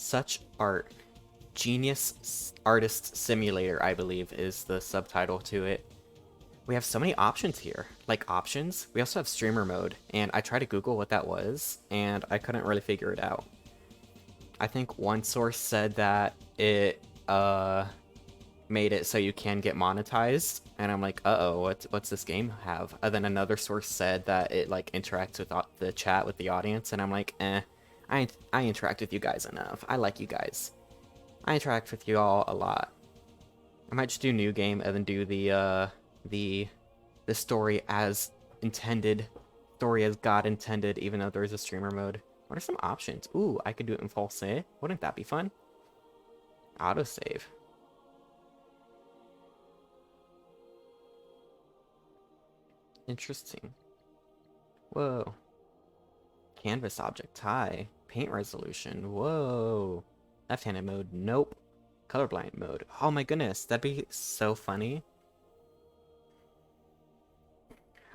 Such Art. Genius Artist Simulator, I believe, is the subtitle to it. We have so many options here. Like, options. We also have streamer mode, and I tried to Google what that was, and I couldn't really figure it out. I think one source said that it, made it so you can get monetized, and I'm like, uh-oh, what's this game have? And then another source said that it, like, interacts with the chat with the audience, and I'm like, I interact with you guys enough. I like you guys. I interact with you all a lot. I might just do new game and then do the story as intended, story as God intended, even though there is a streamer mode. What are some options? Ooh, I could do it in full save. Wouldn't that be fun? Autosave. Interesting. Whoa. Canvas object tie. Paint resolution. Whoa. Left-handed mode. Nope. Colorblind mode. Oh my goodness, that'd be so funny.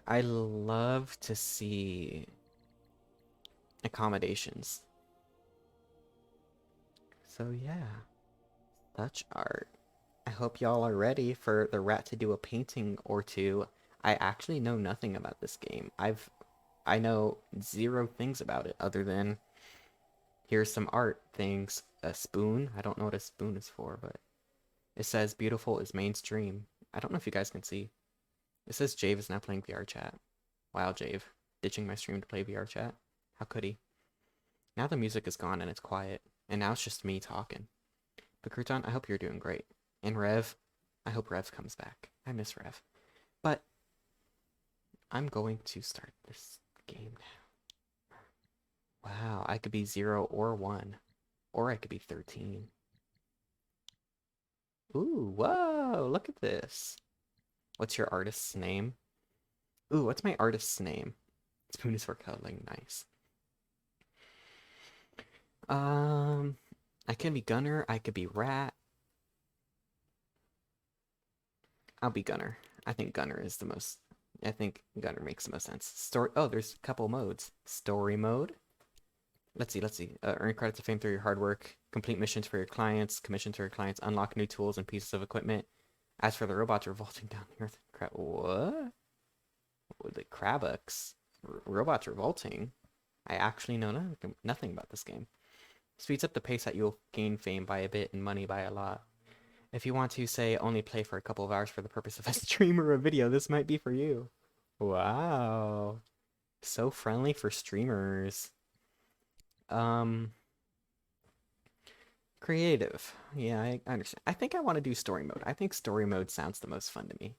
I love to see accommodations. So yeah, such art. I hope y'all are ready for the rat to do a painting or two. I actually know nothing about this game. I know zero things about it other than here's some art things. A spoon. I don't know what a spoon is for, but it says beautiful is mainstream. I don't know if you guys can see. It says Jave is now playing VR chat. Wow, Jave. Ditching my stream to play VR chat. How could he? Now the music is gone and it's quiet. And now it's just me talking. But Crouton, I hope you're doing great. And Rev, I hope Rev comes back. I miss Rev. But I'm going to start this game now. Wow, I could be 0 or 1. Or I could be 13. Ooh, whoa, look at this. What's your artist's name? Ooh, what's my artist's name? Spoon is for cuddling, nice. I can be Gunnar, I could be Rat. I'll be Gunnar. I think Gunnar is the most... I think Gunnar makes the most sense. Story... Oh, there's a couple modes. Story mode. Let's see. Earn credits of fame through your hard work. Complete missions for your clients. Commissions for your clients. Unlock new tools and pieces of equipment. As for the robots revolting down the earth... What? The Krabucks? Robots revolting? I actually know nothing about this game. Speeds up the pace that you'll gain fame by a bit and money by a lot. If you want to, say, only play for a couple of hours for the purpose of a stream or a video, this might be for you. Wow. So friendly for streamers. Creative. Yeah, I understand. I think I want to do story mode. I think story mode sounds the most fun to me.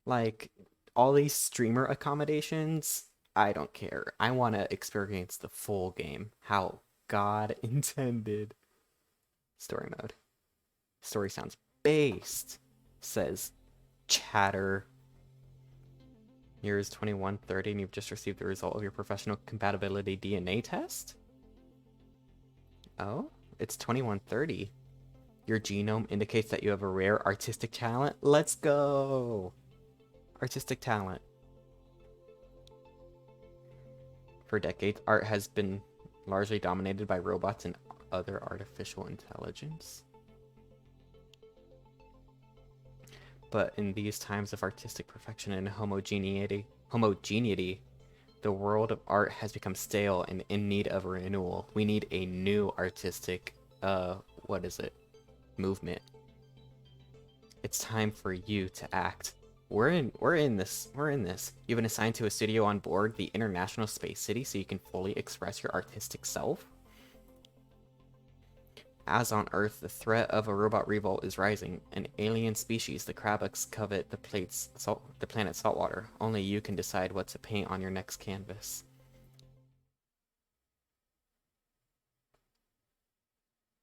Like, all these streamer accommodations, I don't care. I want to experience the full game. How God intended. Story mode. Story sounds based, says Chatter. Year is 2130 and you've just received the result of your professional compatibility DNA test? Oh, it's 2130. Your genome indicates that you have a rare artistic talent. Let's go! Artistic talent. For decades, art has been largely dominated by robots and other artificial intelligence. But in these times of artistic perfection and homogeneity, the world of art has become stale and in need of renewal. We need a new artistic, movement. It's time for you to act. We're in this. You've been assigned to a studio on board the International Space City so you can fully express your artistic self. As on Earth, the threat of a robot revolt is rising. An alien species, the Krabucks, covet the planet's saltwater. Only you can decide what to paint on your next canvas.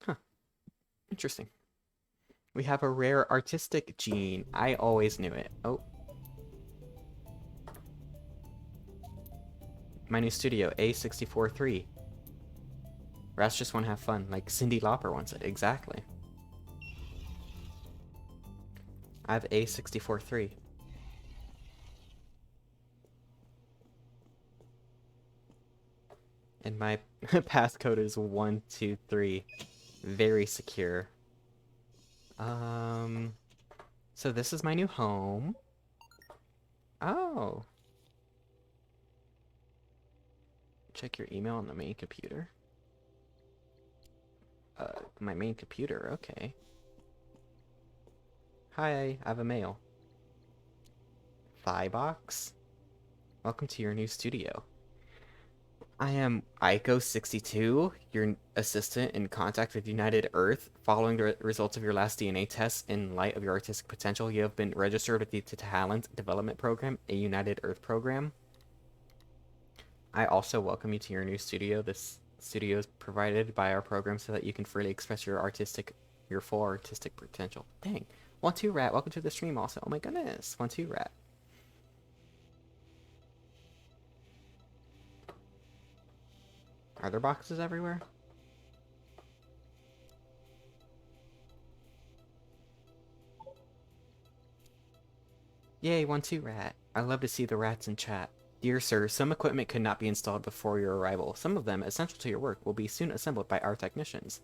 Huh. Interesting. We have a rare artistic gene. I always knew it. Oh. My new studio, A643. Rats just want to have fun, like Cyndi Lauper once said. Exactly. I have A643. And my passcode is 123. Very secure. So this is my new home. Oh. Check your email on the main computer. My main computer, okay. Hi, I have a mail. Thigh-box? Welcome to your new studio. I am Aiko62, your assistant in contact with United Earth. Following the results of your last DNA test, in light of your artistic potential, you have been registered with the Talent Development Program, a United Earth program. I also welcome you to your new studio. This studio is provided by our program so that you can freely express your full artistic potential. Dang. 1-2 Rat, welcome to the stream also. Oh my goodness. 1-2 Rat. Are there boxes everywhere? Yay, 1-2 Rat. I love to see the rats in chat. Dear sir, some equipment could not be installed before your arrival. Some of them, essential to your work, will be soon assembled by our technicians.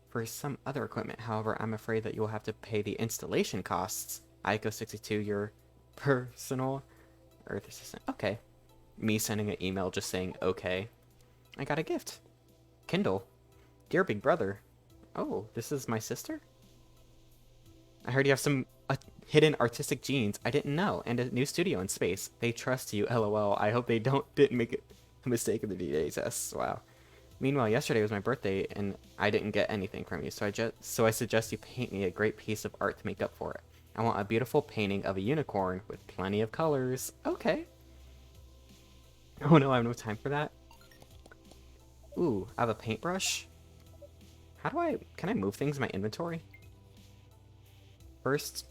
For some other equipment, however, I'm afraid that you will have to pay the installation costs. Aiko62, your personal Earth assistant. Okay. Me sending an email just saying, okay. I got a gift. Kindle. Dear big brother. Oh, this is my sister? I heard you have some hidden artistic genes I didn't know, and a new studio in space. They trust you, lol. I hope they didn't make a mistake in the DNA tests. Wow. Meanwhile, yesterday was my birthday, and I didn't get anything from you, so I suggest you paint me a great piece of art to make up for it. I want a beautiful painting of a unicorn with plenty of colors. Okay. Oh no, I have no time for that. Ooh, I have a paintbrush. Can I move things in my inventory? First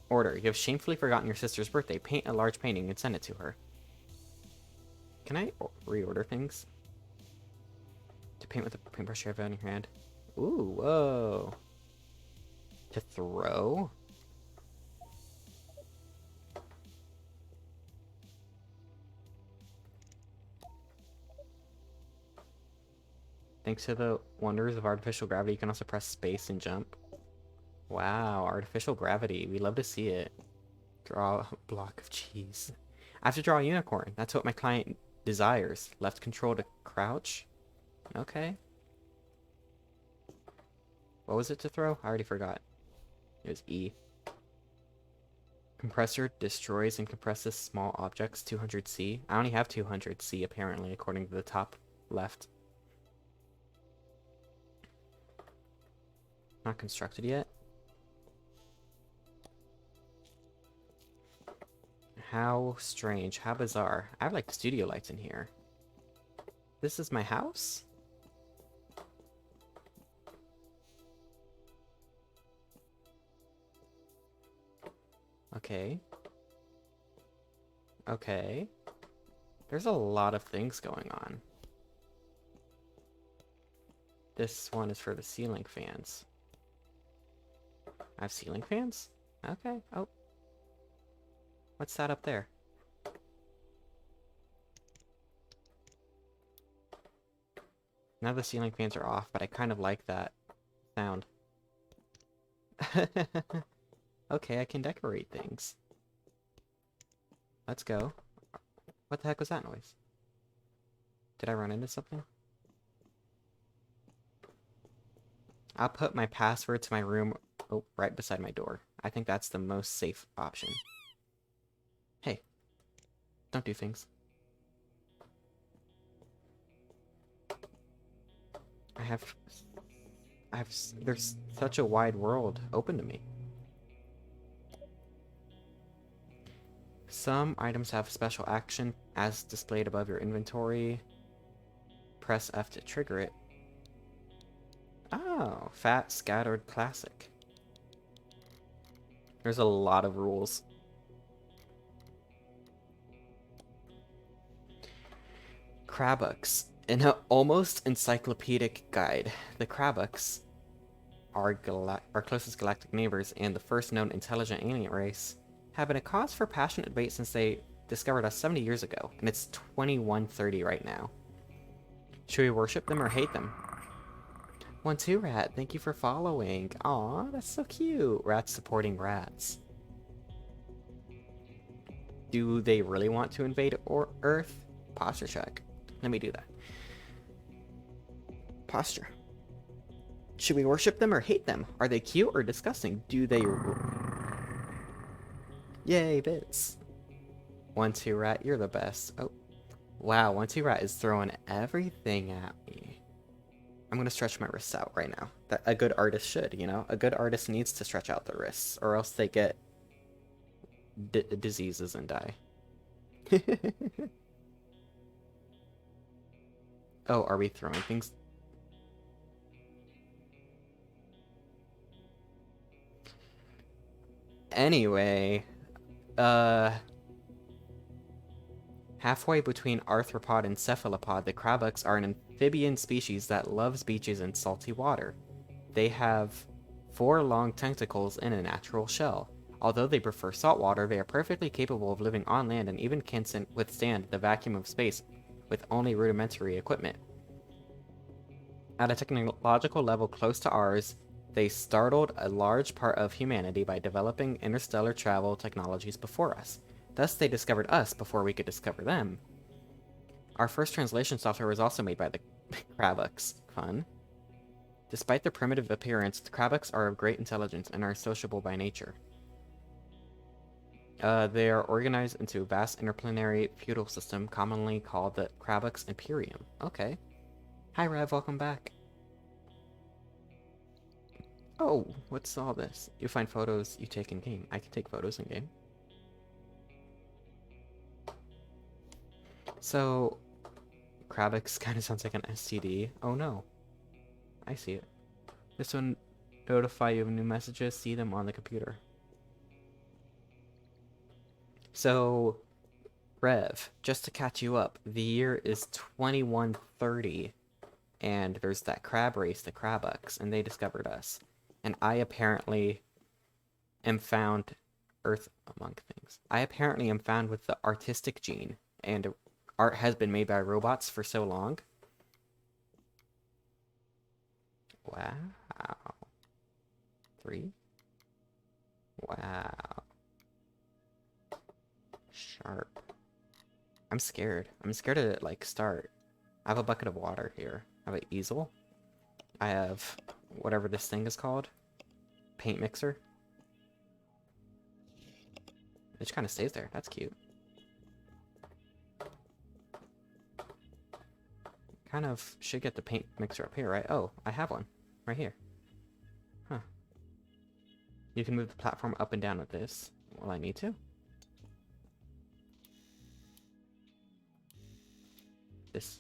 order. You have shamefully forgotten your sister's birthday. Paint a large painting and send it to her. Can I reorder things? To paint with the paintbrush you have on your hand. Ooh, whoa. To throw? Thanks to the wonders of artificial gravity, you can also press space and jump. Wow, artificial gravity. We love to see it. Draw a block of cheese. I have to draw a unicorn. That's what my client desires. Left control to crouch. Okay. What was it to throw? I already forgot. It was E. Compressor destroys and compresses small objects. 200C. I only have 200C apparently, according to the top left. Not constructed yet. How strange. How bizarre. I have like studio lights in here. This is my house? Okay. Okay. There's a lot of things going on. This one is for the ceiling fans. I have ceiling fans? Okay. Oh. What's that up there? Now the ceiling fans are off, but I kind of like that sound. Okay, I can decorate things. Let's go. What the heck was that noise? Did I run into something? I'll put my password to my room right beside my door. I think that's the most safe option. Hey, don't do things. There's such a wide world open to me. Some items have special action as displayed above your inventory. Press F to trigger it. Oh, Fat Scattered Classic. There's a lot of rules. Krabuks. In an almost encyclopedic guide, the Krabuks are our closest galactic neighbors and the first known intelligent alien race, have been a cause for passionate debate since they discovered us 70 years ago, and it's 2130 right now. Should we worship them or hate them? 1-2 Rat, thank you for following. Aw, that's so cute. Rats supporting rats. Do they really want to invade Earth? Posture check. Let me do that. Posture. Should we worship them or hate them? Are they cute or disgusting? Do they... Yay, bits. 1-2 Rat, you're the best. Oh. Wow, 1-2 Rat is throwing everything at me. I'm gonna stretch my wrists out right now. That a good artist should, you know? A good artist needs to stretch out the wrists, or else they get diseases and die. Oh, are we throwing things? Anyway, halfway between arthropod and cephalopod, the crabbux are an amphibian species that loves beaches and salty water. They have 4 long tentacles in a natural shell. Although they prefer salt water, they are perfectly capable of living on land and even can withstand the vacuum of space with only rudimentary equipment. At a technological level close to ours, they startled a large part of humanity by developing interstellar travel technologies before us. Thus, they discovered us before we could discover them. Our first translation software was also made by the crabbux. Fun. Despite their primitive appearance, the crabbux are of great intelligence and are sociable by nature. They are organized into a vast interplanetary feudal system commonly called the Crabbux Imperium. Okay. Hi Rev, welcome back. Oh, what's all this? You find photos you take in game. I can take photos in game. So, Crabbux kind of sounds like an STD. Oh no. I see it. This will notify you of new messages. See them on the computer. So, Rev, just to catch you up, the year is 2130, and there's that crab race, the Crabbux, and they discovered us. And I apparently am found Earth among things. I apparently am found with the artistic gene, and art has been made by robots for so long. Wow. 3. Wow. Sharp. I'm scared. I'm scared to, like, start. I have a bucket of water here. I have an easel. I have whatever this thing is called. Paint mixer. It just kind of stays there. That's cute. Kind of should get the paint mixer up here, right? Oh, I have one. Right here. Huh. You can move the platform up and down with this. Well, I need to. This.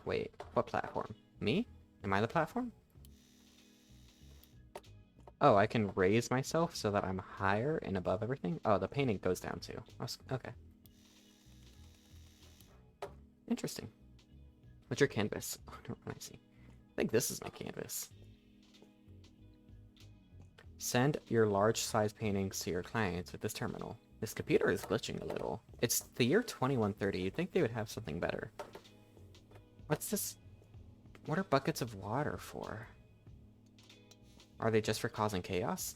Wait, what platform? Me? Am I the platform? Oh, I can raise myself so that I'm higher and above everything? Oh, the painting goes down too. Okay. Interesting. What's your canvas? Oh, no, I see. I think this is my canvas. Send your large-size paintings to your clients with this terminal. This computer is glitching a little. It's the year 2130. You'd think they would have something better. What's this? What are buckets of water for? Are they just for causing chaos?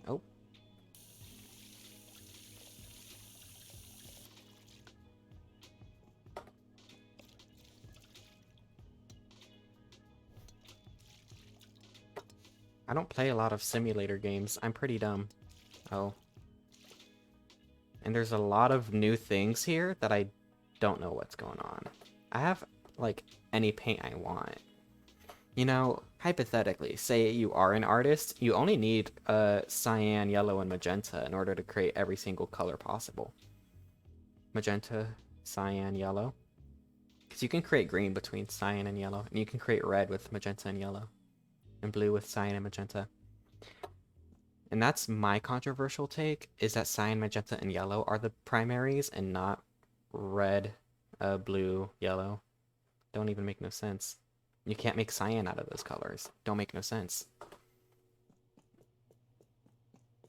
Oh. I don't play a lot of simulator games. I'm pretty dumb. Oh. And there's a lot of new things here that I don't know what's going on. I have, like, any paint I want. You know, hypothetically, say you are an artist, you only need cyan, yellow, and magenta in order to create every single color possible. Magenta, cyan, yellow. Because you can create green between cyan and yellow, and you can create red with magenta and yellow, and blue with cyan and magenta. And that's my controversial take, is that cyan, magenta, and yellow are the primaries, and not red, blue, yellow. Don't even make no sense. You can't make cyan out of those colors. Don't make no sense.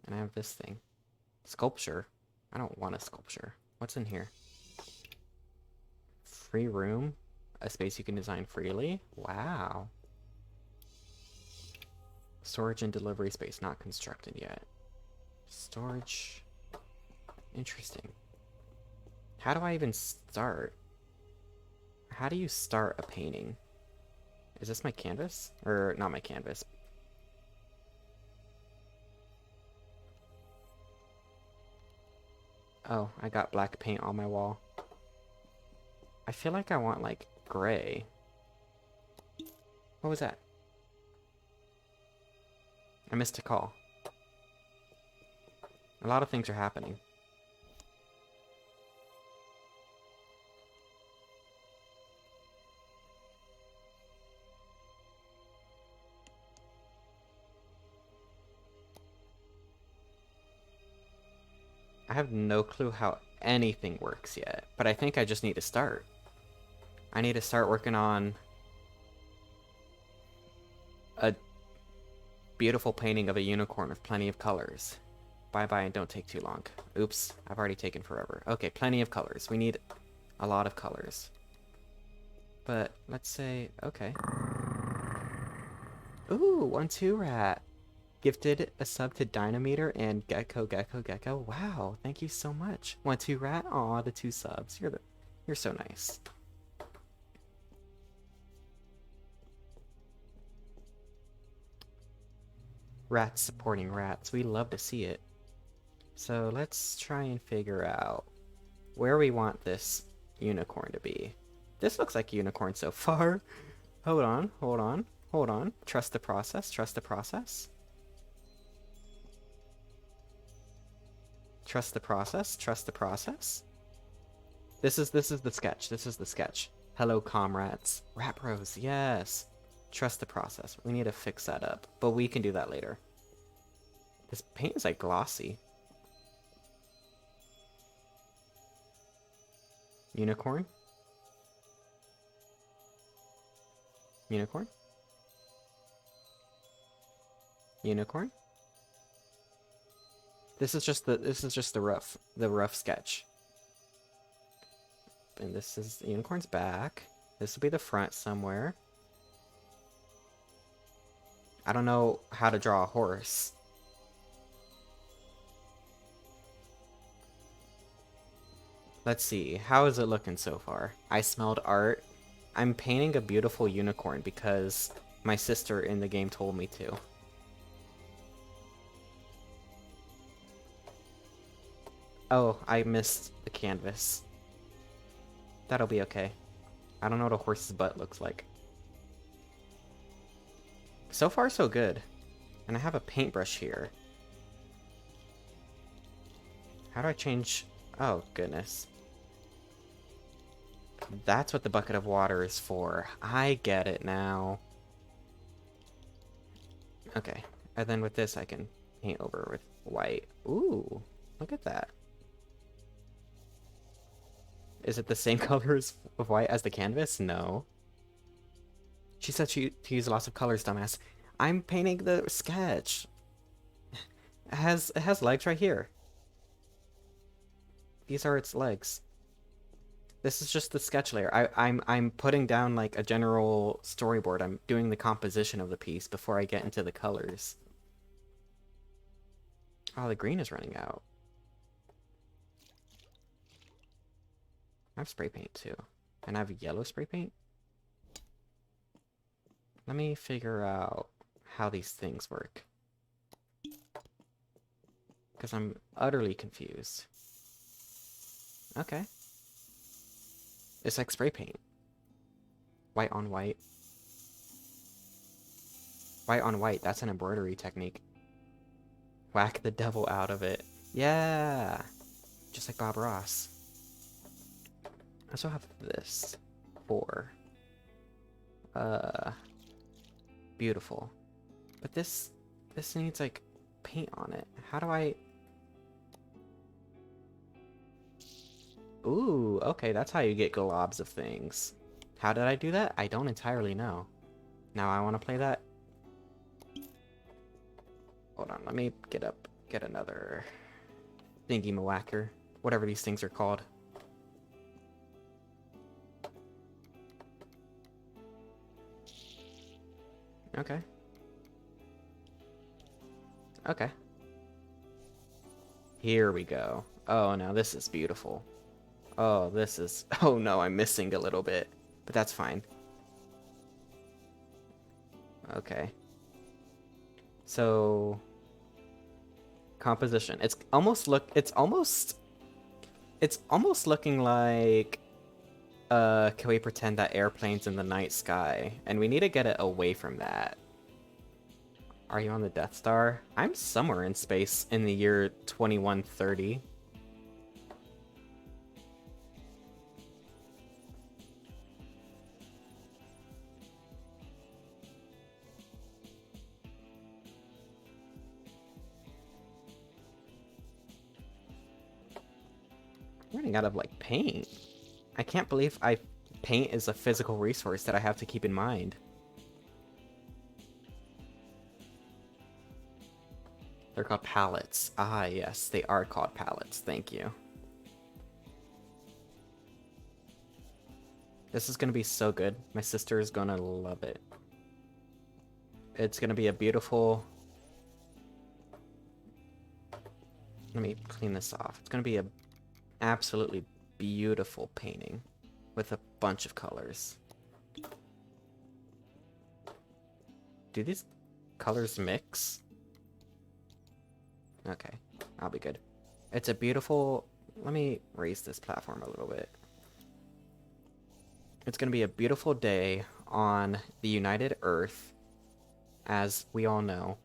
And I have this thing. Sculpture. I don't want a sculpture. What's in here? Free room? a space you can design freely. Wow. Storage and delivery space not constructed yet. Storage. Interesting. How do I even start? How do you start a painting? Is this my canvas? Or not my canvas? Oh, I got black paint on my wall. I feel like I want, like, gray. What was that? I missed a call. A lot of things are happening. I have no clue how anything works yet, but I think I just need to start. I need to start working on a beautiful painting of a unicorn with plenty of colors. Bye-bye and don't take too long. Oops, I've already taken forever. Okay, plenty of colors. We need a lot of colors. But let's say, okay. Ooh, 1-2 rat. Gifted a sub to Dynameter and Gecko. Wow, thank you so much. 1-2 rat. Aw, the 2 subs. You're so nice. Rats supporting rats. We love to see it. So let's try and figure out where we want this unicorn to be. This looks like a unicorn so far. Hold on. Trust the process. Trust the process. Trust the process. Trust the process. This is the sketch. This is the sketch. Hello, comrades. Rat Bros. Yes. Trust the process. We need to fix that up, but we can do that later. This paint is like glossy. Unicorn. Unicorn. Unicorn. This is just the rough sketch. And this is the unicorn's back. This will be the front somewhere. I don't know how to draw a horse. Let's see. How is it looking so far? I smelled art. I'm painting a beautiful unicorn because my sister in the game told me to. Oh, I missed the canvas. That'll be okay. I don't know what a horse's butt looks like. So far, so good. And I have a paintbrush here. How do I change... Oh, goodness. That's what the bucket of water is for. I get it now. Okay. And then with this, I can paint over with white. Ooh, look at that. Is it the same color of white as the canvas? No. She said to use lots of colors, dumbass. I'm painting the sketch. It has legs right here. These are its legs. This is just the sketch layer. I'm putting down like a general storyboard. I'm doing the composition of the piece before I get into the colors. Oh, the green is running out. I have spray paint too. And I have yellow spray paint. Let me figure out how these things work. Because I'm utterly confused. Okay. It's like spray paint. White on white. White on white, that's an embroidery technique. Whack the devil out of it. Yeah! Just like Bob Ross. I also have this for beautiful. But this needs like paint on it. How do I... Ooh, okay, that's how you get globs of things. How did I do that? I don't entirely know. Now I want to play that. Hold on, let me get another thingy-mawacker. Whatever these things are called. Okay. Okay. Here we go. Oh, now this is beautiful. Oh, this is... Oh no, I'm missing a little bit. But that's fine. Okay. So... Composition. It's almost looking like... can we pretend that airplane's in the night sky? And we need to get it away from that. Are you on the Death Star? I'm somewhere in space in the year 2130. I'm running out of, like, paint. I can't believe paint is a physical resource that I have to keep in mind. They're called palettes. Ah, yes, they are called palettes. Thank you. This is gonna be so good. My sister is gonna love it. It's gonna be a beautiful... Let me clean this off. It's gonna be a absolutely beautiful painting with a bunch of colors. Do these colors mix? Okay, I'll be good. It's a beautiful... Let me raise this platform a little bit. It's gonna be a beautiful day on the United Earth, as we all know.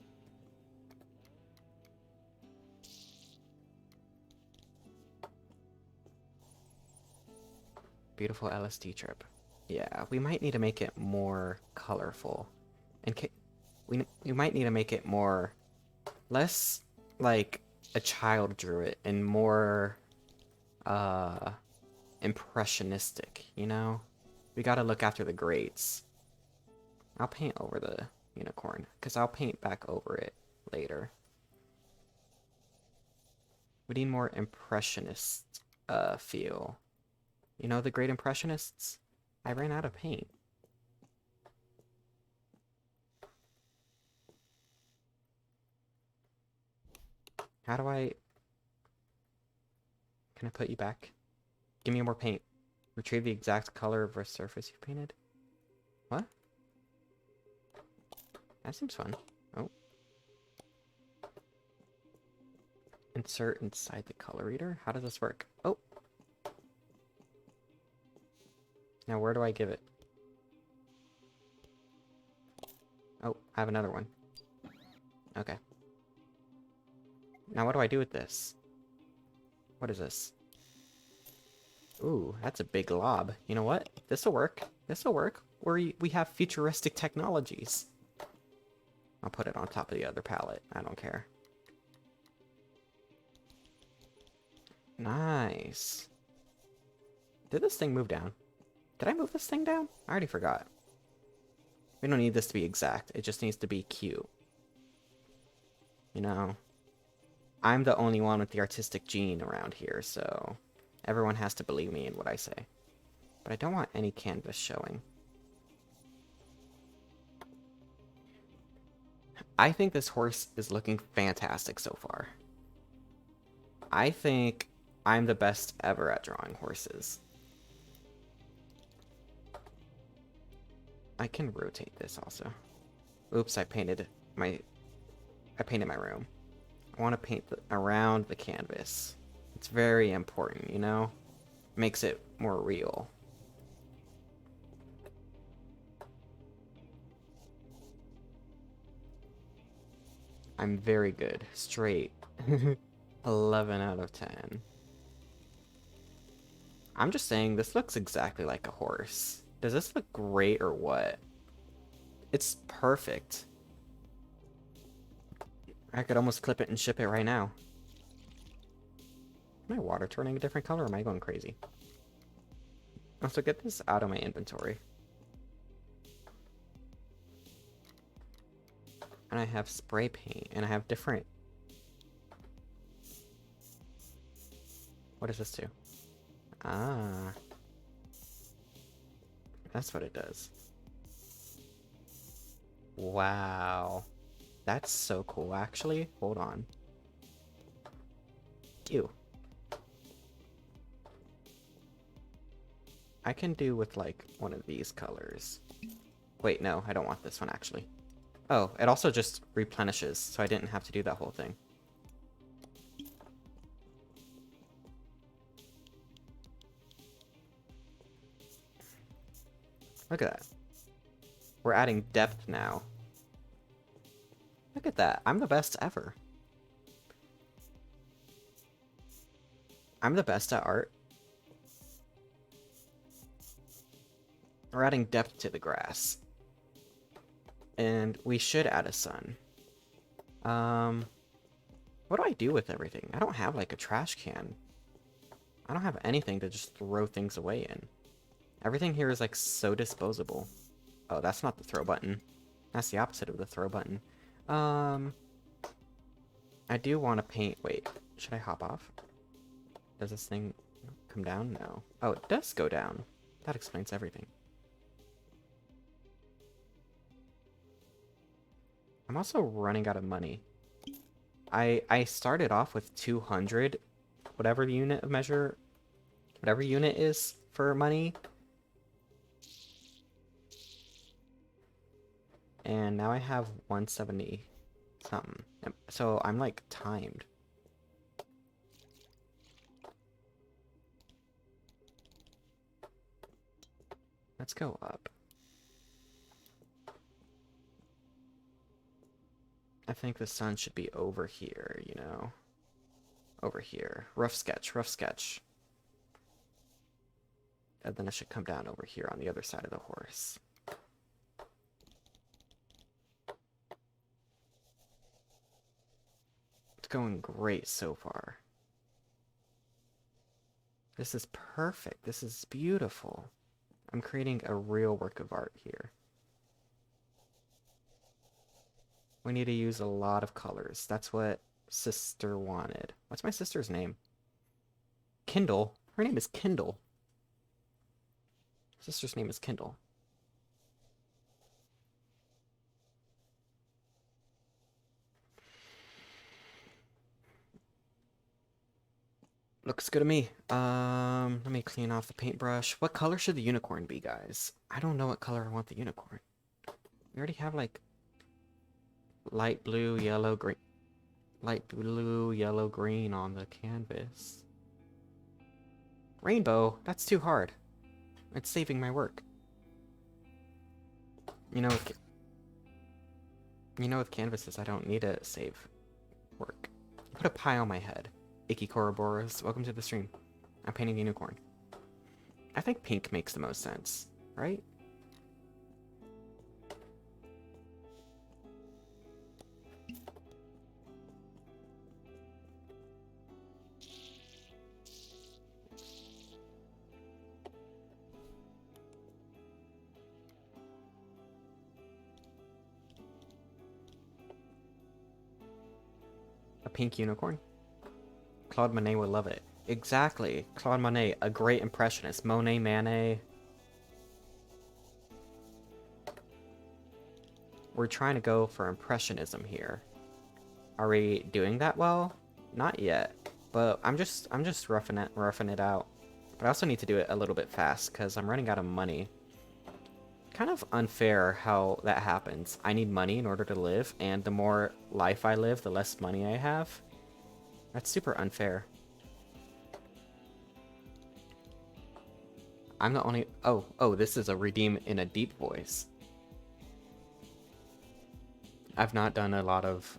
Beautiful LSD trip. Yeah, we might need to make it more colorful. We might need to make it more... less like a child drew it and more impressionistic, you know? We gotta look after the greats. I'll paint over the unicorn, because I'll paint back over it later. We need more impressionist feel. You know the great impressionists? I ran out of paint. How do I... Can I put you back? Give me more paint. Retrieve the exact color of a surface you painted. What? That seems fun. Oh. Insert inside the color reader? How does this work? Oh. Now where do I give it? Oh, I have another one. Okay. Now what do I do with this? What is this? Ooh, that's a big lob. You know what? This'll work. This'll work. We have futuristic technologies. I'll put it on top of the other palette. I don't care. Nice. Did this thing move down? Did I move this thing down? I already forgot. We don't need this to be exact. It just needs to be cute. You know, I'm the only one with the artistic gene around here, so everyone has to believe me in what I say. But I don't want any canvas showing. I think this horse is looking fantastic so far. I think I'm the best ever at drawing horses. I can rotate this also. Oops, I painted my room. I want to paint around the canvas. It's very important, you know? Makes it more real. I'm very good. Straight. 11 out of 10. I'm just saying, this looks exactly like a horse. Does this look great or what? It's perfect. I could almost clip it and ship it right now. Is my water turning a different color or am I going crazy? Also, get this out of my inventory. And I have spray paint, and I have different... What does this do? Ah. That's what it does. Wow. That's so cool, actually. Hold on. Ew. I can do with, like, one of these colors. Wait, no, I don't want this one, actually. Oh, it also just replenishes, so I didn't have to do that whole thing. Look at that. We're adding depth now. Look at that. I'm the best ever. I'm the best at art. We're adding depth to the grass. And we should add a sun. What do I do with everything? I don't have, like, a trash can. I don't have anything to just throw things away in. Everything here is, like, so disposable. Oh, that's not the throw button. That's the opposite of the throw button. I do want to paint... Wait, should I hop off? Does this thing come down? No. Oh, it does go down. That explains everything. I'm also running out of money. I started off with 200, whatever the unit of measure, whatever unit is for money. And now I have 170 something. So I'm like timed. Let's go up. I think the sun should be over here, you know. Over here. Rough sketch, rough sketch. And then it should come down over here on the other side of the horse. It's going great so far. This is perfect. This is beautiful. I'm creating a real work of art here. We need to use a lot of colors. That's what sister wanted. What's my sister's name? Kindle. Her name is Kindle. Sister's name is Kindle. Looks good to me. Let me clean off the paintbrush. What color should the unicorn be, guys? I don't know what color I want the unicorn. We already have, like, light blue, yellow, green. Light blue, yellow, green on the canvas. Rainbow? That's too hard. It's saving my work. You know, with canvases, I don't need to save work. Put a pie on my head. Icky Koroboros, welcome to the stream. I'm painting a unicorn. I think pink makes the most sense, right? A pink unicorn? Claude Monet would love it. Exactly. Claude Monet, a great impressionist. Monet, Manet. We're trying to go for impressionism here. Are we doing that well? Not yet. But I'm just roughing it out. But I also need to do it a little bit fast because I'm running out of money. Kind of unfair how that happens. I need money in order to live, and the more life I live, the less money I have. That's super unfair. I'm the only... Oh, this is a redeem in a deep voice. I've not done a lot of...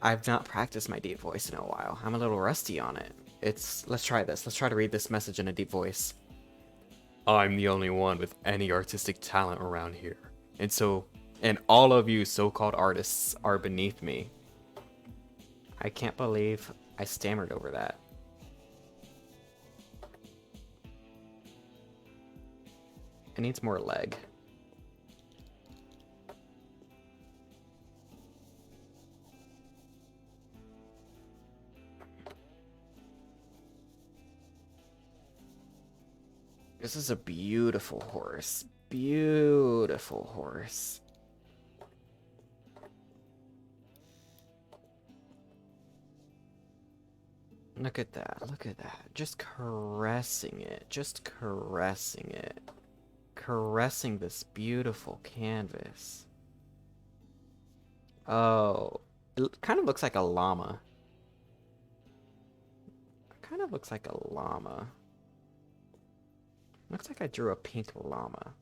I've not practiced my deep voice in a while. I'm a little rusty on it. Let's try this. Let's try to read this message in a deep voice. I'm the only one with any artistic talent around here. And all of you so-called artists are beneath me. I can't believe I stammered over that. It needs more leg. This is a beautiful horse. beautiful horse. Look at that. Look at that. Just caressing it. Just caressing it. Caressing this beautiful canvas. Oh, it kind of looks like a llama. It kind of looks like a llama. Looks like I drew a pink llama.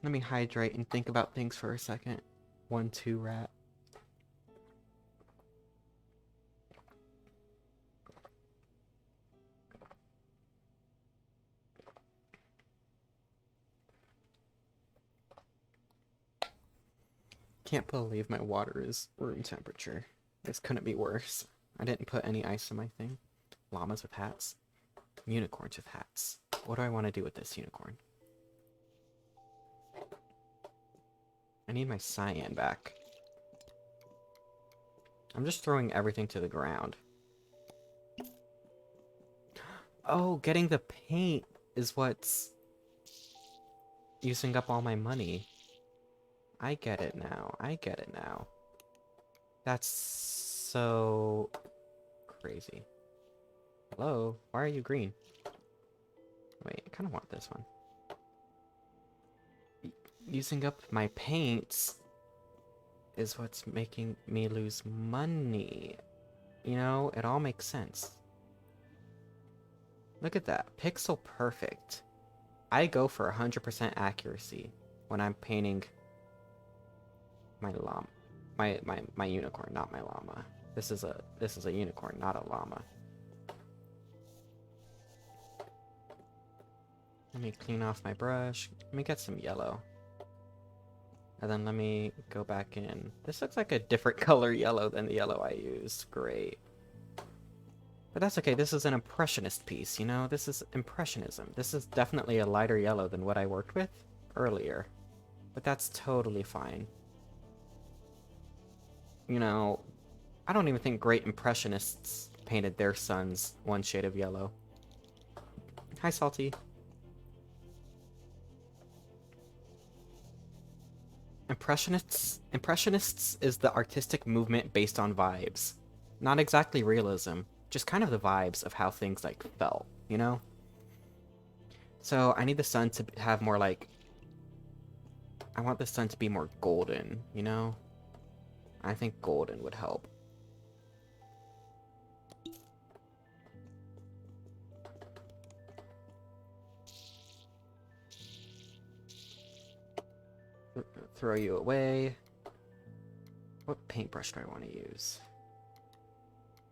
Let me hydrate and think about things for a second. 1-2 rat. Can't believe my water is room temperature. This couldn't be worse. I didn't put any ice in my thing. Llamas with hats. Unicorns with hats. What do I want to do with this unicorn? I need my cyan back. I'm just throwing everything to the ground. Oh, getting the paint is what's using up all my money. I get it now. I get it now. That's so crazy. Hello? Why are you green? Wait, I kind of want this one. Using up my paints is what's making me lose money. You know, it all makes sense. Look at that. Pixel perfect. I go for 100% accuracy when I'm painting my llama. My unicorn, not my llama. This is a unicorn, not a llama. Let me clean off my brush. Let me get some yellow. And then let me go back in. This looks like a different color yellow than the yellow I used. Great. But that's okay. This is an impressionist piece, you know? This is impressionism. This is definitely a lighter yellow than what I worked with earlier. But that's totally fine. You know, I don't even think great impressionists painted their sons one shade of yellow. Hi, Salty. Impressionists is the artistic movement based on vibes. Not exactly realism, just kind of the vibes of how things, like, felt, you know? So, I need the sun to have more, like... I want the sun to be more golden, you know? I think golden would help. Throw you away. What paintbrush do I want to use?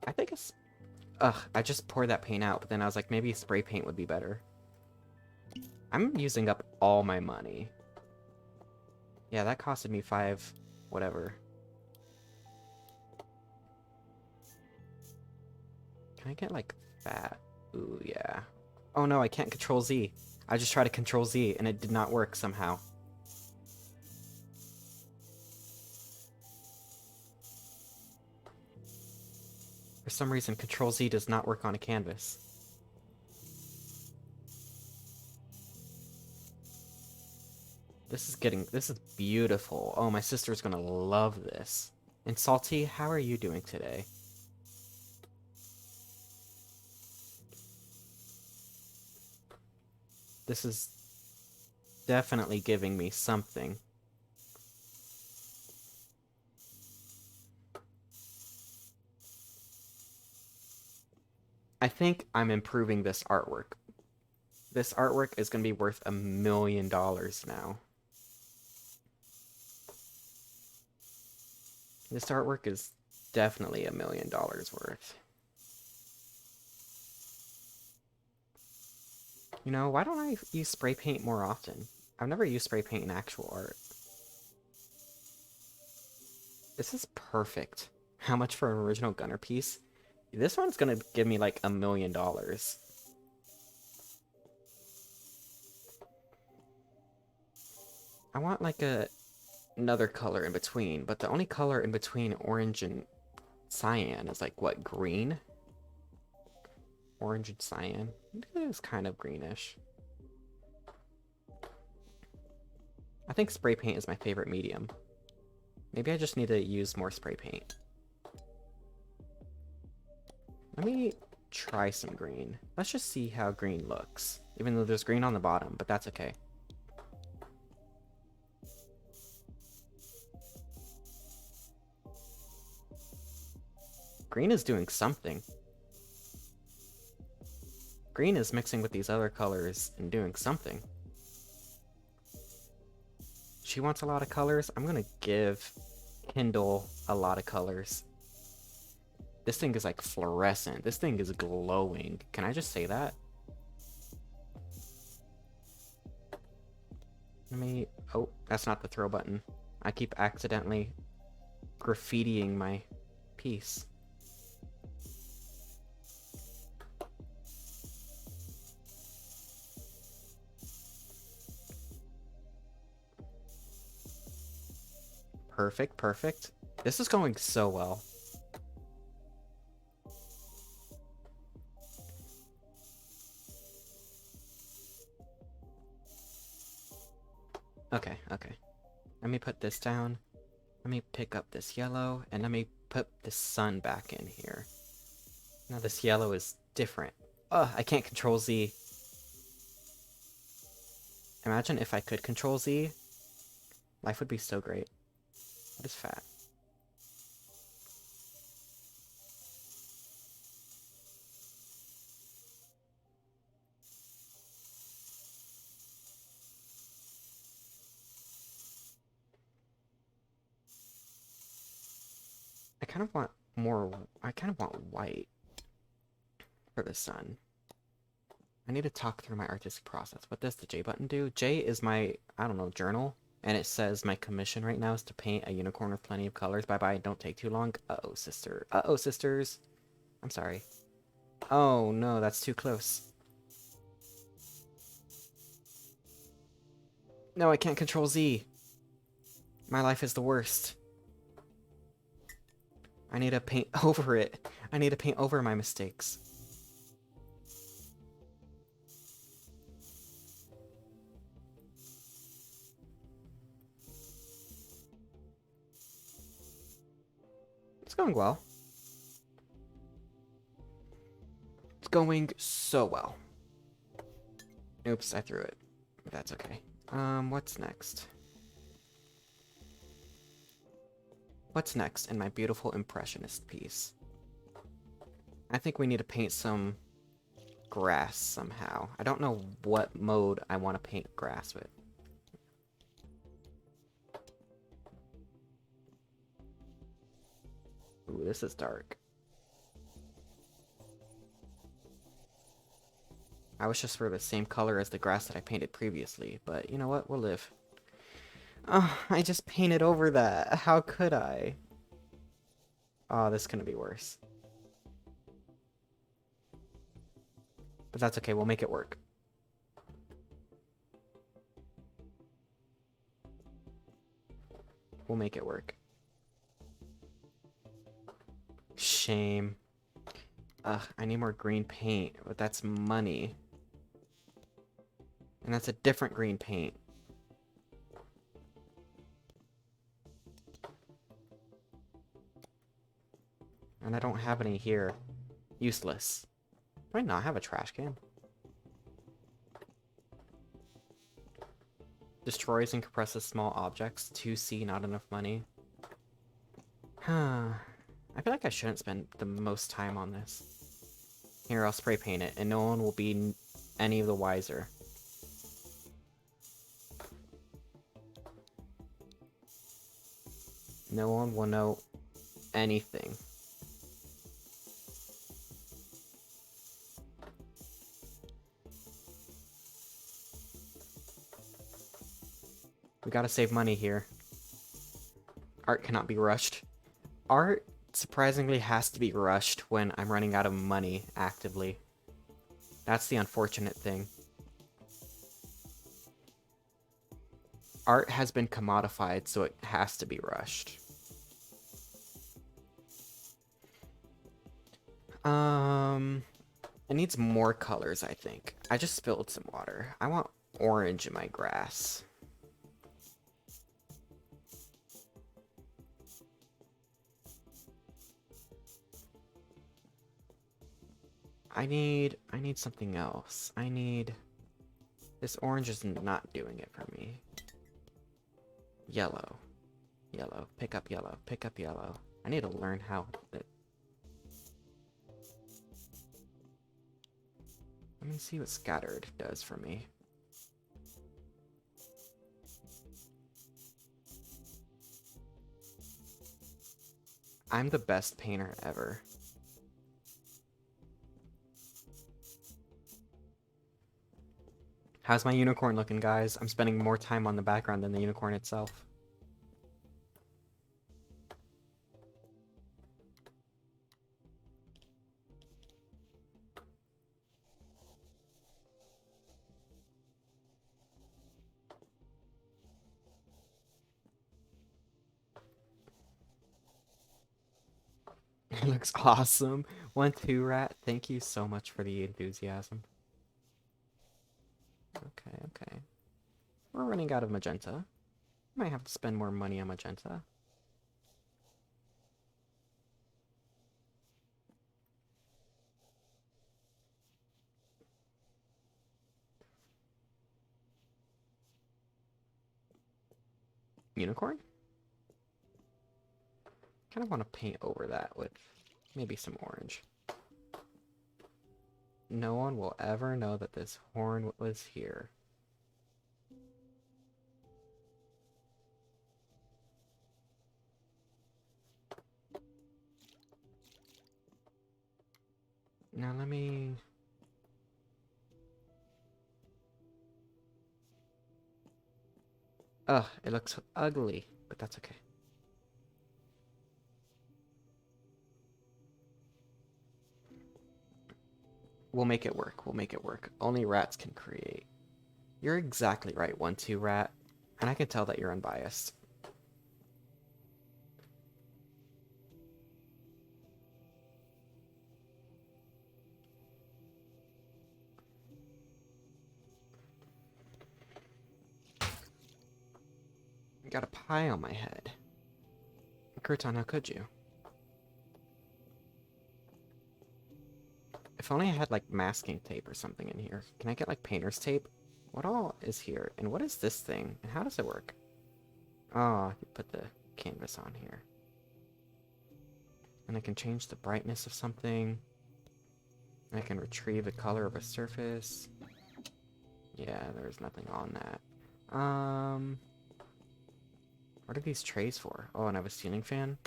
I think it's... Ugh, I just poured that paint out, but then I was like, maybe spray paint would be better. I'm using up all my money. Yeah, that costed me 5... whatever. Can I get, like, that? Ooh, yeah. Oh no, I can't Control Z. I just tried to Control Z, and it did not work somehow. For some reason, Control Z does not work on a canvas. This is beautiful. Oh, my sister's gonna love this. And Salty, how are you doing today? This is definitely giving me something. I think I'm improving this artwork. This artwork is going to be worth $1 million now. This artwork is definitely $1 million worth. You know, why don't I use spray paint more often? I've never used spray paint in actual art. This is perfect. How much for an original Gunnar piece? This one's gonna give me like $1 million. I want like another color in between, but the only color in between orange and cyan is like what, green? Orange and cyan. It's kind of greenish. I think spray paint is my favorite medium. Maybe I just need to use more spray paint. Let me try some green. Let's just see how green looks. Even though there's green on the bottom, but that's okay. Green is doing something. Green is mixing with these other colors and doing something. She wants a lot of colors. I'm gonna give Kindle a lot of colors. This thing is like fluorescent. This thing is glowing. Can I just say that? Let me... Oh, that's not the throw button. I keep accidentally graffitiing my piece. Perfect, perfect. This is going so well. Okay, okay. Let me put this down. Let me pick up this yellow, and let me put the sun back in here. Now this yellow is different. Ugh, I can't control Z. Imagine if I could control Z. Life would be so great. What is fat? I kind of want more... I kind of want white for the sun. I need to talk through my artistic process. What does the J button do? J is my, I don't know, journal. And it says my commission right now is to paint a unicorn with plenty of colors. Bye-bye, don't take too long. Uh-oh, sister. Uh-oh, sisters. I'm sorry. Oh, no, that's too close. No, I can't control Z. My life is the worst. I need to paint over it. I need to paint over my mistakes. It's going well. It's going so well. Oops, I threw it. But that's okay. What's next? What's next in my beautiful impressionist piece? I think we need to paint some grass somehow. I don't know what mode I want to paint grass with. Ooh, this is dark. I wish this were the same color as the grass that I painted previously, but you know what? We'll live. Oh, I just painted over that. How could I? Oh, this is gonna be worse. But that's okay, we'll make it work. We'll make it work. Shame. Ugh, I need more green paint, but that's money. And that's a different green paint. And I don't have any here. Useless. Do I not have a trash can? Destroys and compresses small objects. 2C, not enough money. Huh. I feel like I shouldn't spend the most time on this. Here, I'll spray paint it, and no one will be any the wiser. No one will know anything. We gotta save money here. Art cannot be rushed. Art surprisingly has to be rushed when I'm running out of money actively. That's the unfortunate thing. art has been commodified, so it has to be rushed. It needs more colors, I think. I just spilled some water. I want orange in my grass. I need something else. This orange is not doing it for me. Yellow. Yellow. Pick up yellow. Pick up yellow. I need to learn how that. Let me see what scattered does for me. I'm the best painter ever. How's my unicorn looking, guys? I'm spending more time on the background than the unicorn itself. It looks awesome. 1-2 rat. Thank you so much for the enthusiasm. Okay, okay. We're running out of magenta. Might have to spend more money on magenta. Unicorn? Kind of want to paint over that with maybe some orange. No one will ever know that this horn was here. Now let me... Ugh, it looks ugly, but that's okay. We'll make it work. We'll make it work. Only rats can create. You're exactly right, 1-2 rat. And I can tell that you're unbiased. I got a pie on my head. Kurtan, how could you? If only I had, like, masking tape or something in here. Can I get, like, painter's tape? What all is here? And what is this thing? And how does it work? Oh, you put the canvas on here. And I can change the brightness of something. And I can retrieve the color of a surface. Yeah, there's nothing on that. What are these trays for? Oh, and I have a ceiling fan.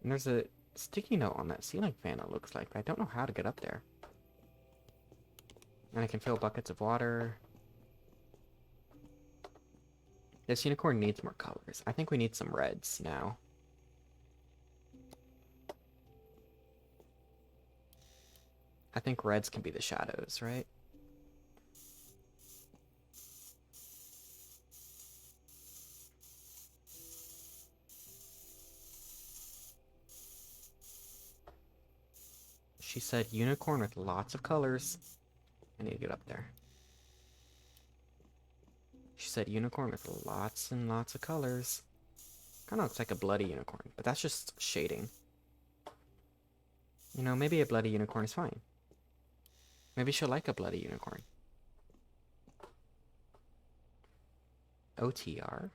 And there's a sticky note on that ceiling fan, it looks like. But I don't know how to get up there. And I can fill buckets of water. This unicorn needs more colors. I think we need some reds now. I think reds can be the shadows, right? She said unicorn with lots of colors. I need to get up there. She said unicorn with lots and lots of colors. Kind of looks like a bloody unicorn, but that's just shading. You know, maybe a bloody unicorn is fine. Maybe she'll like a bloody unicorn. OTR?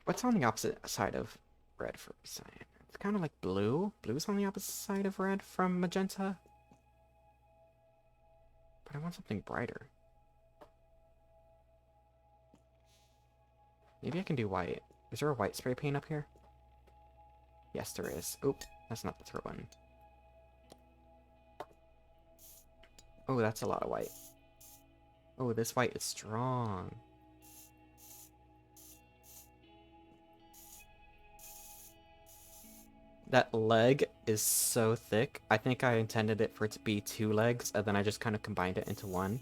What's on the opposite side of red for cyan? It's kind of like blue. Blue's on the opposite side of red from magenta. But I want something brighter. Maybe I can do white. Is there a white spray paint up here? Yes, there is. Oop, that's not the throw one. Oh, that's a lot of white. Oh, this white is strong. That leg is so thick. I think I intended it for it to be 2 legs, and then I just kind of combined it into one.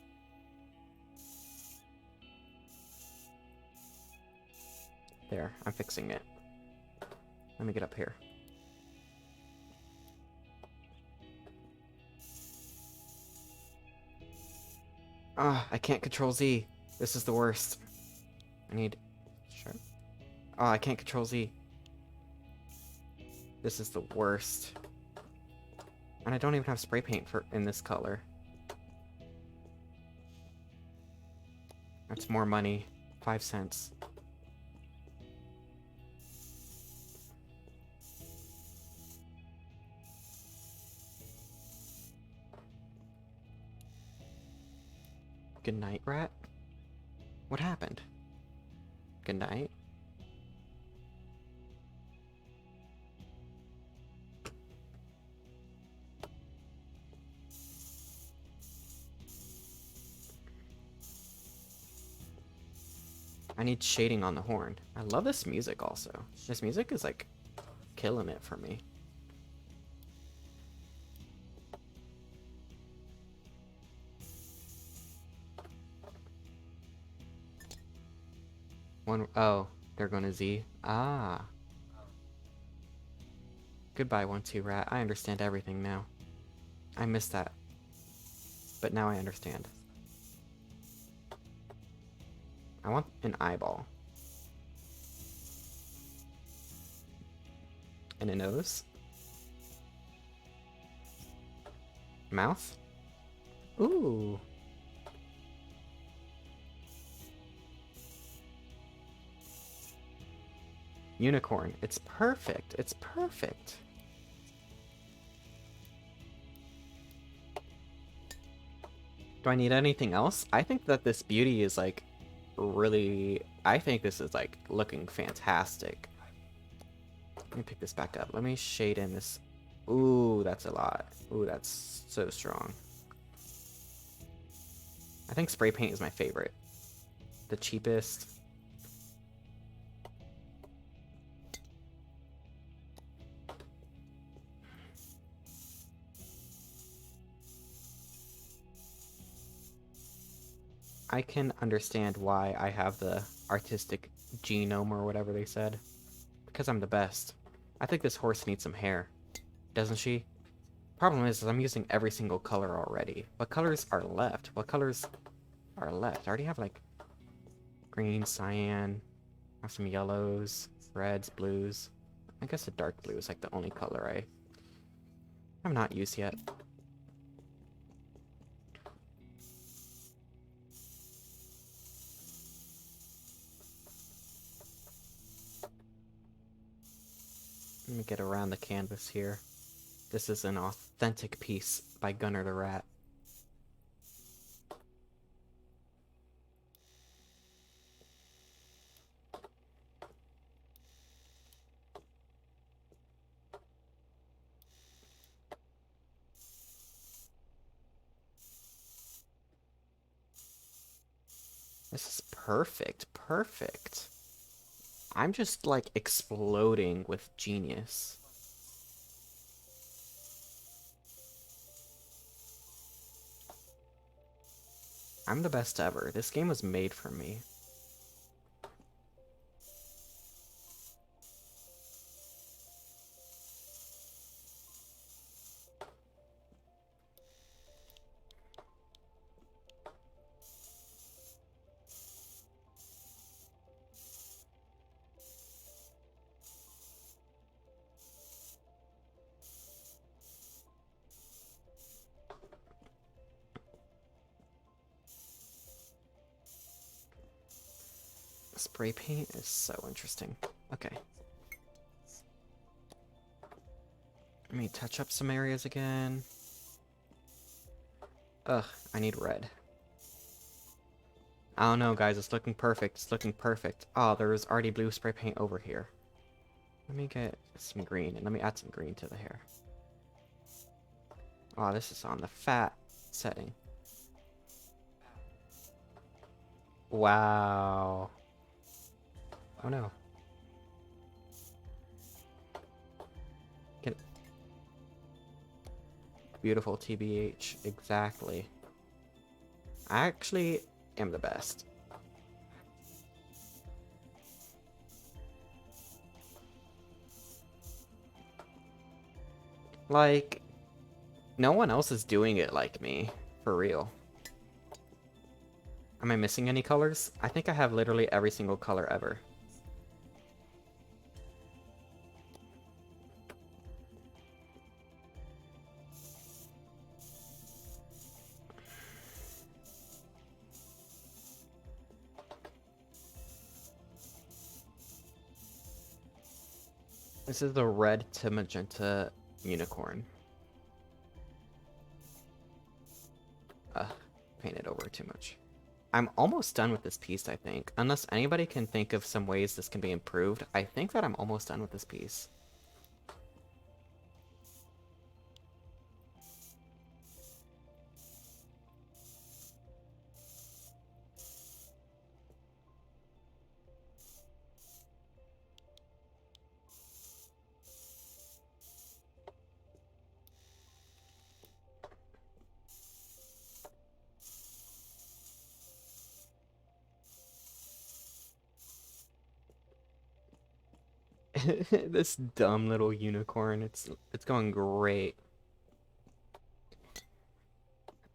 There, I'm fixing it. Let me get up here. Ah, I can't control Z. This is the worst. I need... Sure. Oh, I can't control Z. This is the worst. And I don't even have spray paint for in this color. That's more money. 5 cents. Good night, rat? What happened? Good night? I need shading on the horn. I love this music also. This music is like killing it for me. Oh, they're going to Z. Ah. Goodbye, 1-2 rat. I understand everything now. I missed that. But now I understand. I want an eyeball. And a nose. Mouth. Ooh. Unicorn. It's perfect. It's perfect. Do I need anything else? I think that this beauty is like really... I think this is like looking fantastic. Let me pick this back up. Let me shade in this. Ooh, that's a lot. Ooh, that's so strong. I think spray paint is my favorite. The cheapest. I can understand why I have the artistic genome or whatever they said. Because I'm the best. I think this horse needs some hair. Doesn't she? Problem is I'm using every single color already. What colors are left? What colors are left? I already have like green, cyan, I have some yellows, reds, blues. I guess the dark blue is like the only color I have not used yet. Let me get around the canvas here. This is an authentic piece by Gunnar the Rat. This is perfect, perfect. I'm just like exploding with genius. I'm the best ever. This game was made for me. Spray paint is so interesting. Okay. Let me touch up some areas again. Ugh, I need red. I don't know, guys. It's looking perfect. It's looking perfect. Oh, there's already blue spray paint over here. Let me get some green, and let me add some green to the hair. Oh, this is on the fat setting. Wow. Oh no. beautiful, TBH. Exactly. I actually am the best. Like, no one else is doing it like me. For real. Am I missing any colors? I think I have literally every single color ever. This is the red to magenta unicorn. Painted over too much. I'm almost done with this piece, I think. Unless anybody can think of some ways this can be improved, I think that I'm almost done with this piece. This dumb little unicorn, it's going great.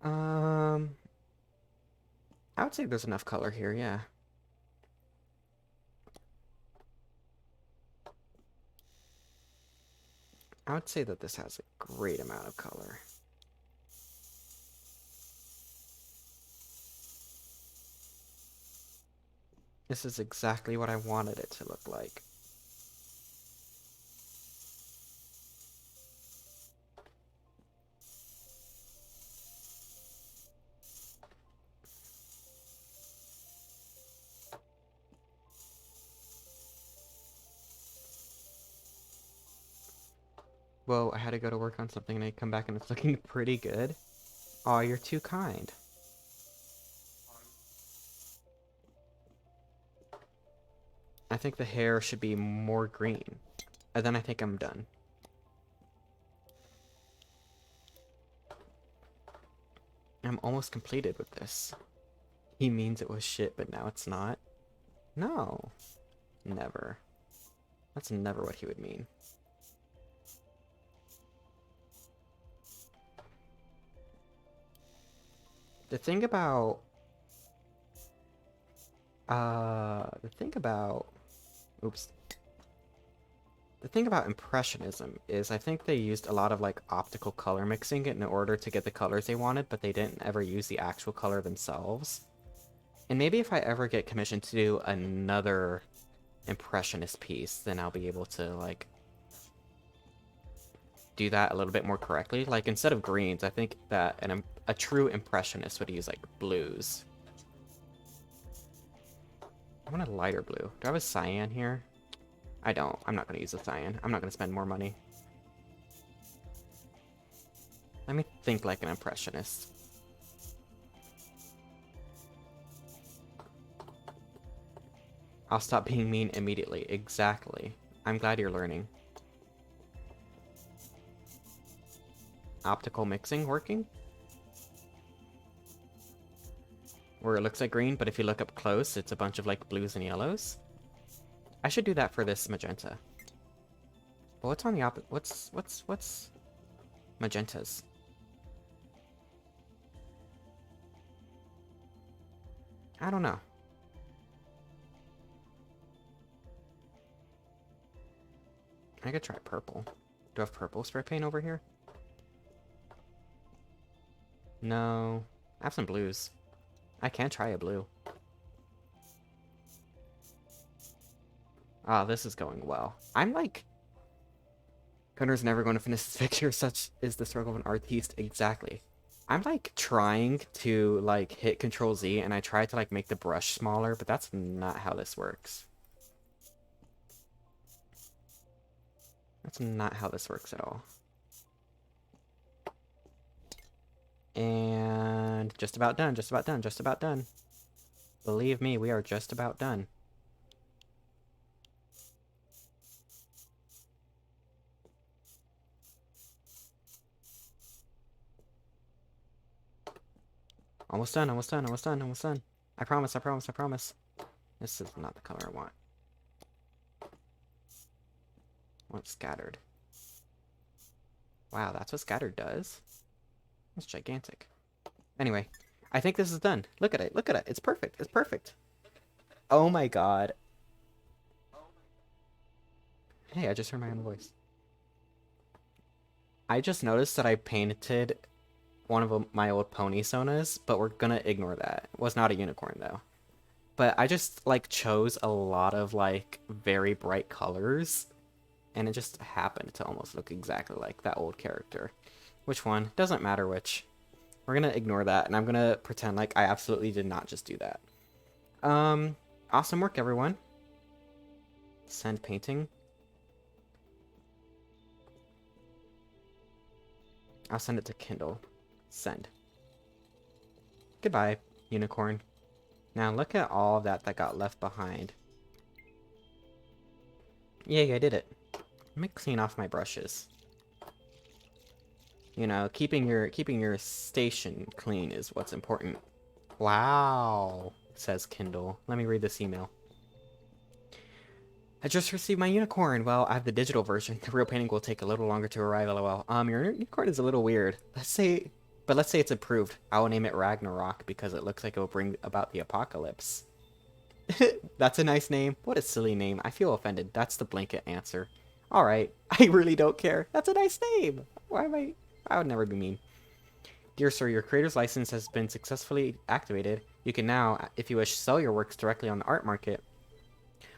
I would say there's enough color here, yeah. I would say that this has a great amount of color. This is exactly what I wanted it to look like. Whoa, I had to go to work on something and I come back and it's looking pretty good. Aw, you're too kind. I think the hair should be more green. And then I think I'm done. I'm almost completed with this. He means it was shit, but now it's not. No. Never. That's never what he would mean. The thing about... Oops. The thing about Impressionism is I think they used a lot of like optical color mixing in order to get the colors they wanted, but they didn't ever use the actual color themselves. And maybe if I ever get commissioned to do another Impressionist piece, then I'll be able to like do that a little bit more correctly. Like instead of greens, I think that a true Impressionist would use like blues. I want a lighter blue. Do I have a cyan here? I don't. I'm not going to use a cyan. I'm not going to spend more money. Let me think like an Impressionist. I'll stop being mean immediately. Exactly. I'm glad you're learning. Optical mixing working? Where it looks like green, but if you look up close, it's a bunch of like blues and yellows. I should do that for this magenta. But what's on the opposite? What's magentas? I don't know. I could try purple. Do I have purple spray paint over here? No. I have some blues. I can try a blue. Ah, this is going well. I'm like... Gunnar's never going to finish this picture, such is the struggle of an artiste. Exactly. I'm like trying to like hit Control Z and I try to like make the brush smaller, but that's not how this works. That's not how this works at all. And just about done, just about done, just about done. Believe me, we are just about done. Almost done, almost done, almost done, almost done. I promise, I promise, I promise. This is not the color I want. I want scattered. Wow, that's what scattered does. It's gigantic. Anyway, I think this is done. Look at it, look at it. It's perfect, it's perfect. Oh my god. Hey, I just heard my own voice. I just noticed that I painted one of my old pony sonas, but we're gonna ignore that. It was not a unicorn, though. But I just, like, chose a lot of, like, very bright colors, and it just happened to almost look exactly like that old character. Which one? Doesn't matter which. We're gonna ignore that, and I'm gonna pretend like I absolutely did not just do that. Awesome work, everyone. Send painting. I'll send it to Kindle. Send. Goodbye, unicorn. Now look at all of that got left behind. Yay, I did it. Let me clean off my brushes. You know, keeping your station clean is what's important. Wow, says Kindle. Let me read this email. I just received my unicorn. Well, I have the digital version. The real painting will take a little longer to arrive, lol. Your unicorn is a little weird. Let's say it's approved. I will name it Ragnarok because it looks like it will bring about the apocalypse. That's a nice name. What a silly name. I feel offended. That's the blanket answer. Alright, I really don't care. That's a nice name. I would never be mean. Dear sir, your creator's license has been successfully activated. You can now, if you wish, sell your works directly on the art market.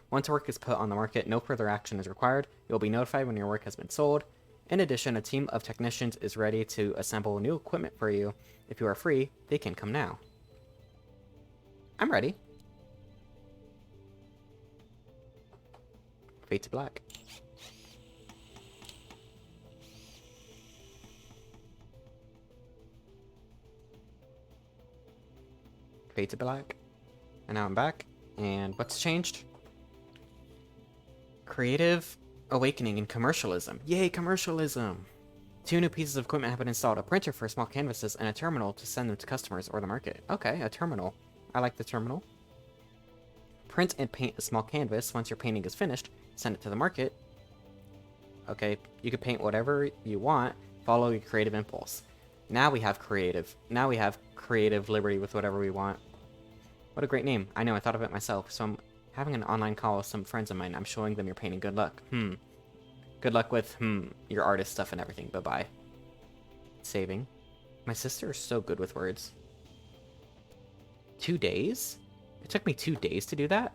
Once a work is put on the market, no further action is required. You will be notified when your work has been sold. In addition, a team of technicians is ready to assemble new equipment for you. If you are free, they can come now. I'm ready. Fade to black. Fade to black. And now I'm back. And what's changed? Creative awakening and commercialism. Yay, commercialism! 2 new pieces of equipment have been installed. A printer for small canvases and a terminal to send them to customers or the market. Okay, a terminal. I like the terminal. Print and paint a small canvas. Once your painting is finished, send it to the market. Okay, you can paint whatever you want. Follow your creative impulse. Now we have creative. Now we have creative liberty with whatever we want. What a great name. I know, I thought of it myself. So I'm having an online call with some friends of mine. I'm showing them your painting. Good luck. Good luck with, your artist stuff and everything. Bye-bye. Saving. My sister is so good with words. 2 days? It took me 2 days to do that?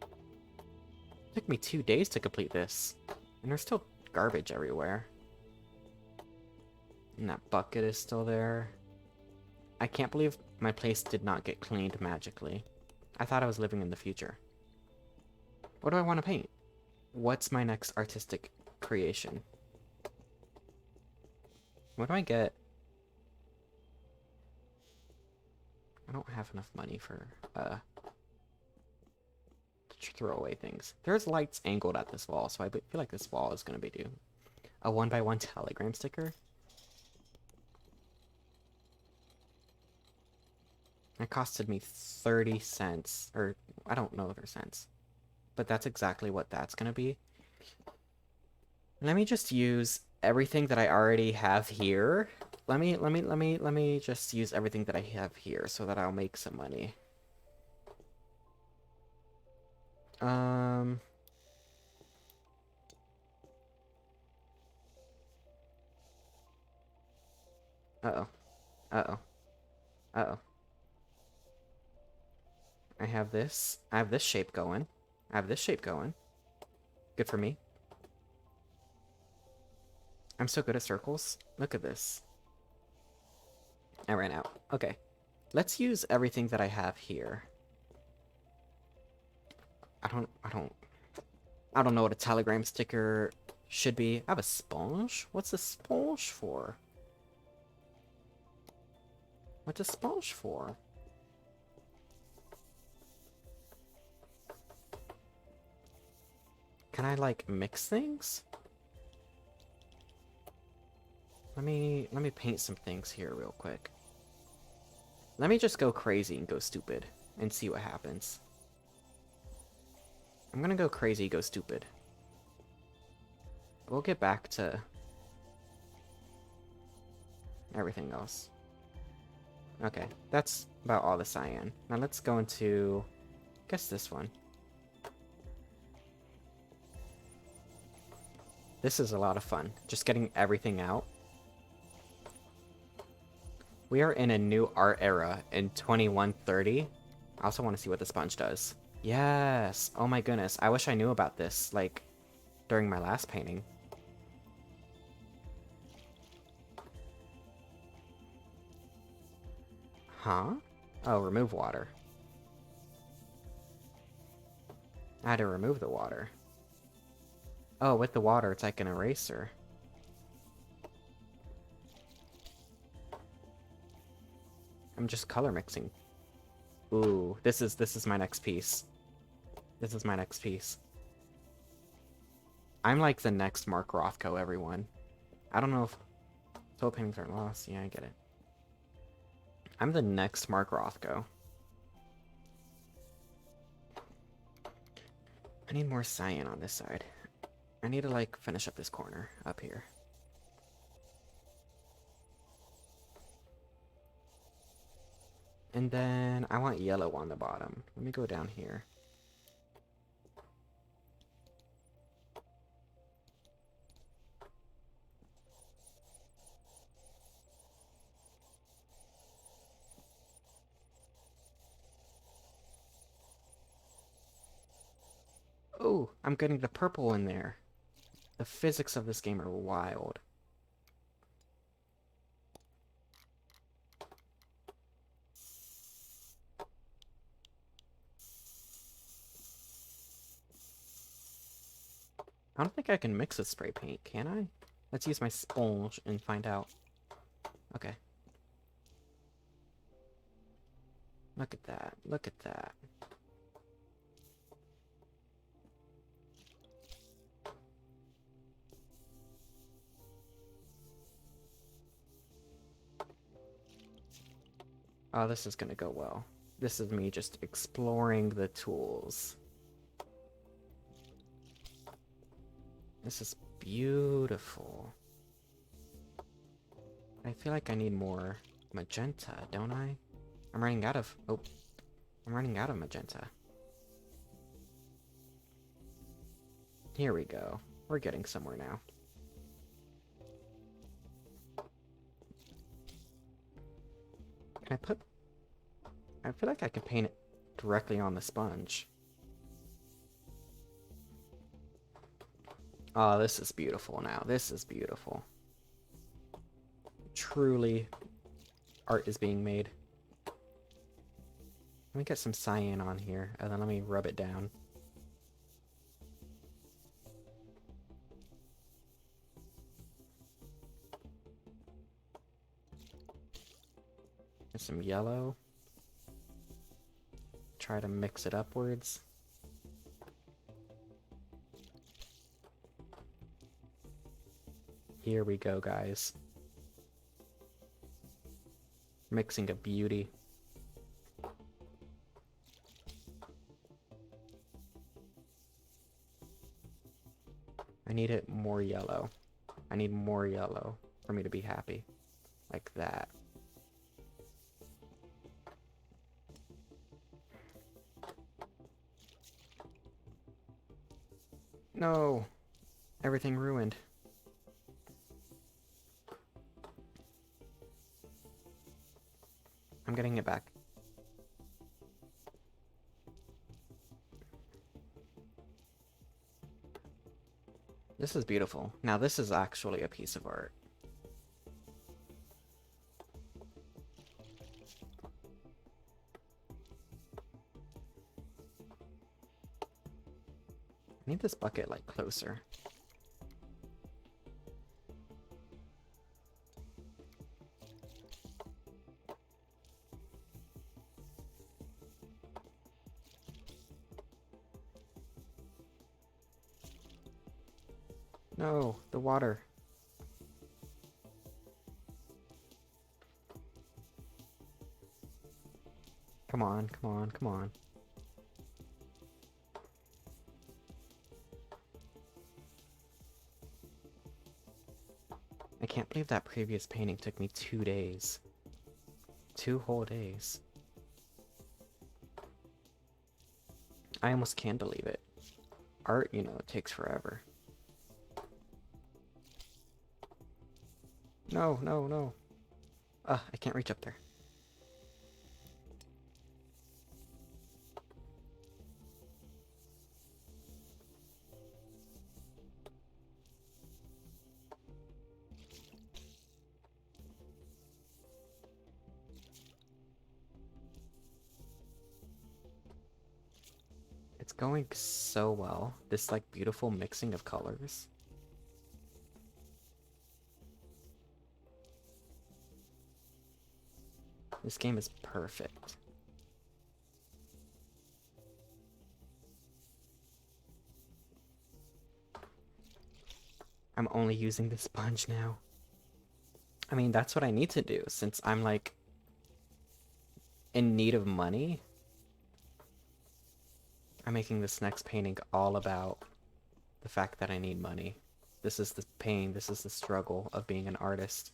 It took me 2 days to complete this. And there's still garbage everywhere. And that bucket is still there. I can't believe my place did not get cleaned magically. I thought I was living in the future. What do I want to paint? What's my next artistic creation? What do I get? I don't have enough money for, to throw away things. There's lights angled at this wall, so I feel like this wall is going to be due. A 1x1 telegram sticker? It costed me 30 cents, or I don't know if they're cents, but that's exactly what that's gonna be. Let me just use everything that I already have here. Let me just use everything that I have here so that I'll make some money. Uh-oh. Uh-oh. Uh-oh. I have this shape going. I have this shape going. Good for me. I'm so good at circles. Look at this. I ran out. Okay. Let's use everything that I have here. I don't know what a telegram sticker should be. I have a sponge? What's a sponge for? What's a sponge for? Can I, like, mix things? Let me paint some things here real quick. Let me just go crazy and go stupid and see what happens. I'm gonna go crazy, go stupid. We'll get back to everything else. Okay, that's about all the cyan. Now let's go into, I guess, this one. This is a lot of fun, just getting everything out. We are in a new art era in 2130. I also want to see what the sponge does. Yes! Oh my goodness, I wish I knew about this, like, during my last painting. Huh? Oh, remove water. I had to remove the water. Oh, with the water, it's like an eraser. I'm just color mixing. Ooh, this is my next piece. This is my next piece. I'm like the next Mark Rothko, everyone. I don't know if soul paintings are lost. Yeah, I get it. I'm the next Mark Rothko. I need more cyan on this side. I need to, like, finish up this corner up here. And then I want yellow on the bottom. Let me go down here. Oh, I'm getting the purple in there. The physics of this game are wild. I don't think I can mix with spray paint, can I? Let's use my sponge and find out. Okay. Look at that. Look at that. Oh, this is gonna go well. This is me just exploring the tools. This is beautiful. I feel like I need more magenta, don't I? I'm running out of... Oh. I'm running out of magenta. Here we go. We're getting somewhere now. Can I put... I feel like I can paint it directly on the sponge. Oh, this is beautiful now. This is beautiful. Truly, art is being made. Let me get some cyan on here, and then let me rub it down. And some yellow. Try to mix it upwards. Here we go, guys. Mixing a beauty. I need it more yellow. I need more yellow for me to be happy. Like that. No! Everything ruined. I'm getting it back. This is beautiful. Now this is actually a piece of art. I need this bucket, like, closer. No, the water. Come on, come on, come on. I can't believe that previous painting took me 2 days. 2 whole days. I almost can't believe it. Art, you know, it takes forever. No, no, no. I can't reach up there. It's going so well. This, like, beautiful mixing of colors. This game is perfect. I'm only using the sponge now. I mean, that's what I need to do since I'm, like, in need of money. I'm making this next painting all about the fact that I need money. This is the pain, this is the struggle of being an artist.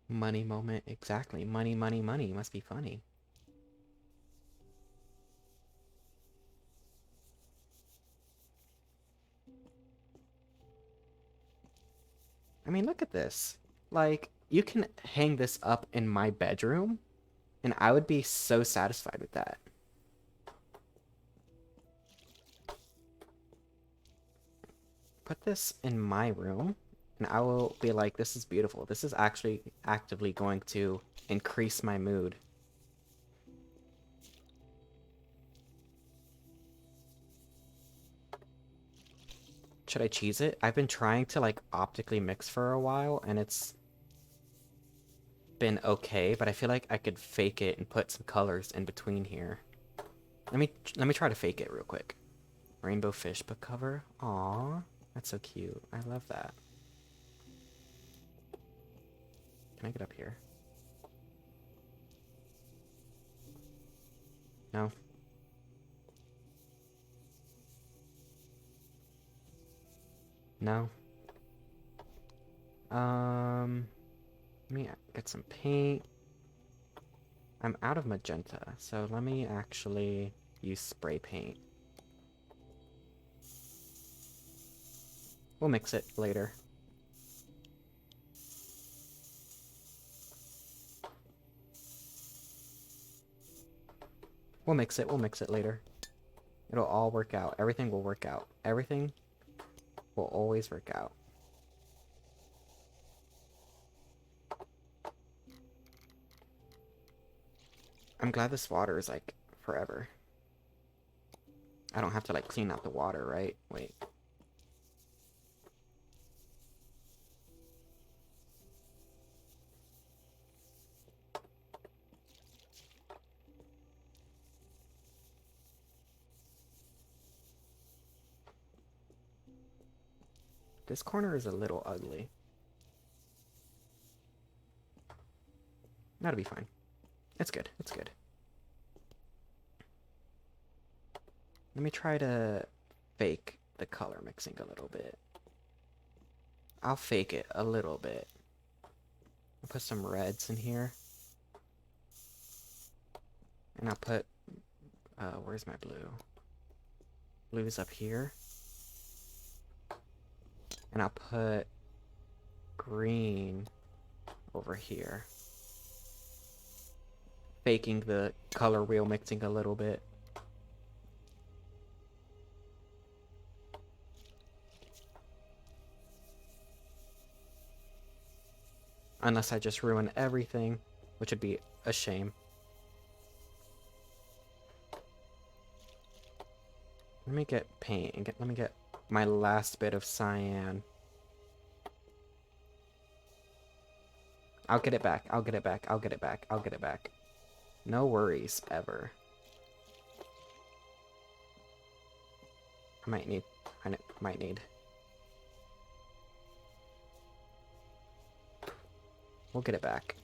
Money moment, exactly. Money, money, money. Must be funny. I mean, look at this. Like, you can hang this up in my bedroom, and I would be so satisfied with that. Put this in my room, and I will be like, this is beautiful. This is actually actively going to increase my mood. Should I cheese it? I've been trying to, like, optically mix for a while, and it's been okay, but I feel like I could fake it and put some colors in between here. Let me try to fake it real quick. Rainbow fish book cover. Aww, that's so cute. I love that. Can I get up here? No. No. Let me get some paint. I'm out of magenta, so let me actually use spray paint. We'll mix it later. We'll mix it later. It'll all work out. Everything will work out. Everything will always work out. I'm glad this water is, like, forever. I don't have to, like, clean out the water, right? Wait. This corner is a little ugly. That'll be fine. It's good. It's good. Let me try to fake the color mixing a little bit. I'll fake it a little bit. I'll put some reds in here. And I'll put... where's my blue? Blue's up here. And I'll put green over here. Faking the color wheel mixing a little bit. Unless I just ruin everything, which would be a shame. Let me get paint and let me get my last bit of cyan. I'll get it back. I'll get it back. I'll get it back. I'll get it back. No worries, ever. I might need... might need... We'll get it back.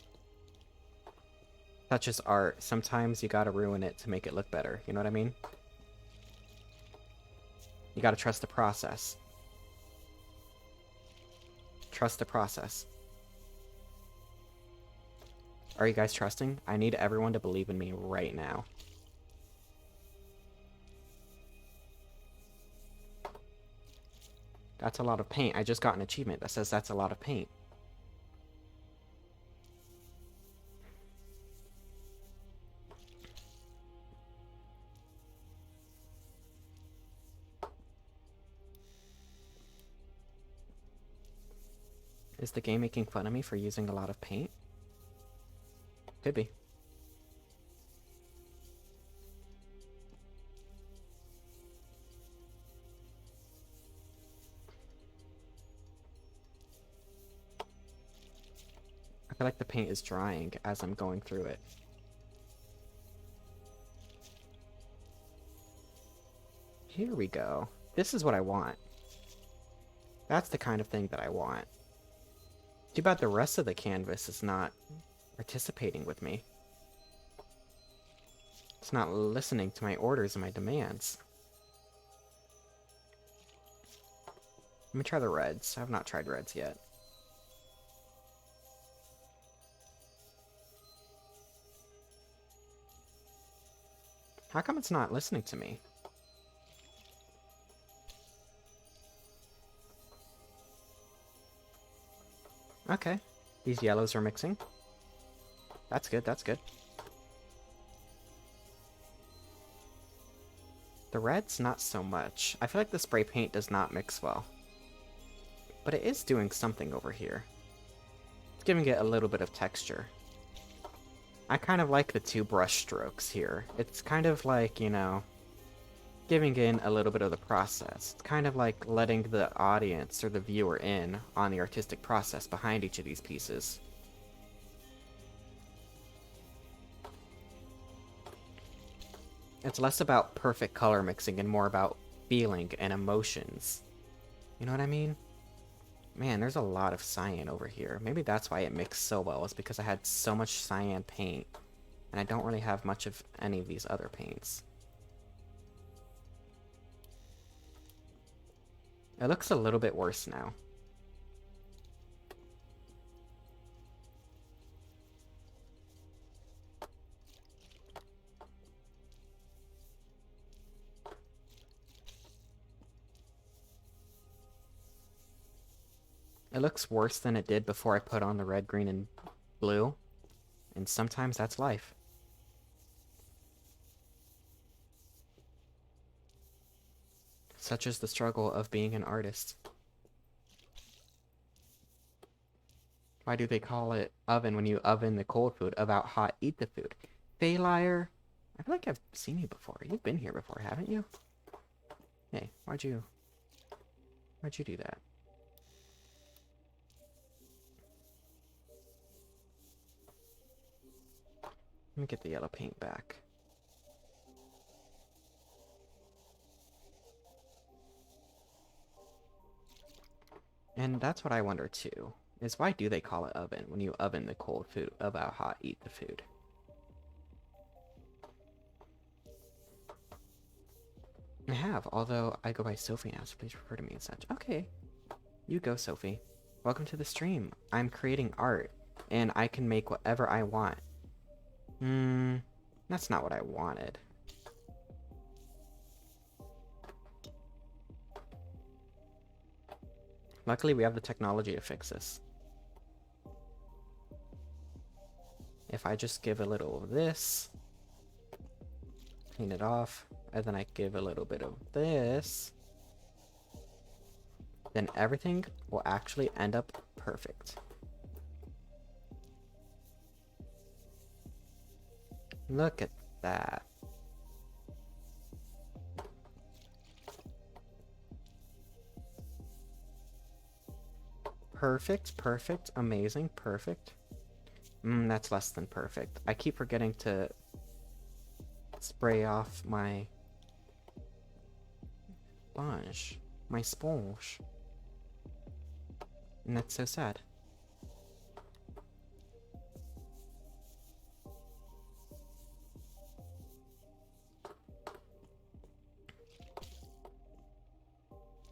That's just art. Sometimes you gotta ruin it to make it look better. You know what I mean? You gotta trust the process. Trust the process. Are you guys trusting? I need everyone to believe in me right now. That's a lot of paint. I just got an achievement that says that's a lot of paint. Is the game making fun of me for using a lot of paint? Could be. I feel like the paint is drying as I'm going through it. Here we go. This is what I want. That's the kind of thing that I want. Too bad the rest of the canvas is not participating with me. It's not listening to my orders and my demands. Let me try the reds. I have not tried reds yet. How come it's not listening to me? Okay. These yellows are mixing. That's good, that's good. The reds, not so much. I feel like the spray paint does not mix well. But it is doing something over here. It's giving it a little bit of texture. I kind of like the two brush strokes here. It's kind of like, you know, giving in a little bit of the process. It's kind of like letting the audience or the viewer in on the artistic process behind each of these pieces. It's less about perfect color mixing and more about feeling and emotions. You know what I mean? Man, there's a lot of cyan over here. Maybe that's why it mixed so well, is because I had so much cyan paint, and I don't really have much of any of these other paints. It looks a little bit worse now. It looks worse than it did before I put on the red, green, and blue. And sometimes that's life. Such is the struggle of being an artist. Why do they call it oven when you oven the cold food? About hot, eat the food. Failure. I feel like I've seen you before. You've been here before, haven't you? Hey, why'd you do that? Let me get the yellow paint back. And that's what I wonder too, is why do they call it oven when you oven the cold food? About hot, eat the food. I have, although I go by Sophie now, so please refer to me as such. Okay, you go, Sophie. Welcome to the stream. I'm creating art, and I can make whatever I want. That's not what I wanted. Luckily, we have the technology to fix this. If I just give a little of this, clean it off, and then I give a little bit of this, then everything will actually end up perfect. Look at that. Perfect, perfect, amazing, perfect. That's less than perfect. I keep forgetting to spray off my sponge. My sponge. And that's so sad.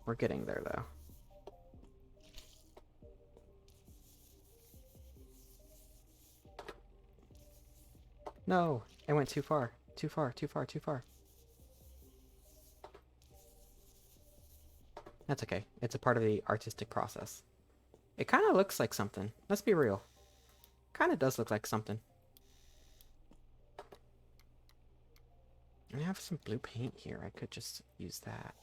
We're getting there, though. No! I went too far. Too far, too far, too far. That's okay. It's a part of the artistic process. It kind of looks like something. Let's be real. Kind of does look like something. I have some blue paint here. I could just use that.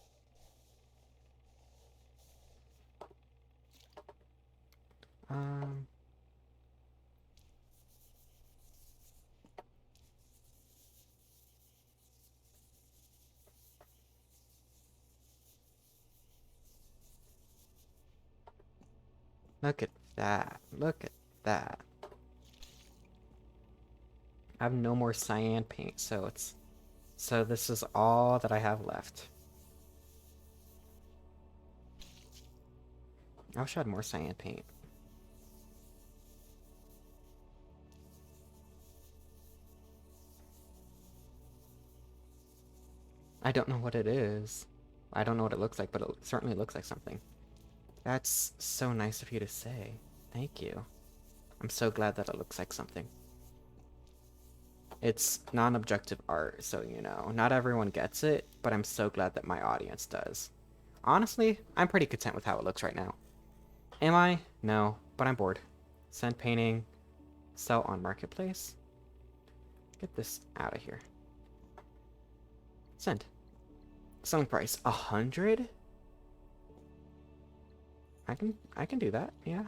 Look at that. Look at that. I have no more cyan paint, so this is all that I have left. I wish I had more cyan paint. I don't know what it is. I don't know what it looks like, but it certainly looks like something. That's so nice of you to say. Thank you. I'm so glad that it looks like something. It's non-objective art, so you know, not everyone gets it, but I'm so glad that my audience does. Honestly, I'm pretty content with how it looks right now. Am I? No, but I'm bored. Send painting. Sell on marketplace. Get this out of here. Send. Selling price 100? I can do that. Yeah.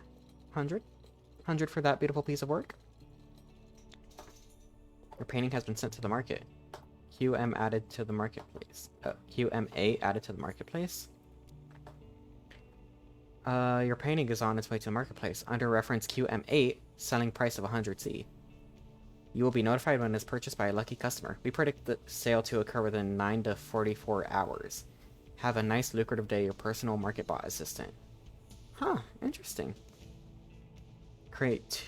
100. 100 for that beautiful piece of work. Your painting has been sent to the market. QM added to the marketplace. QMA added to the marketplace. Your painting is on its way to the marketplace. Under reference QM8, selling price of 100C. You will be notified when it's purchased by a lucky customer. We predict the sale to occur within 9 to 44 hours. Have a nice lucrative day, your personal market bot assistant. Huh, interesting. Create,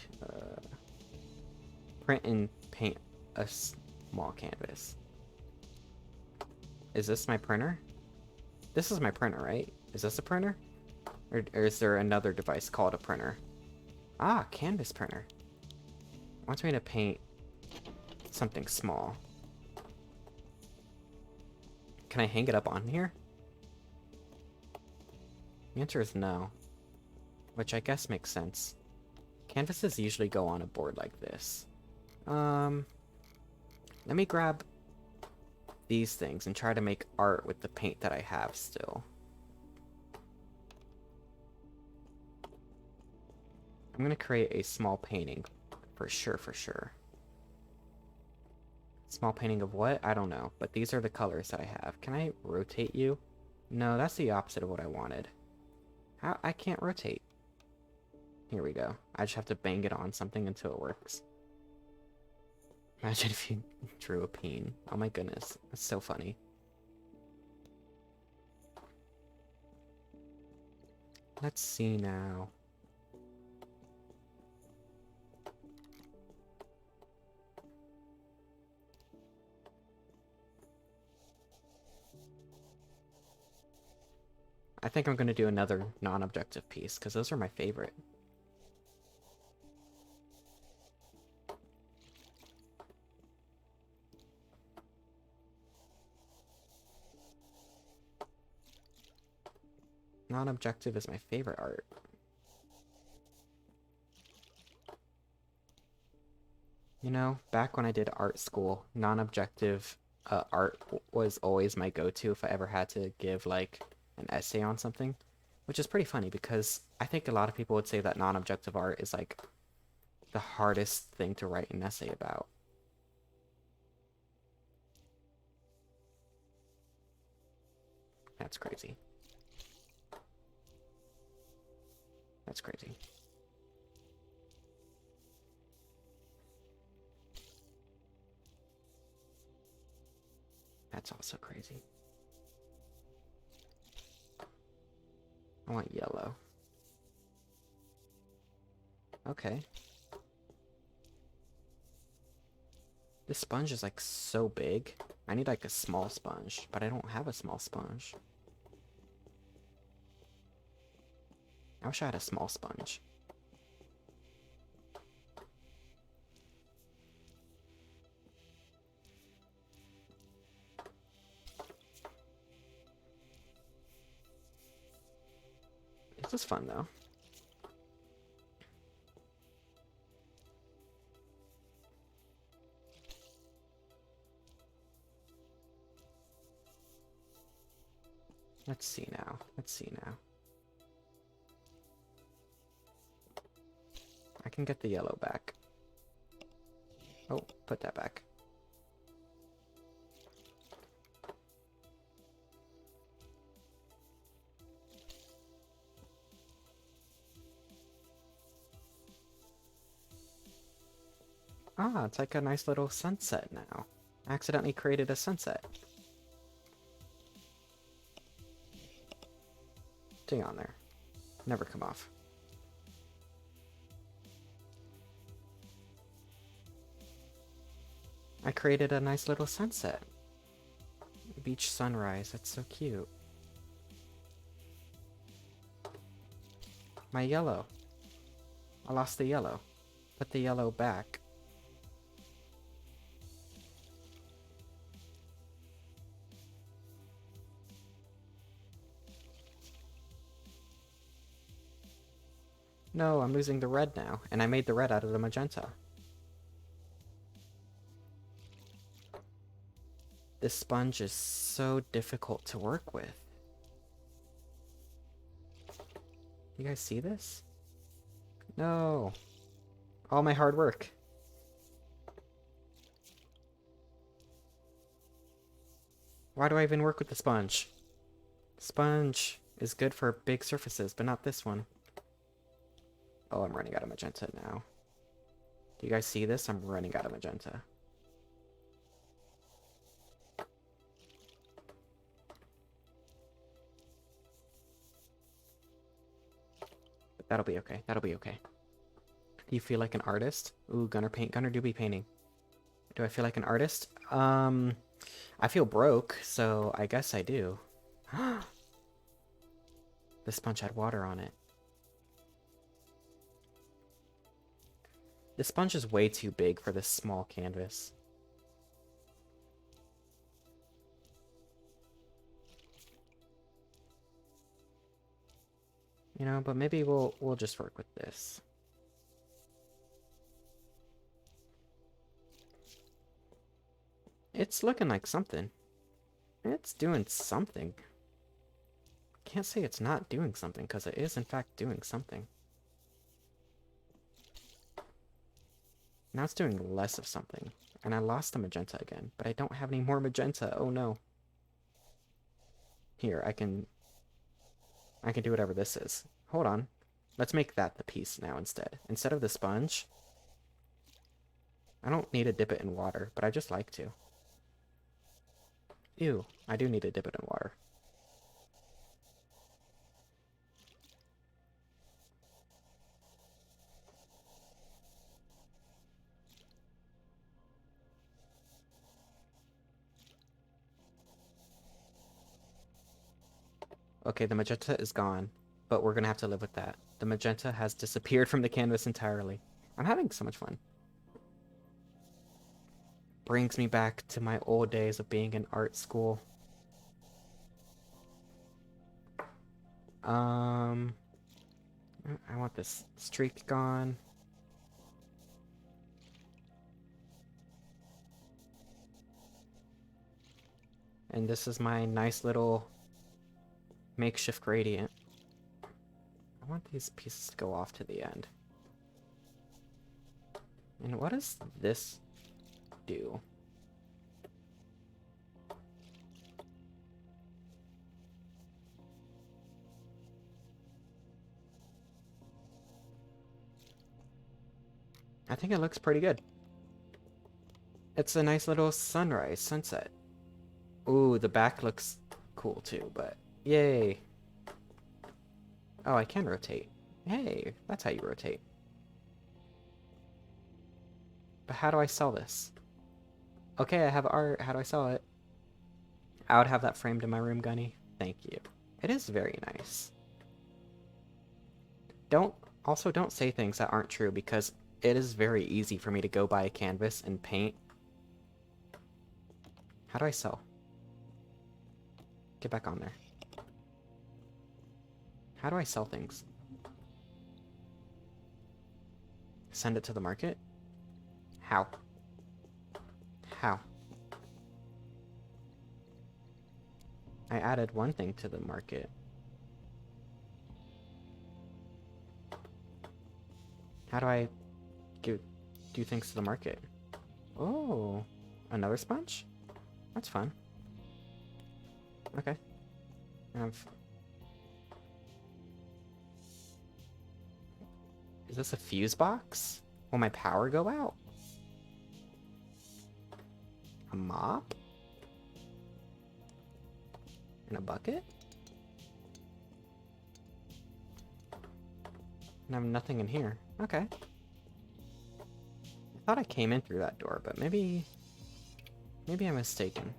print and paint a small canvas. Is this my printer? This is my printer, right? Is this a printer? Or is there another device called a printer? Ah, canvas printer. Wants me to paint something small. Can I hang it up on here? The answer is no. Which I guess makes sense. Canvases usually go on a board like this. Let me grab these things and try to make art with the paint that I have still. I'm gonna create a small painting. For sure, for sure. Small painting of what? I don't know. But these are the colors that I have. Can I rotate you? No, that's the opposite of what I wanted. How? I can't rotate. Here we go. I just have to bang it on something until it works. Imagine if you drew a peen. Oh my goodness. That's so funny. Let's see now. I think I'm going to do another non-objective piece, because those are my favorite. Non-objective is my favorite art. You know, back when I did art school, non-objective art was always my go-to if I ever had to give, like, an essay on something. Which is pretty funny, because I think a lot of people would say that non-objective art is, like, the hardest thing to write an essay about. That's crazy. That's crazy. That's also crazy. I want yellow. Okay. This sponge is like so big. I need like a small sponge, but I don't have a small sponge. I wish I had a small sponge. This is fun though. Let's see now. Let's see now. I can get the yellow back. Oh, put that back. Ah, it's like a nice little sunset now. I accidentally created a sunset. Stay on there. Never come off. I created a nice little sunset. Beach sunrise. That's so cute. My yellow. I lost the yellow. Put the yellow back. No, I'm losing the red now, and I made the red out of the magenta. This sponge is so difficult to work with. You guys see this? No. All my hard work. Why do I even work with the sponge? Sponge is good for big surfaces, but not this one. Oh, I'm running out of magenta now. Do you guys see this? I'm running out of magenta. But that'll be okay. That'll be okay. Do you feel like an artist? Ooh, Gunnar paint. Gunnar do be painting. Do I feel like an artist? I feel broke, so I guess I do. The sponge had water on it. This sponge is way too big for this small canvas. You know, but maybe we'll just work with this. It's looking like something. It's doing something. Can't say it's not doing something, because it is in fact doing something. Now it's doing less of something. And I lost the magenta again, but I don't have any more magenta. Oh no. Here, I can do whatever this is. Hold on. Let's make that the piece now instead. Instead of the sponge. I don't need to dip it in water, but I just like to. Ew, I do need to dip it in water. Okay, the magenta is gone, but we're gonna have to live with that. The magenta has disappeared from the canvas entirely. I'm having so much fun. Brings me back to my old days of being in art school. I want this streak gone. And this is my nice little makeshift gradient. I want these pieces to go off to the end. And what does this do? I think it looks pretty good. It's a nice little sunrise, sunset. Ooh, the back looks cool too, but yay. Oh, I can rotate. Hey, that's how you rotate. But how do I sell this? Okay, I have art. How do I sell it? I would have that framed in my room, Gunny. Thank you. It is very nice. Don't say things that aren't true, because it is very easy for me to go buy a canvas and paint. How do I sell? Get back on there. How do I sell things? Send it to the market? How? How? I added one thing to the market. How do I do things to the market? Oh, another sponge? That's fun. Okay. Is this a fuse box? Will my power go out? A mop? And a bucket? And I have nothing in here. Okay. I thought I came in through that door, but maybe I'm mistaken.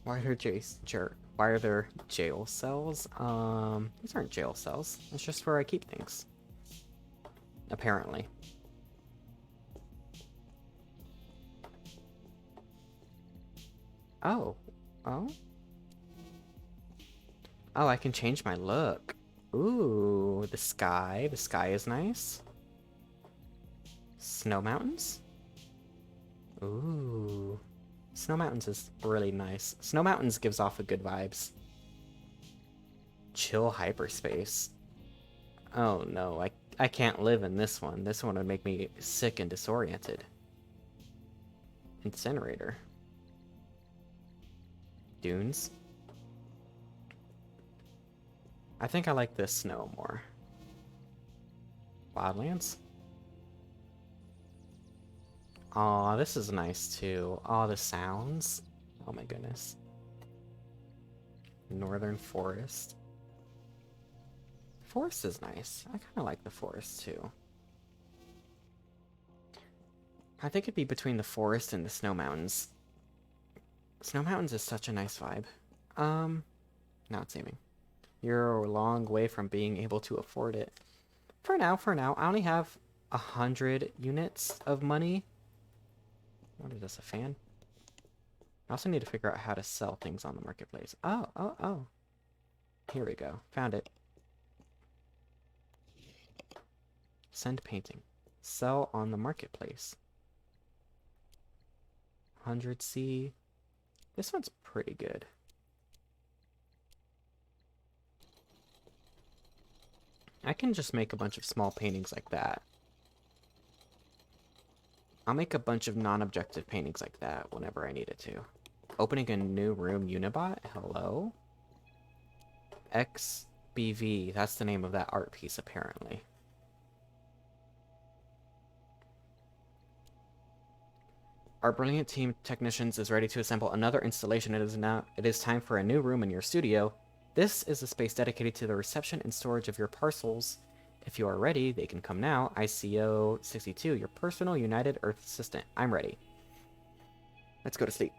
Why are there jail cells? These aren't jail cells. It's just where I keep things. Apparently. Oh. Oh? Oh, I can change my look. Ooh, the sky. The sky is nice. Snow mountains? Ooh. Snow Mountains is really nice. Snow Mountains gives off a good vibes. Chill hyperspace. Oh no, I can't live in this one. This one would make me sick and disoriented. Incinerator. Dunes. I think I like this snow more. Wildlands. Aw, this is nice too. Aw, the sounds. Oh my goodness. Northern Forest. Forest is nice. I kind of like the forest too. I think it'd be between the forest and the Snow Mountains. Snow Mountains is such a nice vibe. Now it's saving. You're a long way from being able to afford it. For now, I only have 100 units of money. What is this, a fan? I also need to figure out how to sell things on the marketplace. Oh. Here we go. Found it. Send painting. Sell on the marketplace. 100C. This one's pretty good. I can just make a bunch of small paintings like that. I'll make a bunch of non-objective paintings like that whenever I need it to. Opening a new room, Unibot? Hello? XBV, that's the name of that art piece, apparently. Our brilliant team of technicians is ready to assemble another installation. It is time for a new room in your studio. This is a space dedicated to the reception and storage of your parcels. If you are ready, they can come now. ICO 62, your personal United Earth assistant. I'm ready. Let's go to sleep.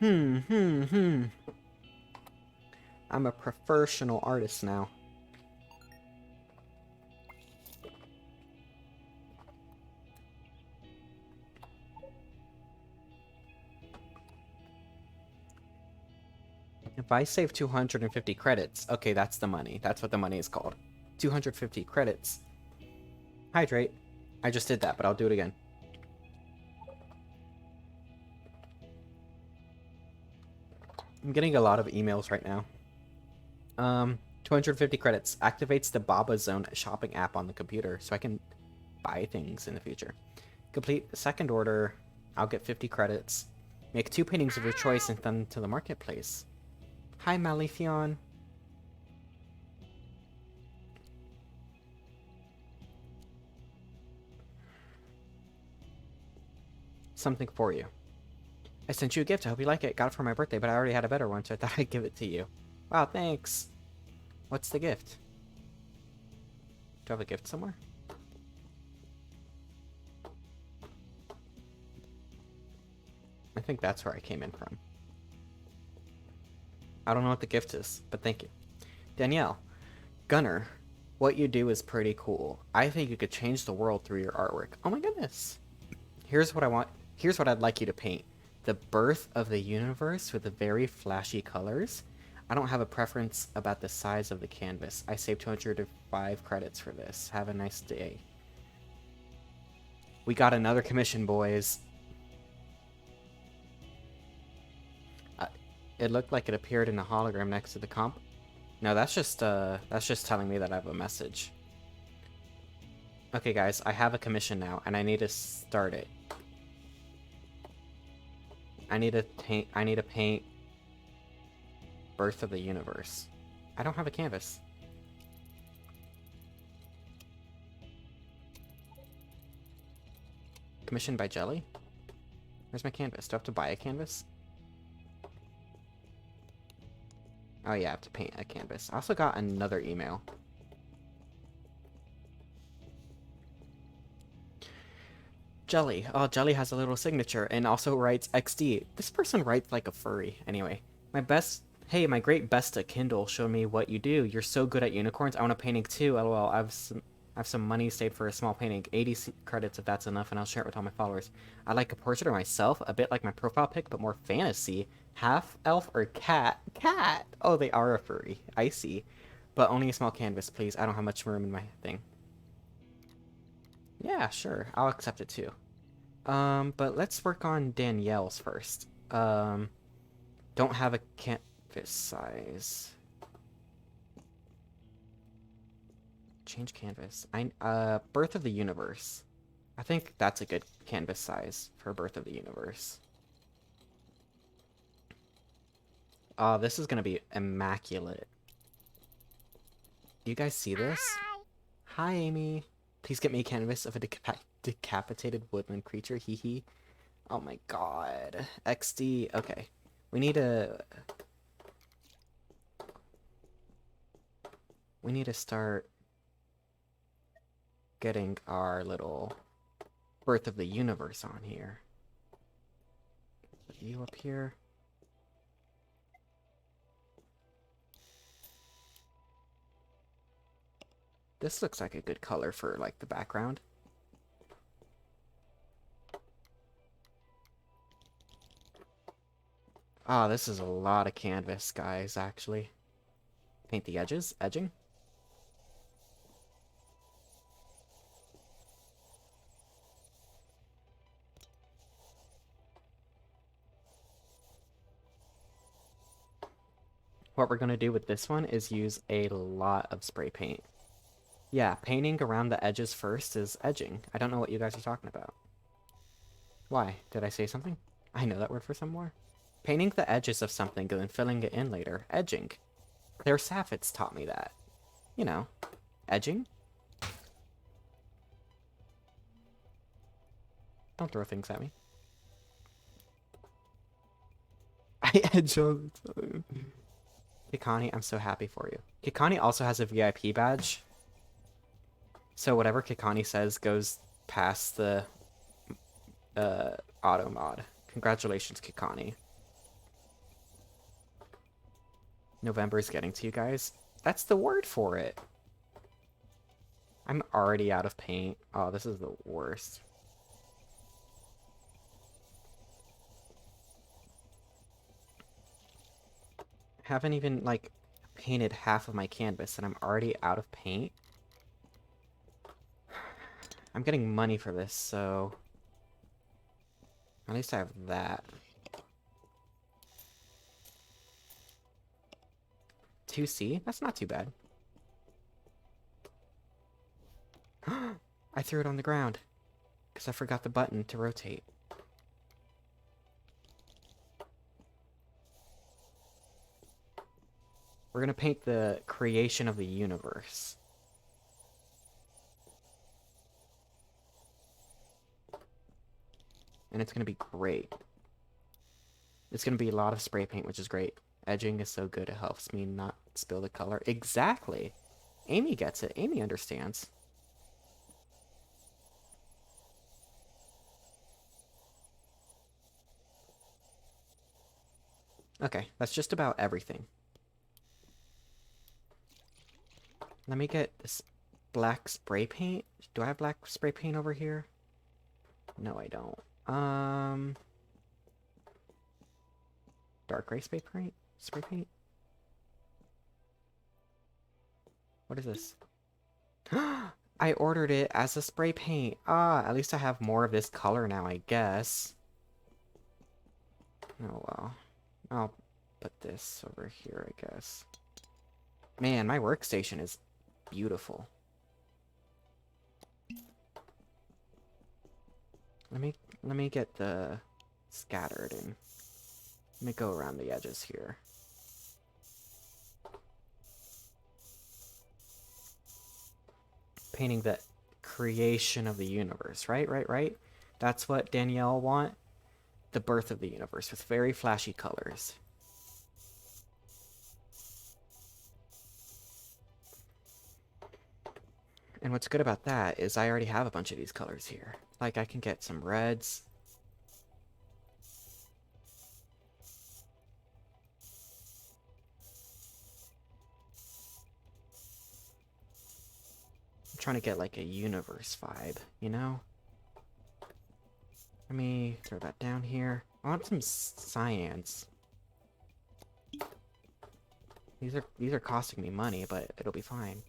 I'm a professional artist now. If I save 250 credits, okay, that's the money. That's what the money is called. 250 credits. Hydrate. I just did that, but I'll do it again. I'm getting a lot of emails right now. 250 credits. Activates the Baba Zone shopping app on the computer, so I can buy things in the future. Complete the second order. I'll get 50 credits. Make 2 paintings of your choice and send them to the marketplace. Hi, Malefion. something for you. I sent you a gift. I hope you like it. Got it for my birthday, but I already had a better one, so I thought I'd give it to you. Wow, thanks. What's the gift? Do I have a gift somewhere? I think that's where I came in from. I don't know what the gift is, but thank you. Danielle. Gunnar, what you do is pretty cool. I think you could change the world through your artwork. Oh my goodness. Here's what I want. Here's what I'd like you to paint. The birth of the universe with the very flashy colors. I don't have a preference about the size of the canvas. I saved 205 credits for this. Have a nice day. We got another commission, boys. It looked like it appeared in a hologram next to the comp. No, that's just telling me that I have a message. Okay, guys, I have a commission now, and I need to start it. I need to paint Birth of the Universe. I don't have a canvas. Commissioned by Jelly? Where's my canvas? Do I have to buy a canvas? Oh yeah, I have to paint a canvas. I also got another email. Jelly. Oh, Jelly has a little signature and also writes XD. This person writes like a furry. Anyway, hey, my great besta Kindle showed me what you do. You're so good at unicorns. I want a painting too. LOL. I have some money saved for a small painting. 80 credits if that's enough, and I'll share it with all my followers. I like a portrait of myself, a bit like my profile pic, but more fantasy. Half elf or cat? Cat! Oh, they are a furry. I see. But only a small canvas, please. I don't have much room in my thing. Yeah, sure. I'll accept it too. But let's work on Danielle's first. Don't have a canvas size. Change canvas. Birth of the Universe. I think that's a good canvas size for Birth of the Universe. Oh, this is gonna be immaculate. Do you guys see this? Hi, Amy. Please get me a canvas of a decapitated woodland creature. Hee hee. Oh my god. XD. Okay. We need to start getting our little Birth of the Universe on here. Put you up here. This looks like a good color for, like, the background. Ah, this is a lot of canvas, guys, actually. Paint the edges, edging. What we're going to do with this one is use a lot of spray paint. Yeah, painting around the edges first is edging. I don't know what you guys are talking about. Why? Did I say something? I know that word for some more. Painting the edges of something and then filling it in later. Edging. Claire Saffitz taught me that. You know, edging. Don't throw things at me. I edge all the time. Kikani, I'm so happy for you. Kikani also has a VIP badge. So whatever Kikani says goes past the auto mod. Congratulations, Kikani. November is getting to you guys. That's the word for it. I'm already out of paint. Oh, this is the worst. Haven't even, like, painted half of my canvas and I'm already out of paint. I'm getting money for this, so at least I have that. 2C? That's not too bad. I threw it on the ground because I forgot the button to rotate. We're gonna paint the creation of the universe. and it's gonna be great. It's gonna be a lot of spray paint, which is great. Edging is so good, it helps me not spill the color. Exactly! Amy gets it. Amy understands. Okay, that's just about everything. Let me get this black spray paint. Do I have black spray paint over here? No, I don't. Dark gray spray paint? Spray paint? What is this? I ordered it as a spray paint. Ah, at least I have more of this color now, I guess. Oh, well. I'll put this over here, I guess. Man, my workstation is beautiful. Let me get the scattered and let me go around the edges here. Painting the creation of the universe, right? That's what Danielle want. The birth of the universe with very flashy colors. And what's good about that is I already have a bunch of these colors here. Like, I can get some reds. I'm trying to get, like, a universe vibe, you know? Let me throw that down here. I want some cyans. These are costing me money, but it'll be fine.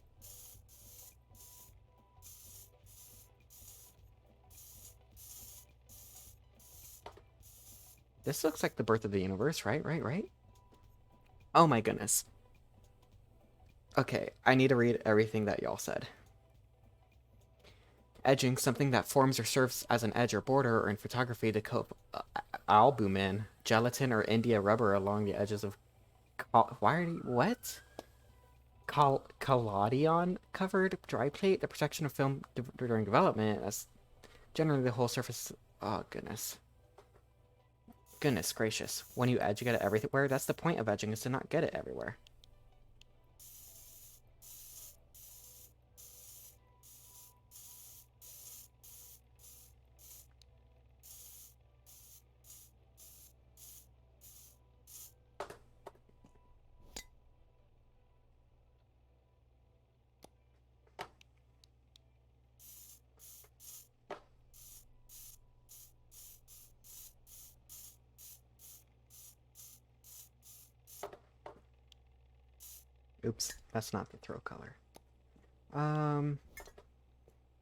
This looks like the birth of the universe, right? Oh my goodness. Okay, I need to read everything that y'all said. Edging, something that forms or serves as an edge or border, or in photography, the albumin, gelatin, or India rubber along the edges of... Why are you... What? Collodion covered dry plate, the protection of film during development. That's generally the whole surface... Oh, goodness. Goodness gracious. When you edge, you get it everywhere. That's the point of edging, is to not get it everywhere. Oops, that's not the throw color.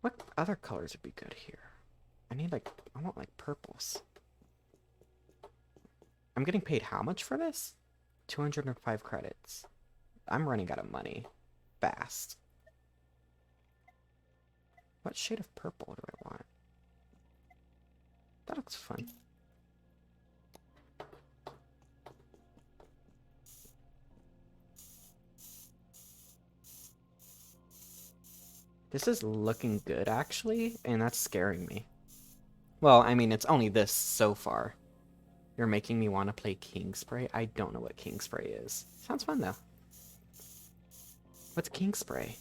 What other colors would be good here? I want like purples. I'm getting paid how much for this? 205 credits. I'm running out of money. Fast. What shade of purple do I want? That looks fun. This is looking good, actually, and that's scaring me. Well, I mean, it's only this so far. You're making me want to play King Spray? I don't know what King Spray is. Sounds fun, though. What's King Spray?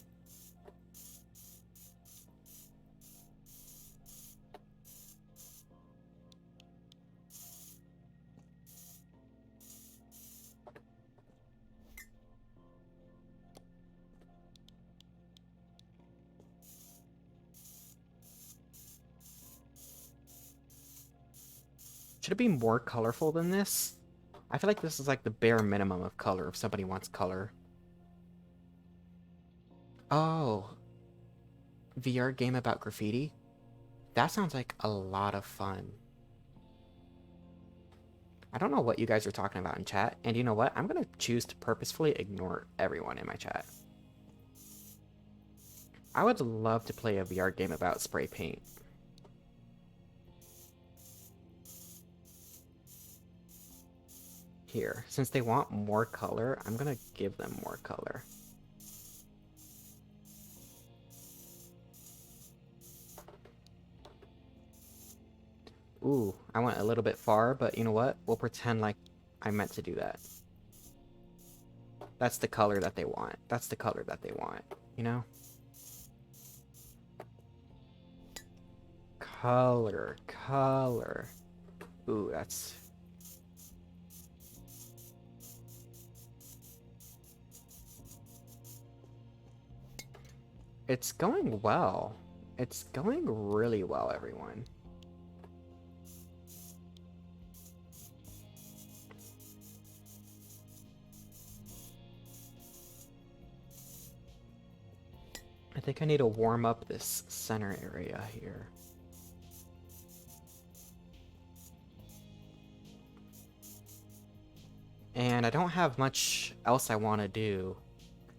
Should it be more colorful than this? I feel like this is like the bare minimum of color if somebody wants color. Oh. VR game about graffiti? That sounds like a lot of fun. I don't know what you guys are talking about in chat, and you know what? I'm gonna choose to purposefully ignore everyone in my chat. I would love to play a VR game about spray paint. Here, since they want more color, I'm gonna give them more color. Ooh, I went a little bit far, but you know what? We'll pretend like I meant to do that. That's the color that they want. That's the color that they want, you know? Color, color. Ooh, that's... It's going well. It's going really well, everyone. I think I need to warm up this center area here. And I don't have much else I want to do.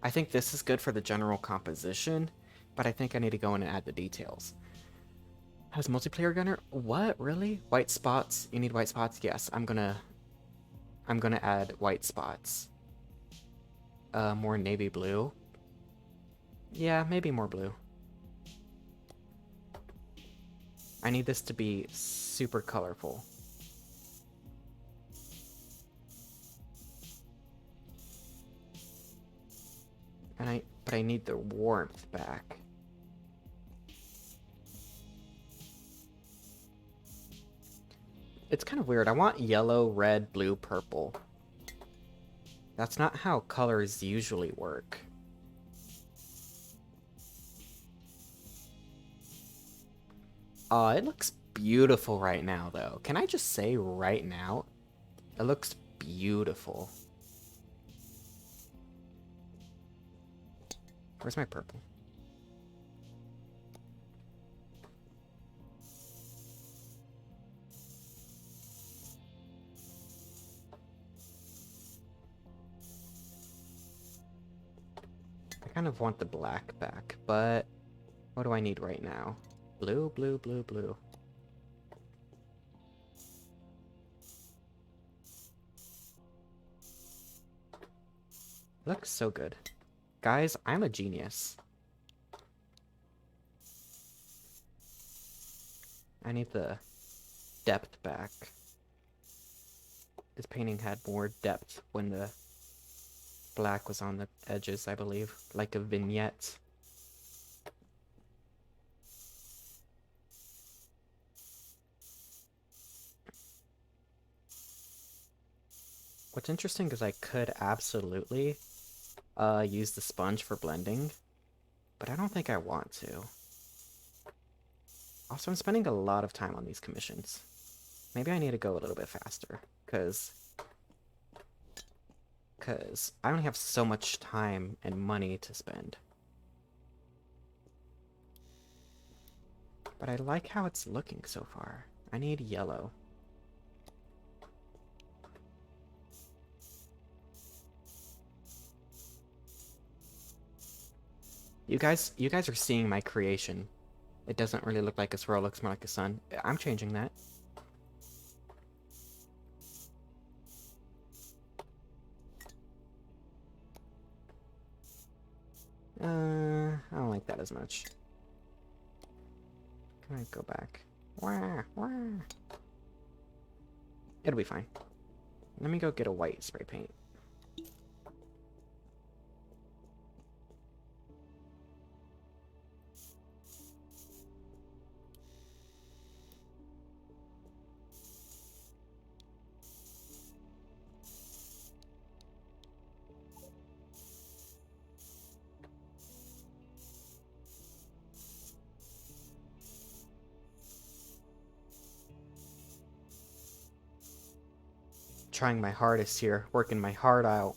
I think this is good for the general composition, but I think I need to go in and add the details. Has multiplayer Gunner? What? Really? White spots? You need white spots? Yes, I'm gonna add white spots. More navy blue. Yeah, maybe more blue. I need this to be super colorful. But I need the warmth back. It's kind of weird. I want yellow, red, blue, purple. That's not how colors usually work. It looks beautiful right now, though. Can I just say right now? It looks beautiful. Where's my purple? I kind of want the black back, but what do I need right now? Blue, blue, blue, blue. Looks so good. Guys, I'm a genius. I need the depth back. This painting had more depth when the black was on the edges, I believe. Like a vignette. What's interesting is I could absolutely use the sponge for blending, but I don't think I want to. Also, I'm spending a lot of time on these commissions. Maybe I need to go a little bit faster, because I only have so much time and money to spend. But I like how it's looking so far. I need yellow. You guys are seeing my creation. It doesn't really look like a swirl, it looks more like a sun. I'm changing that. I don't like that as much. Can I go back? Wah, wah. It'll be fine. Let me go get a white spray paint. Trying my hardest here, working my heart out.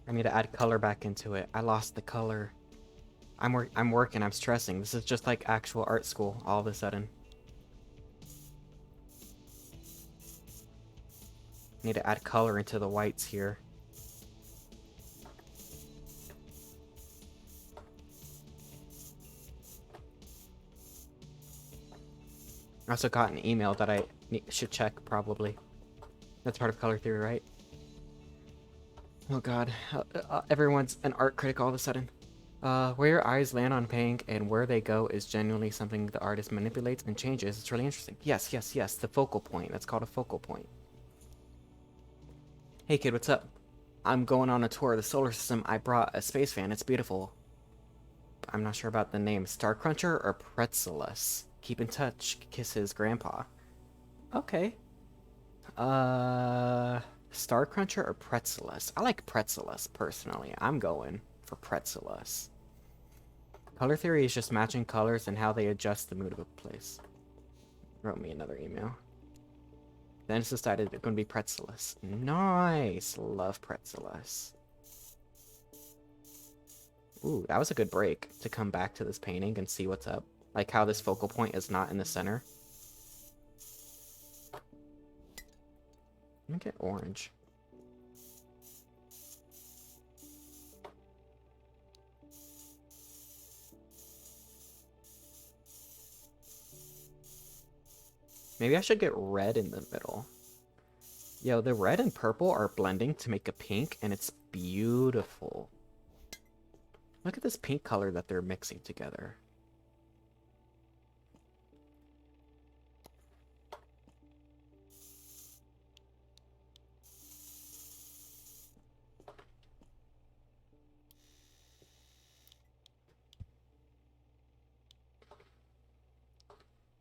I need to add color back into it. I lost the color. I'm working, I'm stressing. This is just like actual art school all of a sudden. Need to add color into the whites here. I also got an email that I should check, probably. That's part of color theory, right? Oh god. Everyone's an art critic all of a sudden. Where your eyes land on painting and where they go is genuinely something the artist manipulates and changes. It's really interesting. Yes, yes, yes. The focal point. That's called a focal point. Hey kid, what's up? I'm going on a tour of the solar system. I brought a space fan. It's beautiful. I'm not sure about the name. Star Cruncher or Pretzelus? Keep in touch. Kisses, Grandpa. Okay. Star Cruncher or Pretzelus? I like Pretzelus, personally. I'm going for Pretzelus. Color theory is just matching colors and how they adjust the mood of a place. Wrote me another email. Then it's decided it's going to be Pretzelus. Nice! Love Pretzelus. Ooh, that was a good break to come back to this painting and see what's up. Like how this focal point is not in the center. Let me get orange. Maybe I should get red in the middle. Yo, the red and purple are blending to make a pink, and it's beautiful. Look at this pink color that they're mixing together.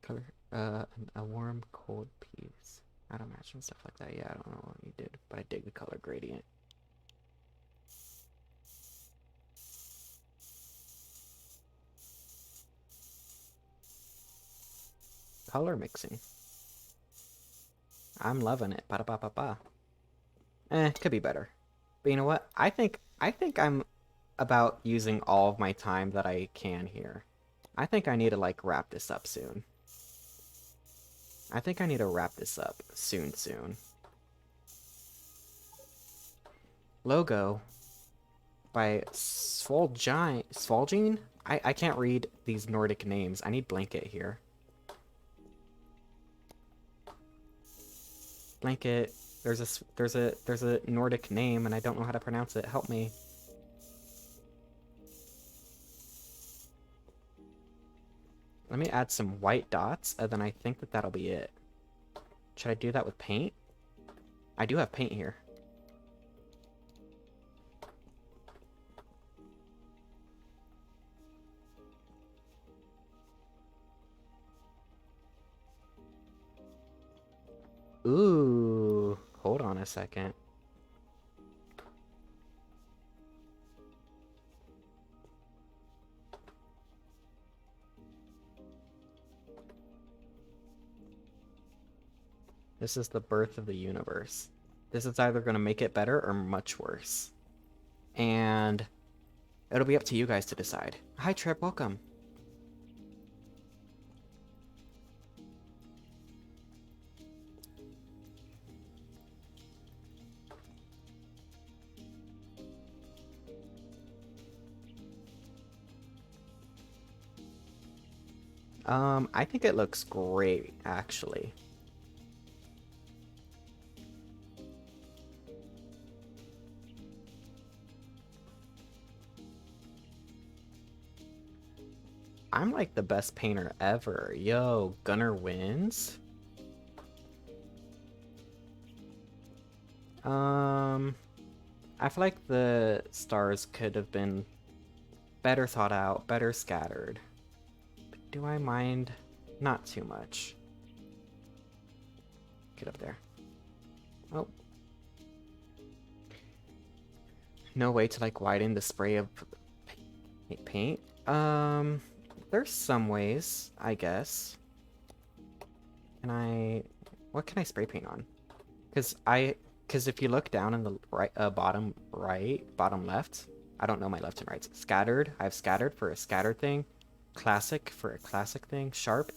Color, a warm, cold piece. I don't imagine stuff like that. Yeah, I don't know what you did, but I dig the color gradient. Color mixing. I'm loving it. Ba da ba ba ba. Could be better. But you know what? I think I'm about using all of my time that I can here. I think I need to like wrap this up soon. I think I need to wrap this up soon. Logo by Svolgine? I can't read these Nordic names. I need blanket here. Blanket. There's a Nordic name and I don't know how to pronounce it. Help me. Let me add some white dots and then I think that that'll be it. Should I do that with paint? I do have paint here. Ooh, hold on a second. This is the birth of the universe. This is either going to make it better or much worse. And it'll be up to you guys to decide. Hi, Trip, welcome. I think it looks great, actually. I'm like the best painter ever. Yo, Gunnar wins. I feel like the stars could have been better thought out, better scattered. But do I mind? Not too much. Get up there. Oh. No way to like widen the spray of paint? There's some ways, I guess. What can I spray paint on? Because if you look down in the bottom left, I don't know my left and right. Scattered, I have scattered for a scattered thing, classic for a classic thing, sharp,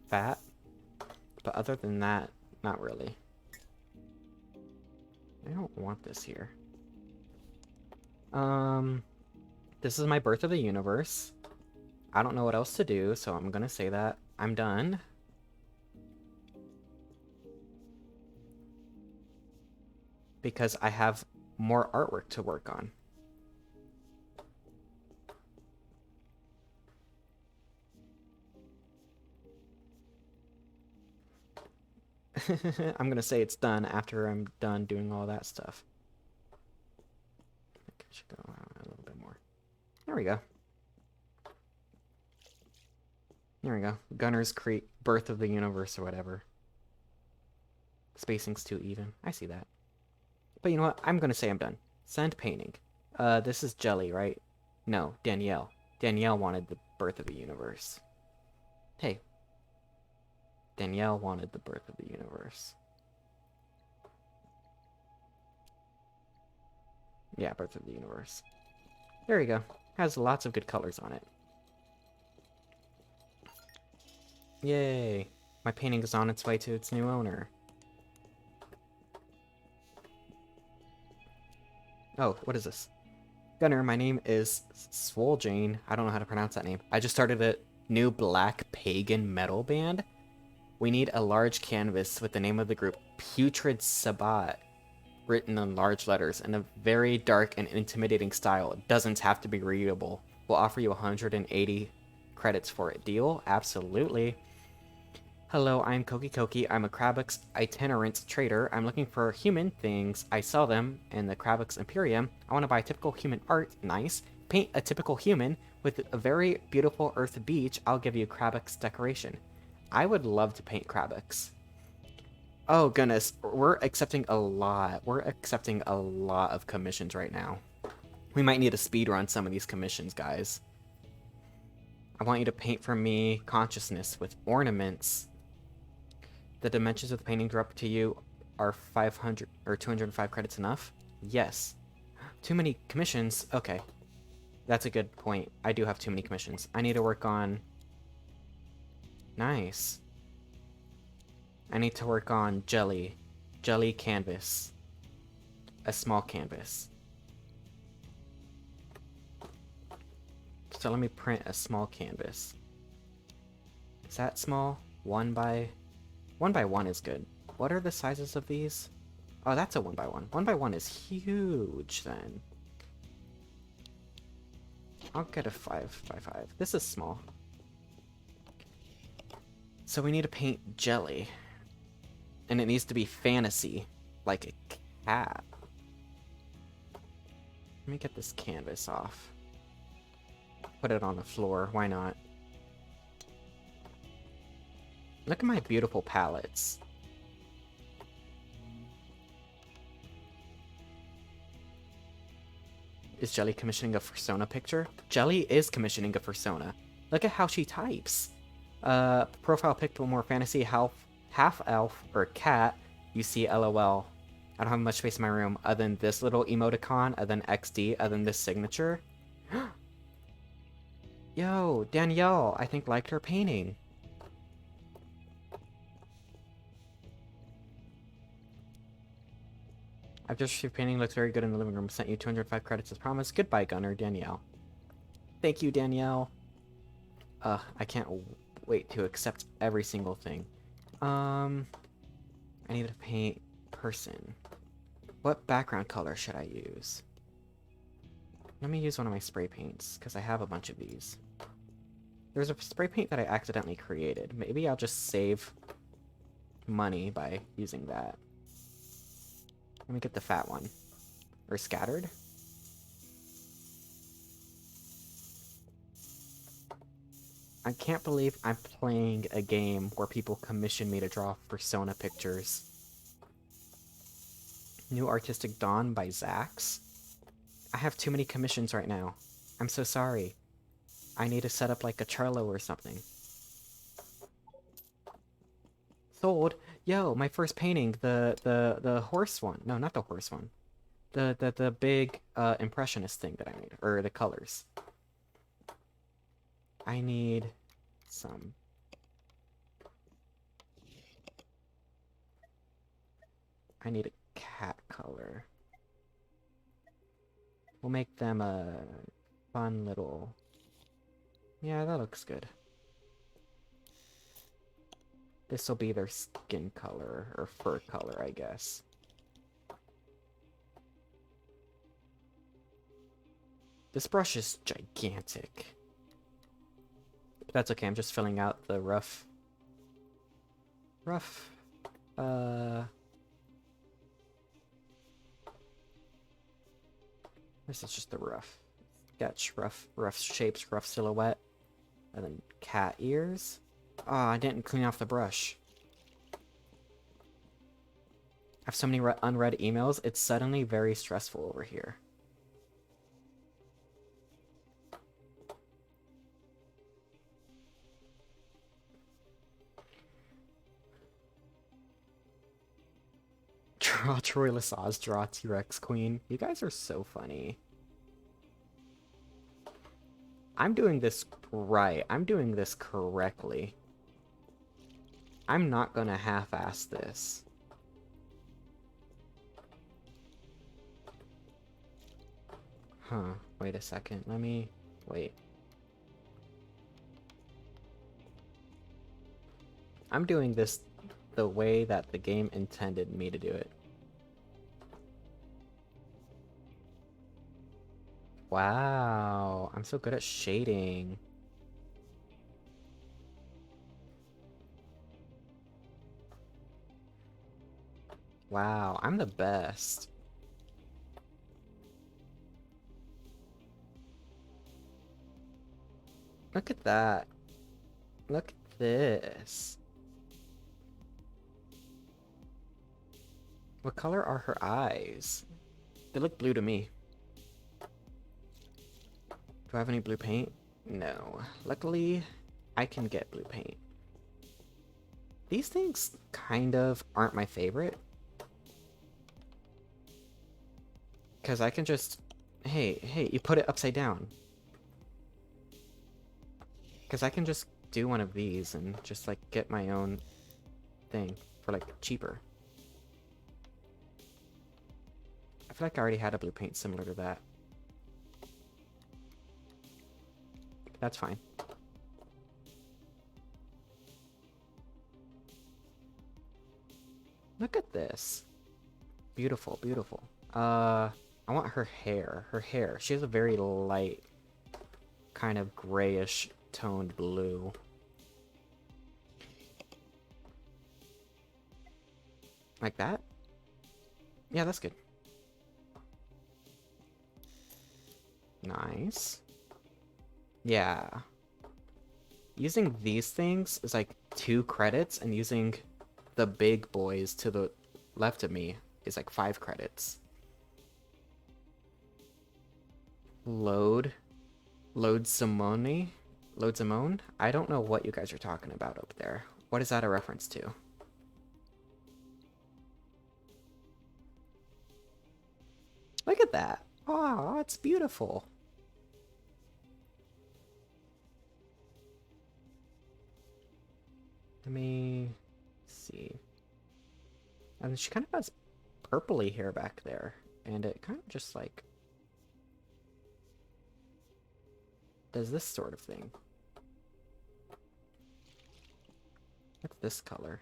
fat, but other than that, not really. I don't want this here. This is my birth of the universe. I don't know what else to do, so I'm gonna say that I'm done. Because I have more artwork to work on. I'm gonna say it's done after I'm done doing all that stuff. I think I should go a little bit more. There we go. There we go. Gunnar's Creek, Birth of the Universe or whatever. Spacing's too even. I see that. But you know what? I'm gonna say I'm done. Send painting. This is Jelly, right? No, Danielle. Danielle wanted the Birth of the Universe. Hey. Danielle wanted the Birth of the Universe. Yeah, Birth of the Universe. There you go. Has lots of good colors on it. Yay! My painting is on its way to its new owner. Oh, what is this? Gunnar, my name is Swoljane. I don't know how to pronounce that name. I just started a new black pagan metal band. We need a large canvas with the name of the group, Putrid Sabbat, written in large letters in a very dark and intimidating style. It doesn't have to be readable. We'll offer you 180 credits for it. Deal? Absolutely. Hello, I'm Koki Koki. I'm a Krabux itinerant trader. I'm looking for human things. I sell them in the Krabux Imperium. I want to buy typical human art. Nice. Paint a typical human with a very beautiful earth beach. I'll give you Krabux decoration. I would love to paint Krabux. Oh goodness, we're accepting a lot. We're accepting a lot of commissions right now. We might need to speedrun some of these commissions, guys. I want you to paint for me consciousness with ornaments. The dimensions of the painting drop to you are 500 or 205 credits enough? Yes. Too many commissions? Okay. That's a good point. I do have too many commissions. I need to work on... Nice. I need to work on jelly. Jelly canvas. A small canvas. So let me print a small canvas. Is that small? 1 by 1 is good. What are the sizes of these? Oh, that's a 1 by 1. 1 by 1 is huge then. I'll get a 5 by 5. This is small. So we need to paint jelly. And it needs to be fantasy, like a cat. Let me get this canvas off. Put it on the floor, why not? Look at my beautiful palettes. Is Jelly commissioning a Persona picture? Jelly is commissioning a Persona. Look at how she types. Profile pic more fantasy, half elf or cat. You see LOL. I don't have much space in my room other than this little emoticon, other than XD, other than this signature. Yo, Danielle, I think liked her painting. I've just received painting, looks very good in the living room. Sent you 205 credits as promised. Goodbye, Gunnar, Danielle. Thank you, Danielle. I can't wait to accept every single thing. I need to paint person. What background color should I use? Let me use one of my spray paints, because I have a bunch of these. There's a spray paint that I accidentally created. Maybe I'll just save money by using that. Let me get the fat one. Or scattered? I can't believe I'm playing a game where people commission me to draw Persona pictures. New Artistic Dawn by Zax. I have too many commissions right now. I'm so sorry. I need to set up like a Charlo or something. Sold. Yo, my first painting, the horse one. No, not the horse one. The big impressionist thing that I made, or the colors. I need some. I need a cat color. We'll make them a fun little... Yeah, that looks good. This will be their skin color, or fur color, I guess. This brush is gigantic. But that's okay, I'm just filling out the rough This is just the rough sketch, rough shapes, rough silhouette, and then cat ears. Oh, I didn't clean off the brush. I have so many unread emails, it's suddenly very stressful over here. Draw Troy Lasage, draw T-Rex Queen. You guys are so funny. I'm doing this right. I'm doing this correctly. I'm not gonna half-ass this. Huh. Wait a second. Let me... Wait. I'm doing this the way that the game intended me to do it. Wow. I'm so good at shading. Wow. I'm the best. Look at that. Look at this. What color are her eyes? They look blue to me. Do I have any blue paint? No. Luckily, I can get blue paint. These things kind of aren't my favorite. Because I can just... Hey, you put it upside down. Because I can just do one of these and just, like, get my own thing for, like, cheaper. I feel like I already had a blue paint similar to that. That's fine. Look at this. Beautiful, beautiful. I want her hair. Her hair. She has a very light, kind of grayish toned blue. Like that? Yeah, that's good. Nice. Yeah. Using these things is like 2 credits, and using the big boys to the left of me is like 5 credits. Load Simone? Load Simone? I don't know what you guys are talking about up there. What is that a reference to? Look at that. Oh, it's beautiful. Let me see. And she kind of has purpley hair back there. And it kind of just like does this sort of thing. What's this color?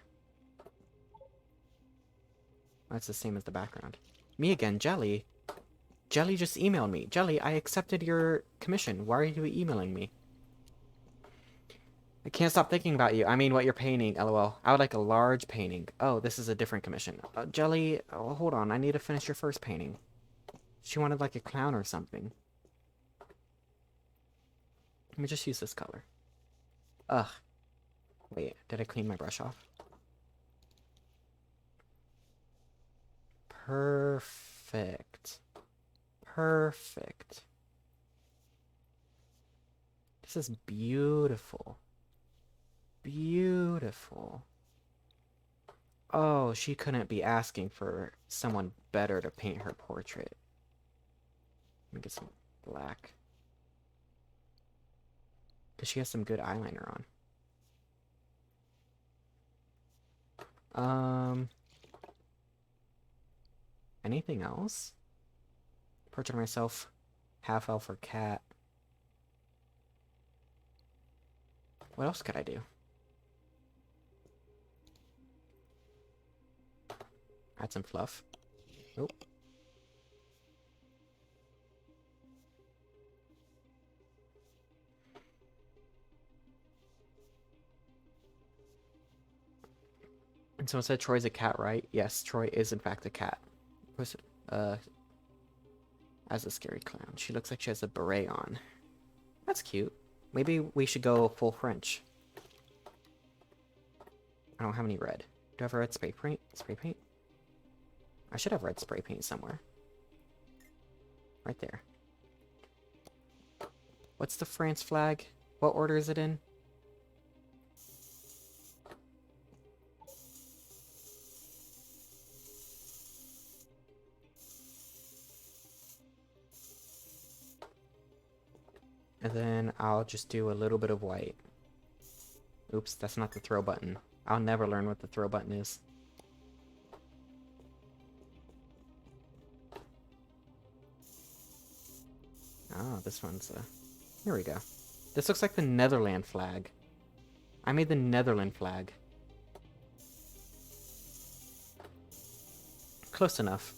That's the same as the background. Me again, Jelly. Jelly just emailed me. Jelly, I accepted your commission. Why are you emailing me? I can't stop thinking about you. I mean, what you're painting, lol. I would like a large painting. Oh, this is a different commission. Jelly, oh, hold on. I need to finish your first painting. She wanted like a clown or something. Let me just use this color. Ugh. Wait, did I clean my brush off? Perfect. Perfect. This is beautiful. Beautiful. Oh, she couldn't be asking for someone better to paint her portrait. Let me get some black. Because she has some good eyeliner on. Anything else? Portrait of myself, half elf or cat. What else could I do? Add some fluff. Oh. And someone said Troy's a cat, right? Yes, Troy is in fact a cat. Uh, as a scary clown. She looks like she has a beret on. That's cute. Maybe we should go full French. I don't have any red. Do I have a red spray paint? Spray paint? I should have red spray paint somewhere. Right there. What's the France flag? What order is it in? And then I'll just do a little bit of white. Oops, that's not the throw button. I'll never learn what the throw button is. Oh, this one's here we go. This looks like the Netherland flag. I made the Netherland flag. Close enough.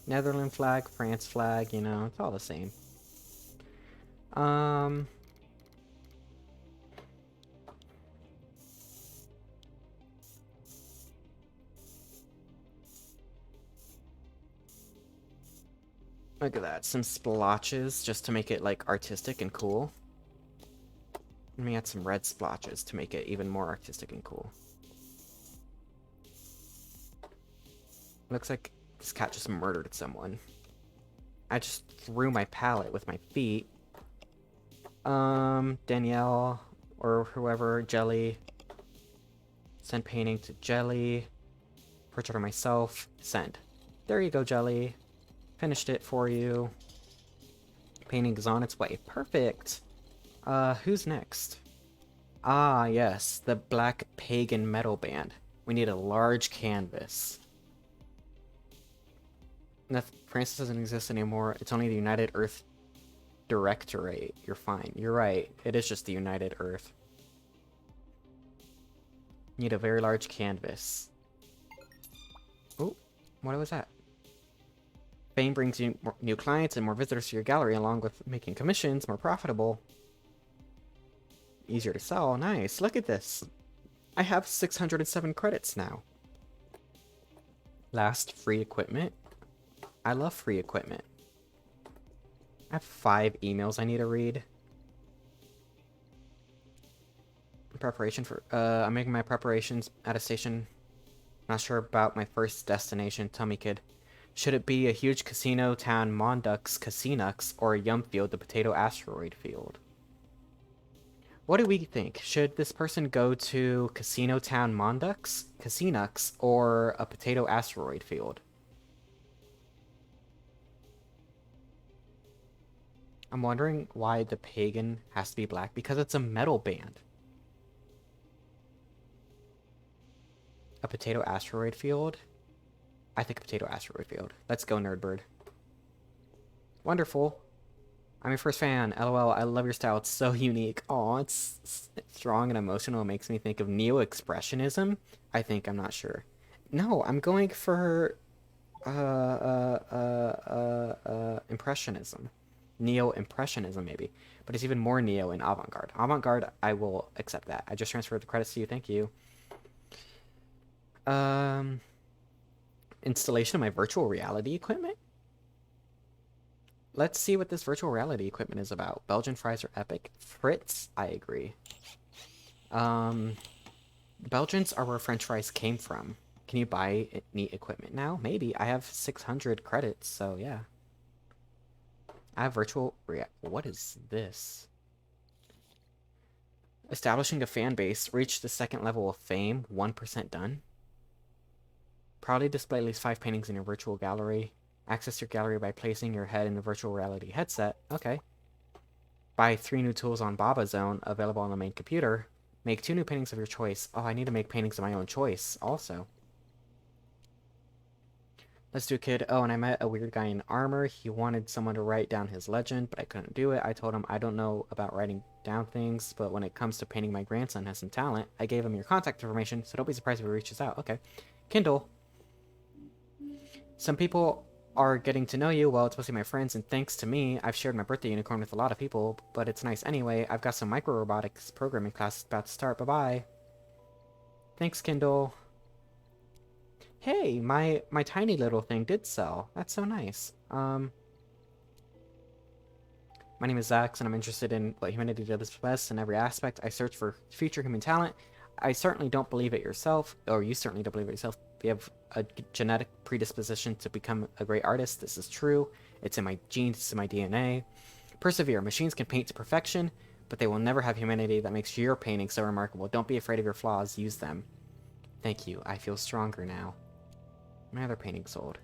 Netherlands flag, France flag, you know, it's all the same. Look at that, some splotches just to make it like artistic and cool. Let me add some red splotches to make it even more artistic and cool. Looks like this cat just murdered someone. I just threw my palette with my feet. Danielle, or whoever, Jelly. Send painting to Jelly. Portrait of myself. Send. There you go, Jelly. Finished it for you. Painting is on its way. Perfect. Who's next? Ah, yes, the Black Pagan Metal Band. We need a large canvas. Francis doesn't exist anymore. It's only the United Earth Directorate. You're fine. You're right. It is just the United Earth. Need a very large canvas. Oh, what was that? Fame brings you new clients and more visitors to your gallery, along with making commissions more profitable. Easier to sell. Nice. Look at this. I have 607 credits now. Last free equipment. I love free equipment. I have 5 emails I need to read. Preparation for... I'm making my preparations at a station. Not sure about my first destination. Tell me, kid. Should it be a huge casino town, Mondux, Casinux, or a yum field, the potato asteroid field? What do we think? Should this person go to Casino Town, Mondux, Casinux, or a potato asteroid field? I'm wondering why the pagan has to be black. Because it's a metal band. A potato asteroid field? I think a potato asteroid field. Let's go, Nerdbird. Wonderful. I'm your first fan. LOL, I love your style. It's so unique. Aw, it's strong and emotional. It makes me think of neo-expressionism. I think, I'm not sure. No, I'm going for impressionism. Neo-impressionism, maybe. But it's even more neo in avant-garde. Avant-garde, I will accept that. I just transferred the credits to you. Thank you. Installation of my virtual reality equipment? Let's see what this virtual reality equipment is about. Belgian fries are epic. Fritz, I agree. Belgians are where French fries came from. Can you buy neat equipment now? Maybe. I have 600 credits, so yeah. I have virtual... What is this? Establishing a fan base. Reach the 2nd level of fame. 1% done. Proudly display at least 5 paintings in your virtual gallery. Access your gallery by placing your head in the virtual reality headset. Okay. Buy 3 new tools on Baba Zone, available on the main computer. Make 2 new paintings of your choice. Oh, I need to make paintings of my own choice, also. Let's do, kid. Oh, and I met a weird guy in armor. He wanted someone to write down his legend, but I couldn't do it. I told him I don't know about writing down things, but when it comes to painting, my grandson has some talent. I gave him your contact information, so don't be surprised if he reaches out. Okay. Kindle. Some people are getting to know you. Well, it's mostly my friends, and thanks to me, I've shared my birthday unicorn with a lot of people, but it's nice anyway. I've got some micro-robotics programming class about to start. Bye-bye. Thanks, Kindle. Hey, my tiny little thing did sell. That's so nice. My name is Zax, and I'm interested in what humanity does best in every aspect. I search for future human talent. I certainly don't believe it yourself, or you certainly don't believe it yourself. You have a genetic predisposition to become a great artist. This is true. It's in my genes, it's in my DNA. Persevere. Machines can paint to perfection, but they will never have humanity that makes your painting so remarkable. Don't be afraid of your flaws. Use them. Thank you. I feel stronger now. My other painting sold.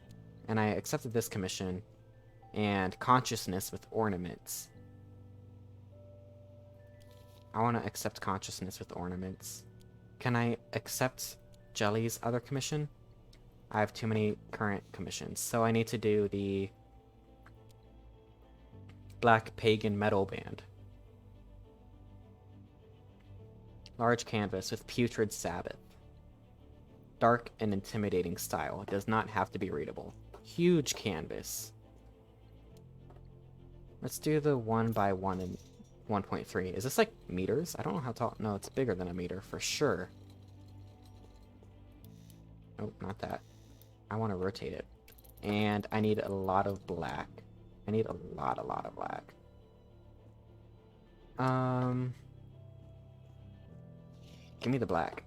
And I accepted this commission. And consciousness with ornaments. I want to accept consciousness with ornaments. Can I accept Jelly's other commission? I have too many current commissions, so I need to do the Black Pagan Metal Band. Large canvas with putrid Sabbath. Dark and intimidating style. It does not have to be readable. Huge canvas. Let's do the 1x1 and 1.3. Is this like meters? I don't know how tall. No, it's bigger than a meter for sure. Nope, not that. I want to rotate it. And I need a lot of black. I need a lot of black. Give me the black.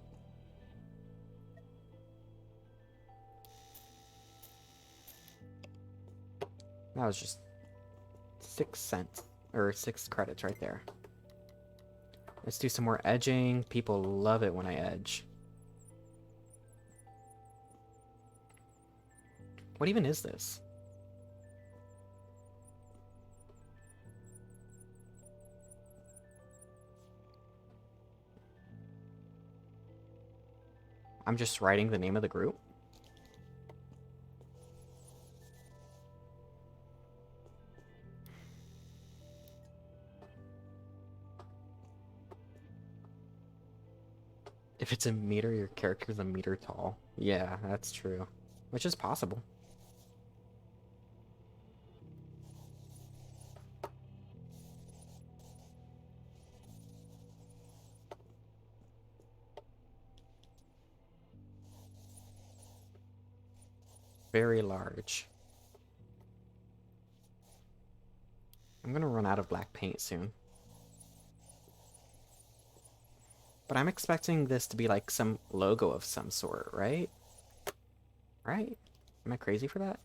That was just 6 cents. Or 6 credits right there. Let's do some more edging. People love it when I edge. What even is this? I'm just writing the name of the group. If it's a meter, your character's a meter tall. Yeah, that's true. Which is possible. Very large. I'm gonna run out of black paint soon. But I'm expecting this to be like some logo of some sort, right? Right? Am I crazy for that?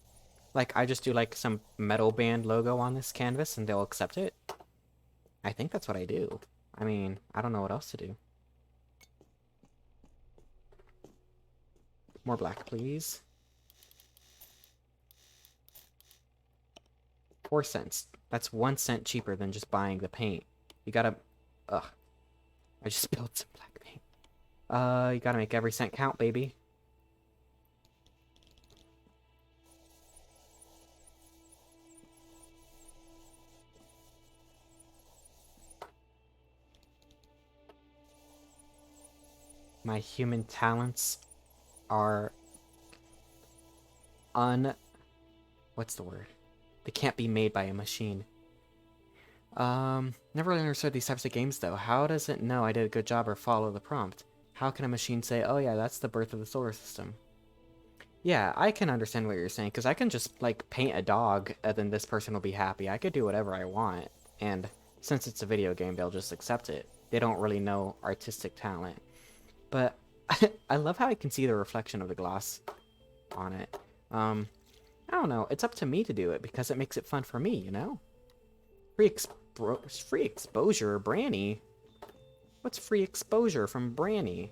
Like, I just do like some metal band logo on this canvas and they'll accept it? I think that's what I do. I mean, I don't know what else to do. More black, please. 4 cents. That's 1 cent cheaper than just buying the paint. You gotta... Ugh. I just spilled some black paint. You gotta make every cent count, baby. My human talents are what's the word? They can't be made by a machine. Never really understood these types of games though. How does it know I did a good job or follow the prompt? How can a machine say, oh yeah, that's the birth of the solar system? Yeah, I can understand what you're saying, because I can just, like, paint a dog, and then this person will be happy. I could do whatever I want, and since it's a video game, they'll just accept it. They don't really know artistic talent. But I love how I can see the reflection of the gloss on it. I don't know. It's up to me to do it, because it makes it fun for me, you know? Free exposure, Branny? What's free exposure from Branny?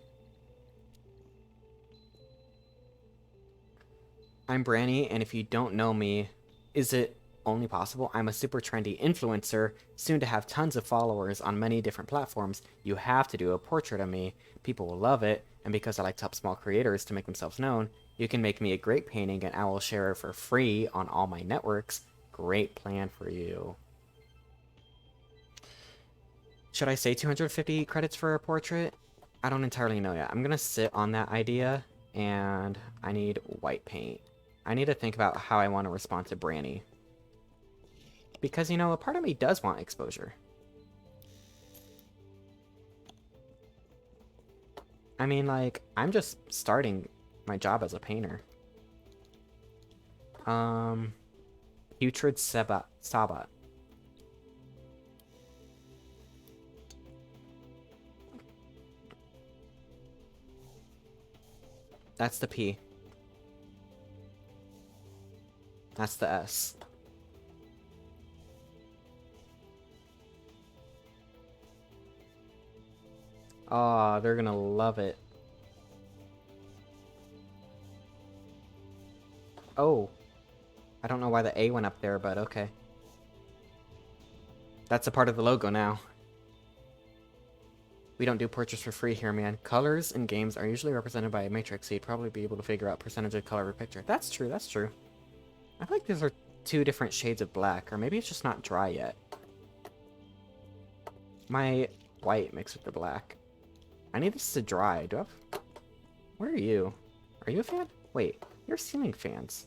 I'm Branny, and if you don't know me, is it only possible? I'm a super trendy influencer, soon to have tons of followers on many different platforms. You have to do a portrait of me. People will love it, and because I like to help small creators to make themselves known, you can make me a great painting and I will share it for free on all my networks. Great plan for you. Should I say 250 credits for a portrait? I don't entirely know yet. I'm gonna sit on that idea, and I need white paint. I need to think about how I want to respond to Branny. Because, you know, a part of me does want exposure. I mean, like, I'm just starting my job as a painter. Putrid Sabat. That's the P. That's the S. Oh, they're gonna love it. Oh. I don't know why the A went up there, but okay. That's a part of the logo now. We don't do portraits for free here, man. Colors in games are usually represented by a matrix, so you'd probably be able to figure out percentage of color of a picture. That's true, that's true. I feel like these are two different shades of black, or maybe it's just not dry yet. My white mixed with the black. I need this to dry. Do I have... Where are you? Are you a fan? Wait, you're ceiling fans.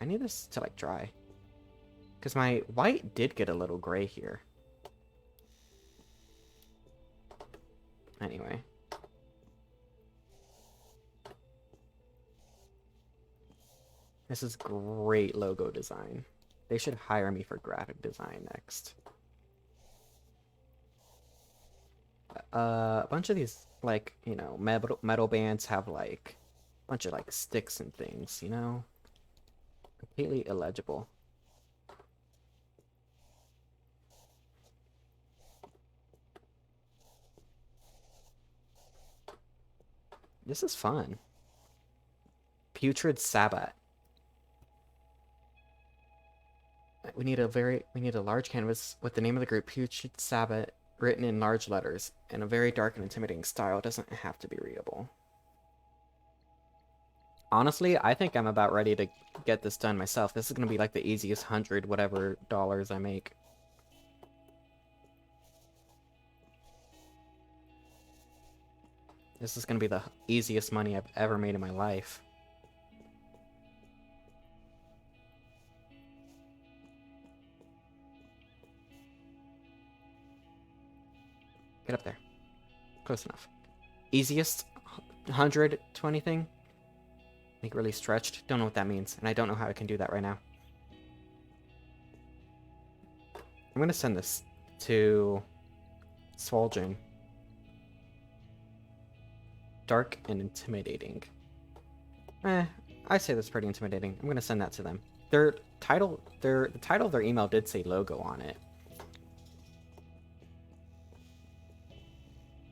I need this to, like, dry. Because my white did get a little gray here. Anyway. This is great logo design. They should hire me for graphic design next. A bunch of these, like, you know, metal bands have, like, a bunch of, like, sticks and things, you know? Completely illegible. This is fun. Putrid Sabbat. We need a large canvas with the name of the group, Putrid Sabbat, written in large letters, in a very dark and intimidating style. It doesn't have to be readable. Honestly, I think I'm about ready to get this done myself. This is gonna be like the easiest $100 whatever dollars I make. This is gonna be the easiest money I've ever made in my life. Get up there. Close enough. Easiest 120 thing? Make it really stretched. Don't know what that means, and I don't know how I can do that right now. I'm gonna send this to Swolgen. Dark and intimidating. I say that's pretty intimidating. I'm gonna send that to them. The title of their email did say logo on it.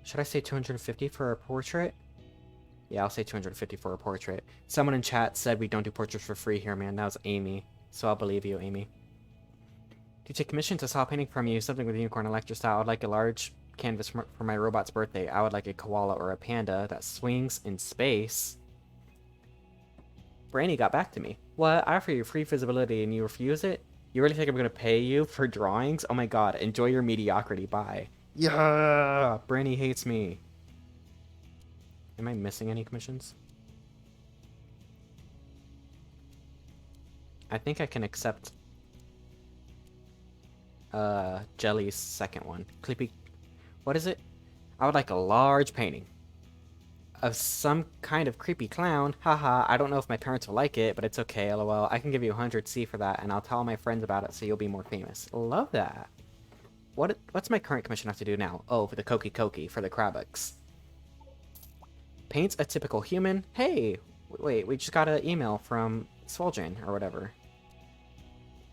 Should I say 250 for a portrait? Yeah, I'll say 250 for a portrait. Someone in chat said we don't do portraits for free here, man. That was Amy. So I'll believe you, Amy. To take commission to saw painting from you, something with unicorn electro style. I'd like a large canvas for my robot's birthday. I would like a koala or a panda that swings in space. Brandy got back to me. What? I offer you free visibility and you refuse it? You really think I'm going to pay you for drawings? Oh my god, enjoy your mediocrity. Bye. Yeah! Brandy hates me. Am I missing any commissions? I think I can accept Jelly's second one. Creepy. What is it? I would like a large painting of some kind of creepy clown. Haha, I don't know if my parents will like it, but it's okay, lol. I can give you 100C for that, and I'll tell my friends about it so you'll be more famous. Love that. What's my current commission have to do now? Oh, for the Koki for the Krabux. Paints a typical human. Hey, wait, we just got an email from Swolgen or whatever.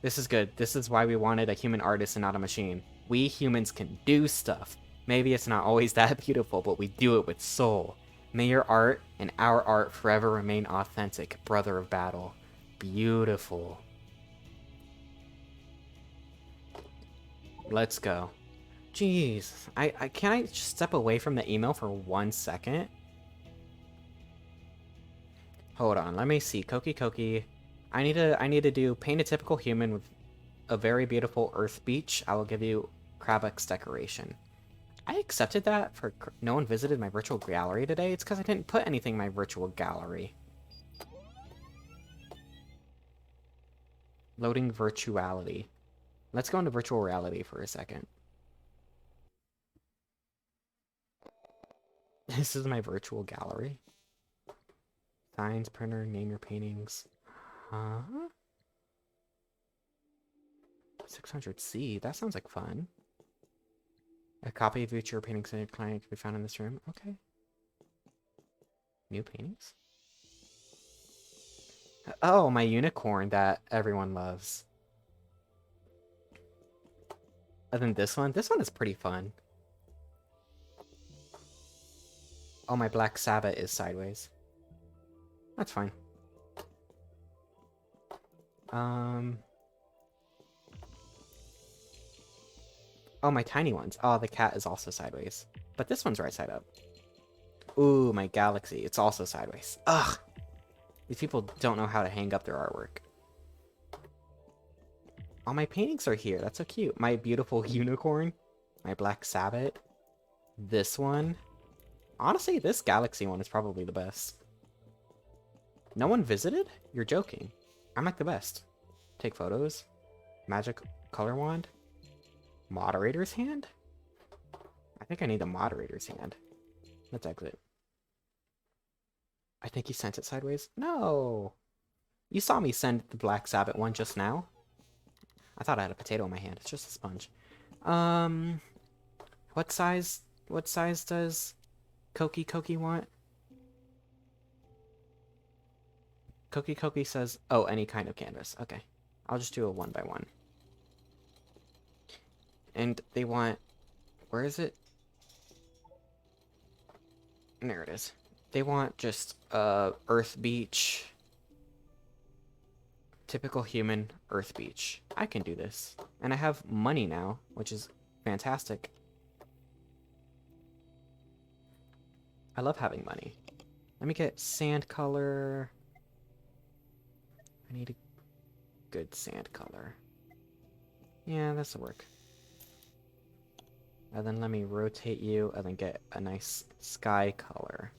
This is good. This is why we wanted a human artist and not a machine. We humans can do stuff. Maybe it's not always that beautiful, but we do it with soul. May your art and our art forever remain authentic, brother of battle. Beautiful. Let's go. Jeez, can I just step away from the email for 1 second? Hold on, let me see. Koki. I need to do paint a typical human with a very beautiful earth beach. I will give you Krabux decoration. I accepted that no one visited my virtual gallery today. It's because I didn't put anything in my virtual gallery. Loading virtuality. Let's go into virtual reality for a second. This is my virtual gallery. Signs, printer, name your paintings. Huh? 600C, that sounds like fun. A copy of each of your paintings in your client can be found in this room. Okay. New paintings? Oh, my unicorn that everyone loves. And then this one is pretty fun. Oh, my Black Sabbath is sideways. That's fine. Oh, my tiny ones. Oh, the cat is also sideways. But this one's right side up. Ooh, my galaxy. It's also sideways. Ugh! These people don't know how to hang up their artwork. All my paintings are here. That's so cute. My beautiful unicorn. My Black Sabbath. This one. Honestly, this galaxy one is probably the best. No one visited? You're joking. I'm like the best. Take photos. Magic color wand. Moderator's hand? I think I need the moderator's hand. Let's exit. I think he sent it sideways. No! You saw me send the Black Sabbath one just now. I thought I had a potato in my hand. It's just a sponge. What size does Koki want? Koki says, oh, any kind of canvas. Okay. I'll just do a 1x1. And they want, where is it? There it is. They want just Earth Beach. Typical human Earth Beach. I can do this. And I have money now, which is fantastic. I love having money. Let me get sand color. I need a good sand color. Yeah, this'll work. And then let me rotate you and then get a nice sky color.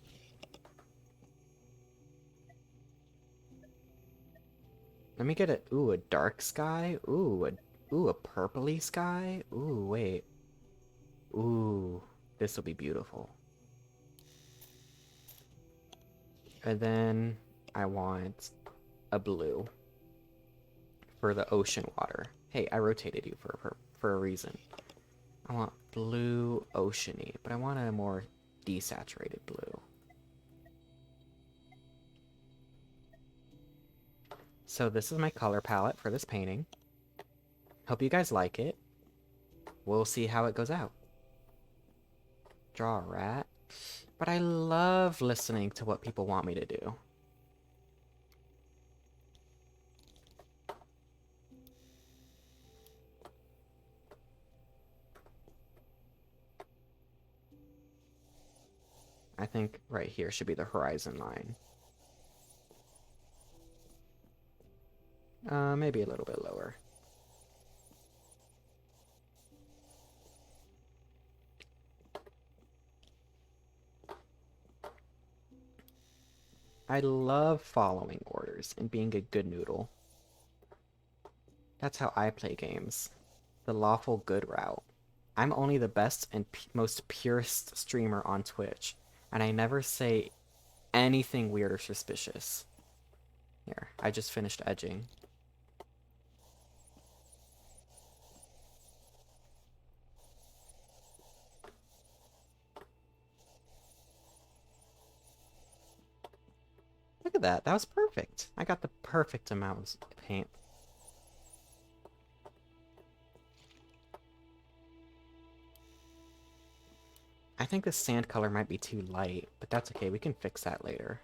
Let me get a dark sky. Ooh, a purpley sky. Ooh, wait. Ooh, this will be beautiful. And then I want a blue for the ocean water. Hey, I rotated you for a reason. I want blue oceany, but I want a more desaturated blue. So this is my color palette for this painting. Hope you guys like it. We'll see how it goes out. Draw a rat. But I love listening to what people want me to do. I think right here should be the horizon line. Maybe a little bit lower. I love following orders and being a good noodle. That's how I play games. The lawful good route. I'm only the best and most purest streamer on Twitch, and I never say anything weird or suspicious. Here, I just finished edging. Look at that, that was perfect. I got the perfect amount of paint. I think the sand color might be too light, but that's okay, we can fix that later.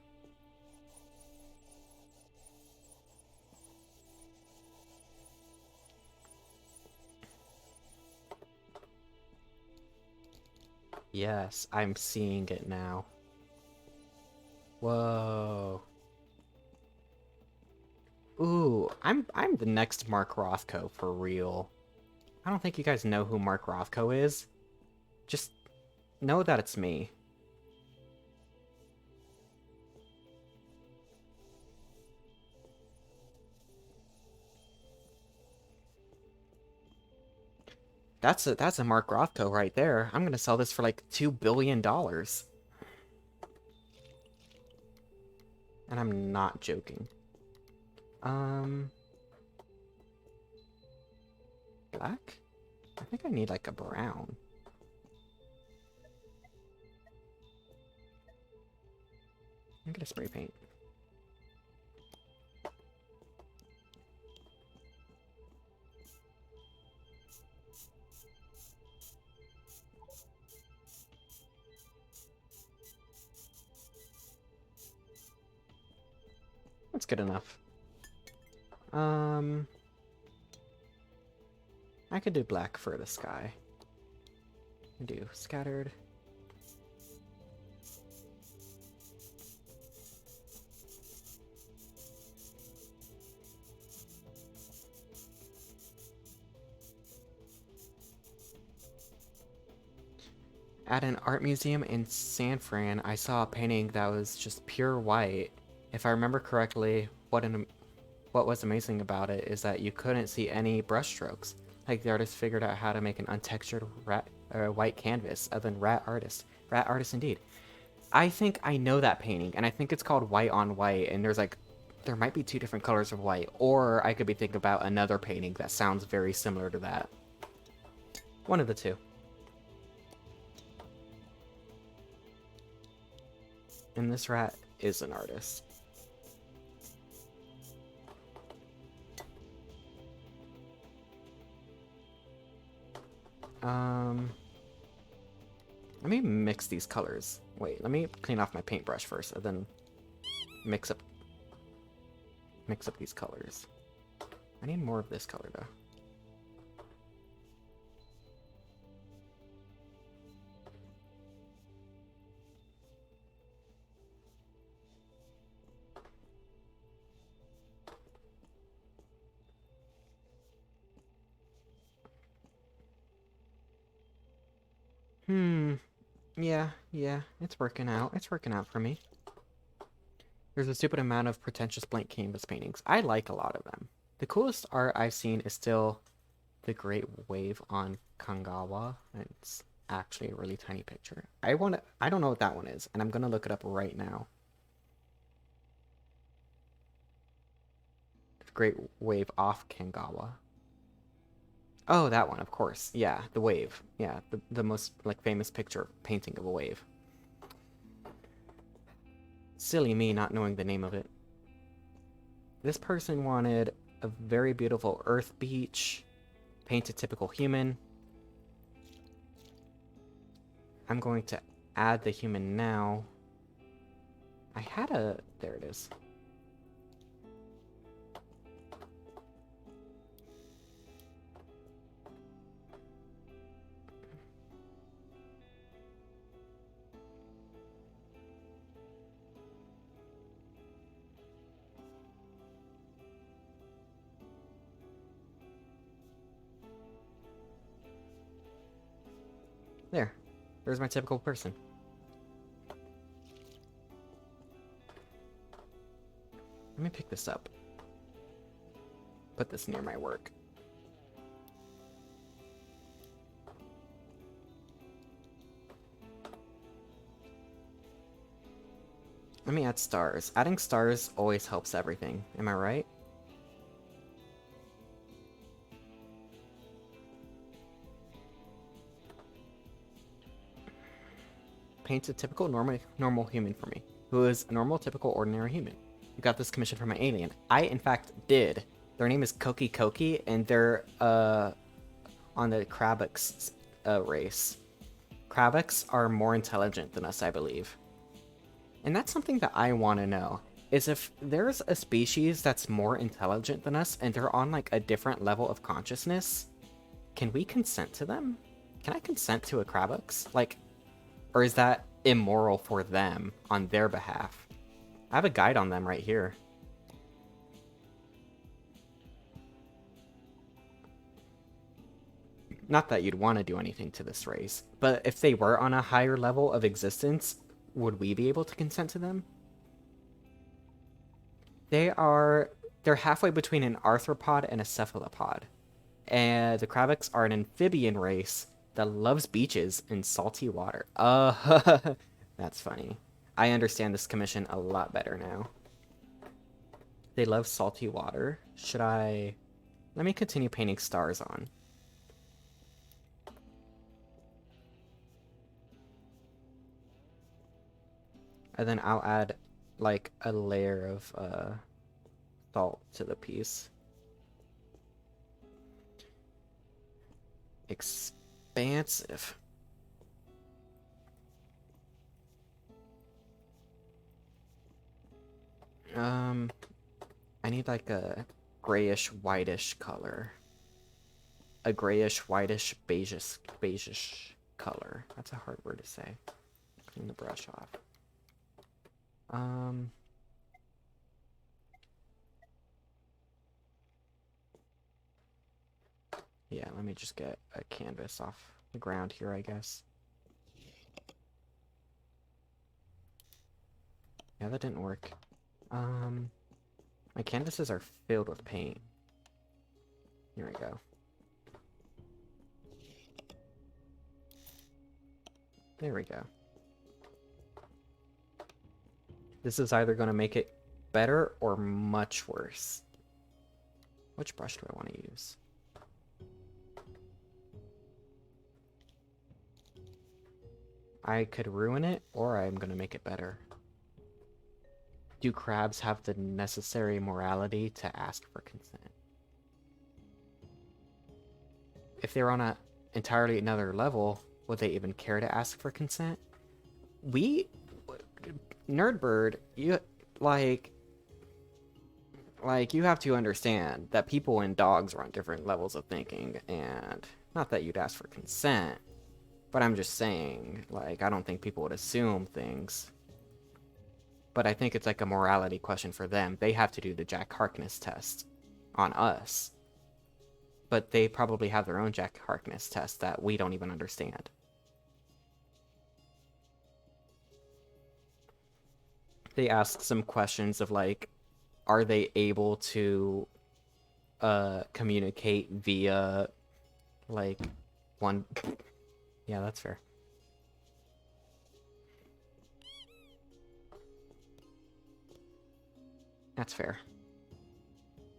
Yes, I'm seeing it now. Whoa. Ooh, I'm the next Mark Rothko for real. I don't think you guys know who Mark Rothko is. Just know that it's me. That's a Mark Rothko right there. I'm gonna sell this for like $2 billion. And I'm not joking. Black? I think I need like a brown. I'm gonna spray paint. That's good enough. I could do black for the sky. Do scattered. At an art museum in San Fran, I saw a painting that was just pure white. If I remember correctly, what was amazing about it is that you couldn't see any brushstrokes. Like the artist figured out how to make an untextured white canvas of a rat artist. Rat artist indeed. I think I know that painting, and I think it's called White on White, and there might be two different colors of white, or I could be thinking about another painting that sounds very similar to that. One of the two. And this rat is an artist. Let me mix these colors. Wait, let me clean off my paintbrush first, and then mix up these colors. I need more of this color though. Yeah, it's working out. It's working out for me. There's a stupid amount of pretentious blank canvas paintings. I like a lot of them. The coolest art I've seen is still the Great Wave on Kangawa. It's actually a really tiny picture. I don't know what that one is, and I'm gonna look it up right now. The Great Wave off Kangawa. Oh, that one, of course. Yeah, the wave. Yeah, the most like famous picture painting of a wave. Silly me not knowing the name of it. This person wanted a very beautiful earth beach, paint a typical human. I'm going to add the human now. There it is. There's my typical person. Let me pick this up. Put this near my work. Let me add stars. Adding stars always helps everything. Am I right? Paint a typical normal human for me, who is a normal, typical, ordinary human. You got this commission from my alien. I, in fact, did. Their name is Koki Koki, and they're on the Krabix race. Krabix are more intelligent than us, I believe. And that's something that I want to know, is if there's a species that's more intelligent than us, and they're on, like, a different level of consciousness, can we consent to them? Can I consent to a Krabix? Like, or is that immoral for them on their behalf? I have a guide on them right here. Not that you'd want to do anything to this race, but if they were on a higher level of existence, would we be able to consent to them? They're halfway between an arthropod and a cephalopod. And the Kravix are an amphibian race that loves beaches and salty water. That's funny. I understand this commission a lot better now. They love salty water. Should I... Let me continue painting stars on. And then I'll add, like, a layer of salt to the piece. Expansive. I need like a grayish whitish color. A grayish whitish beigeish color. That's a hard word to say. Clean the brush off. Yeah, let me just get a canvas off the ground here, I guess. Yeah, that didn't work. My canvases are filled with paint. Here we go. There we go. This is either going to make it better or much worse. Which brush do I want to use? I could ruin it, or I'm going to make it better. Do crabs have the necessary morality to ask for consent? If they're on a entirely another level, would they even care to ask for consent? Nerdbird, you you have to understand that people and dogs are on different levels of thinking, and not that you'd ask for consent, but I'm just saying, like, I don't think people would assume things. But I think it's like a morality question for them. They have to do the Jack Harkness test on us. But they probably have their own Jack Harkness test that we don't even understand. They ask some questions of like, are they able to communicate via like one... Yeah, that's fair. That's fair.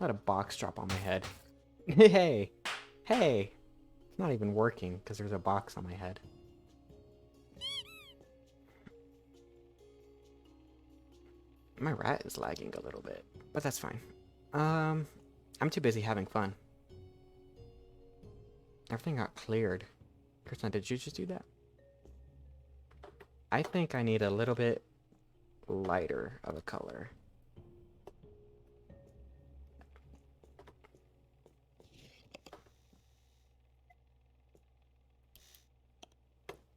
Let a box drop on my head. Hey! Hey! It's not even working because there's a box on my head. My rat is lagging a little bit, but that's fine. I'm too busy having fun. Everything got cleared. Kristen, did you just do that? I think I need a little bit lighter of a color.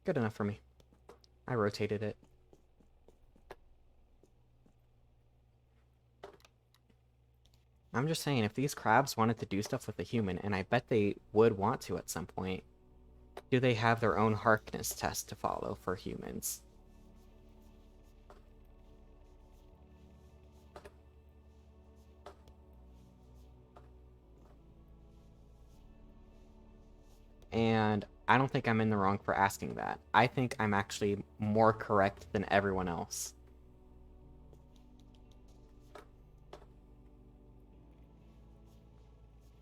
Good enough for me. I rotated it. I'm just saying, if these crabs wanted to do stuff with a human, and I bet they would want to at some point, do they have their own Harkness test to follow for humans? And I don't think I'm in the wrong for asking that. I think I'm actually more correct than everyone else.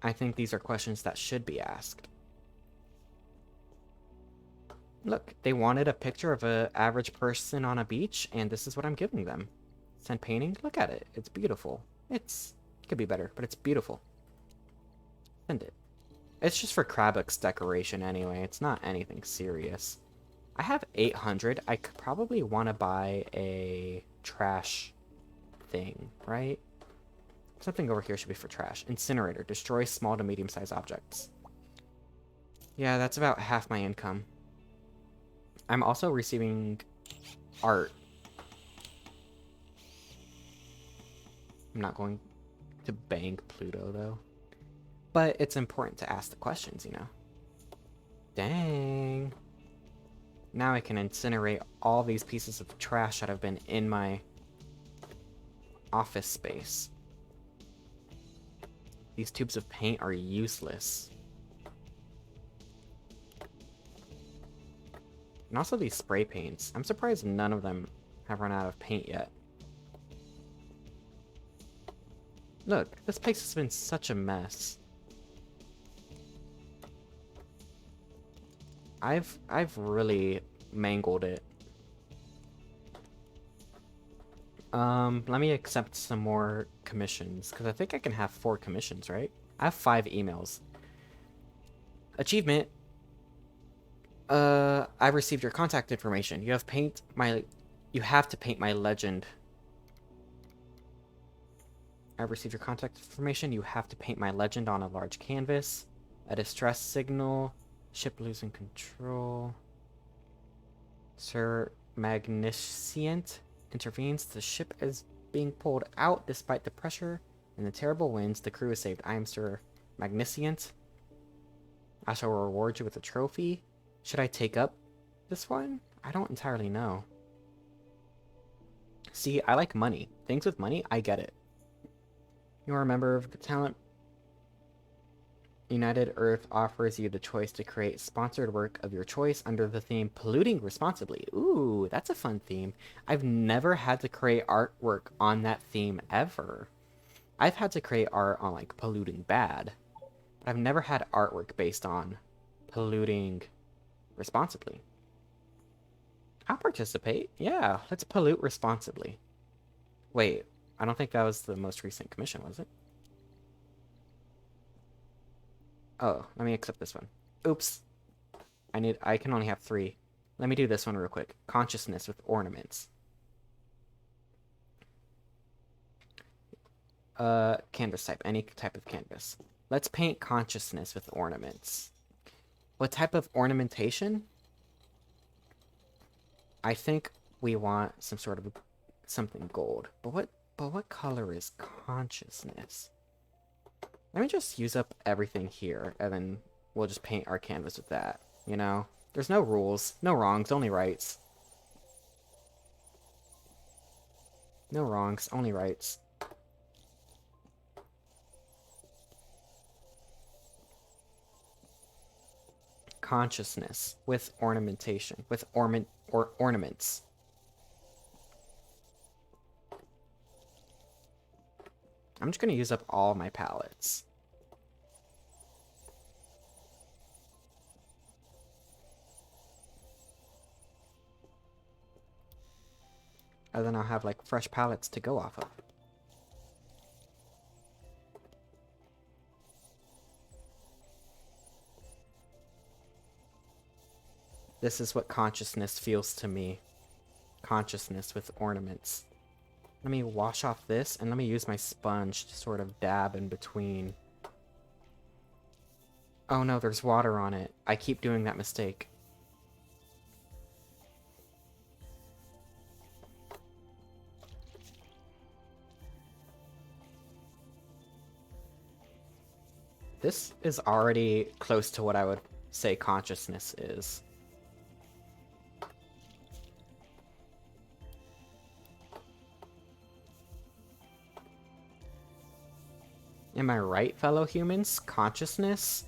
I think these are questions that should be asked. Look, they wanted a picture of an average person on a beach, and this is what I'm giving them. Send painting? Look at it. It's beautiful. It could be better, but it's beautiful. Send it. It's just for Krabix decoration anyway. It's not anything serious. I have 800. I could probably want to buy a trash thing, right? Something over here should be for trash. Incinerator. Destroy small to medium-sized objects. Yeah, that's about half my income. I'm also receiving art. I'm not going to bank Pluto, though. But it's important to ask the questions, you know. Dang. Now I can incinerate all these pieces of trash that have been in my office space. These tubes of paint are useless. And also these spray paints. I'm surprised none of them have run out of paint yet. Look, this place has been such a mess. I've really mangled it. Let me accept some more commissions, because I think I can have 4 commissions, right? I have 5 emails. Achievement. I've received your contact information. You have to paint my legend. I've received your contact information. You have to paint my legend on a large canvas. A distress signal. Ship losing control. Sir Magnificent intervenes. The ship is being pulled out despite the pressure and the terrible winds. The crew is saved. I am Sir Magnificent. I shall reward you with a trophy. Should I take up this one? I don't entirely know. See, I like money. Things with money, I get it. You are a member of the talent. United Earth offers you the choice to create sponsored work of your choice under the theme Polluting Responsibly. Ooh, that's a fun theme. I've never had to create artwork on that theme ever. I've had to create art on, like, polluting bad. But I've never had artwork based on polluting responsibly. I'll participate. Yeah, let's pollute responsibly. Wait, I don't think that was the most recent commission, was it? Oh, let me accept this one. Oops. I can only have 3. Let me do this one real quick. Consciousness with ornaments. Canvas type. Any type of canvas. Let's paint consciousness with ornaments. What type of ornamentation? I think we want some sort of something gold. But what color is consciousness? Let me just use up everything here, and then we'll just paint our canvas with that, you know? There's no rules, no wrongs, only rights. No wrongs, only rights. Consciousness with ornamentation, with ornaments. I'm just gonna use up all my palettes. And then I'll have, like, fresh palettes to go off of. This is what consciousness feels to me. Consciousness with ornaments. Let me wash off this, and let me use my sponge to sort of dab in between. Oh no, there's water on it. I keep doing that mistake. This is already close to what I would say consciousness is. Am I right, fellow humans? Consciousness?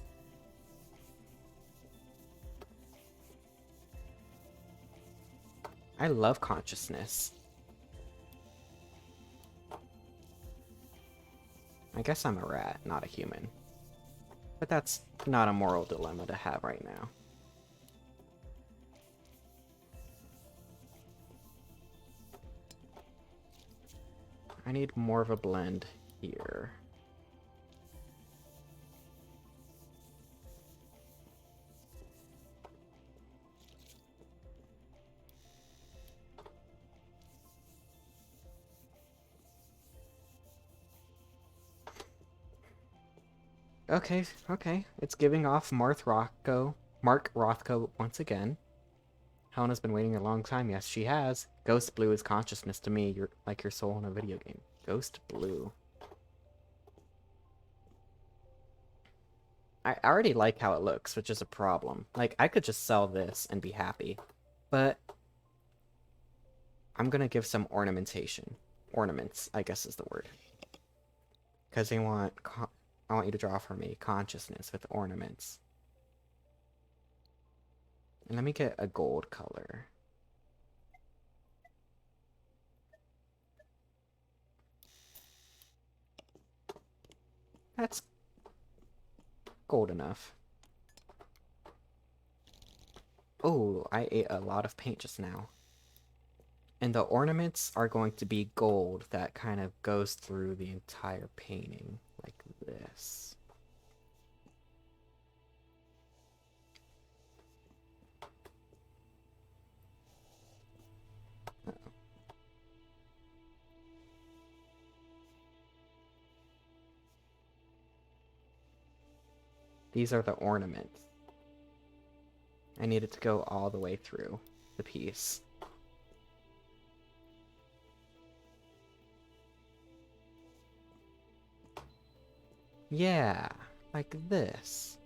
I love consciousness. I guess I'm a rat, not a human. But that's not a moral dilemma to have right now. I need more of a blend here. Okay, okay. It's giving off Mark Rothko once again. Helena's been waiting a long time. Yes, she has. Ghost Blue is consciousness to me. You're like your soul in a video game. Ghost Blue. I already like how it looks, which is a problem. Like, I could just sell this and be happy. But I'm gonna give some ornamentation. Ornaments, I guess is the word. Because I want you to draw for me consciousness with ornaments. And let me get a gold color. That's gold enough. Oh, I ate a lot of paint just now. And the ornaments are going to be gold that kind of goes through the entire painting, like this. Uh-oh. These are the ornaments. I need it to go all the way through the piece. Yeah, like this.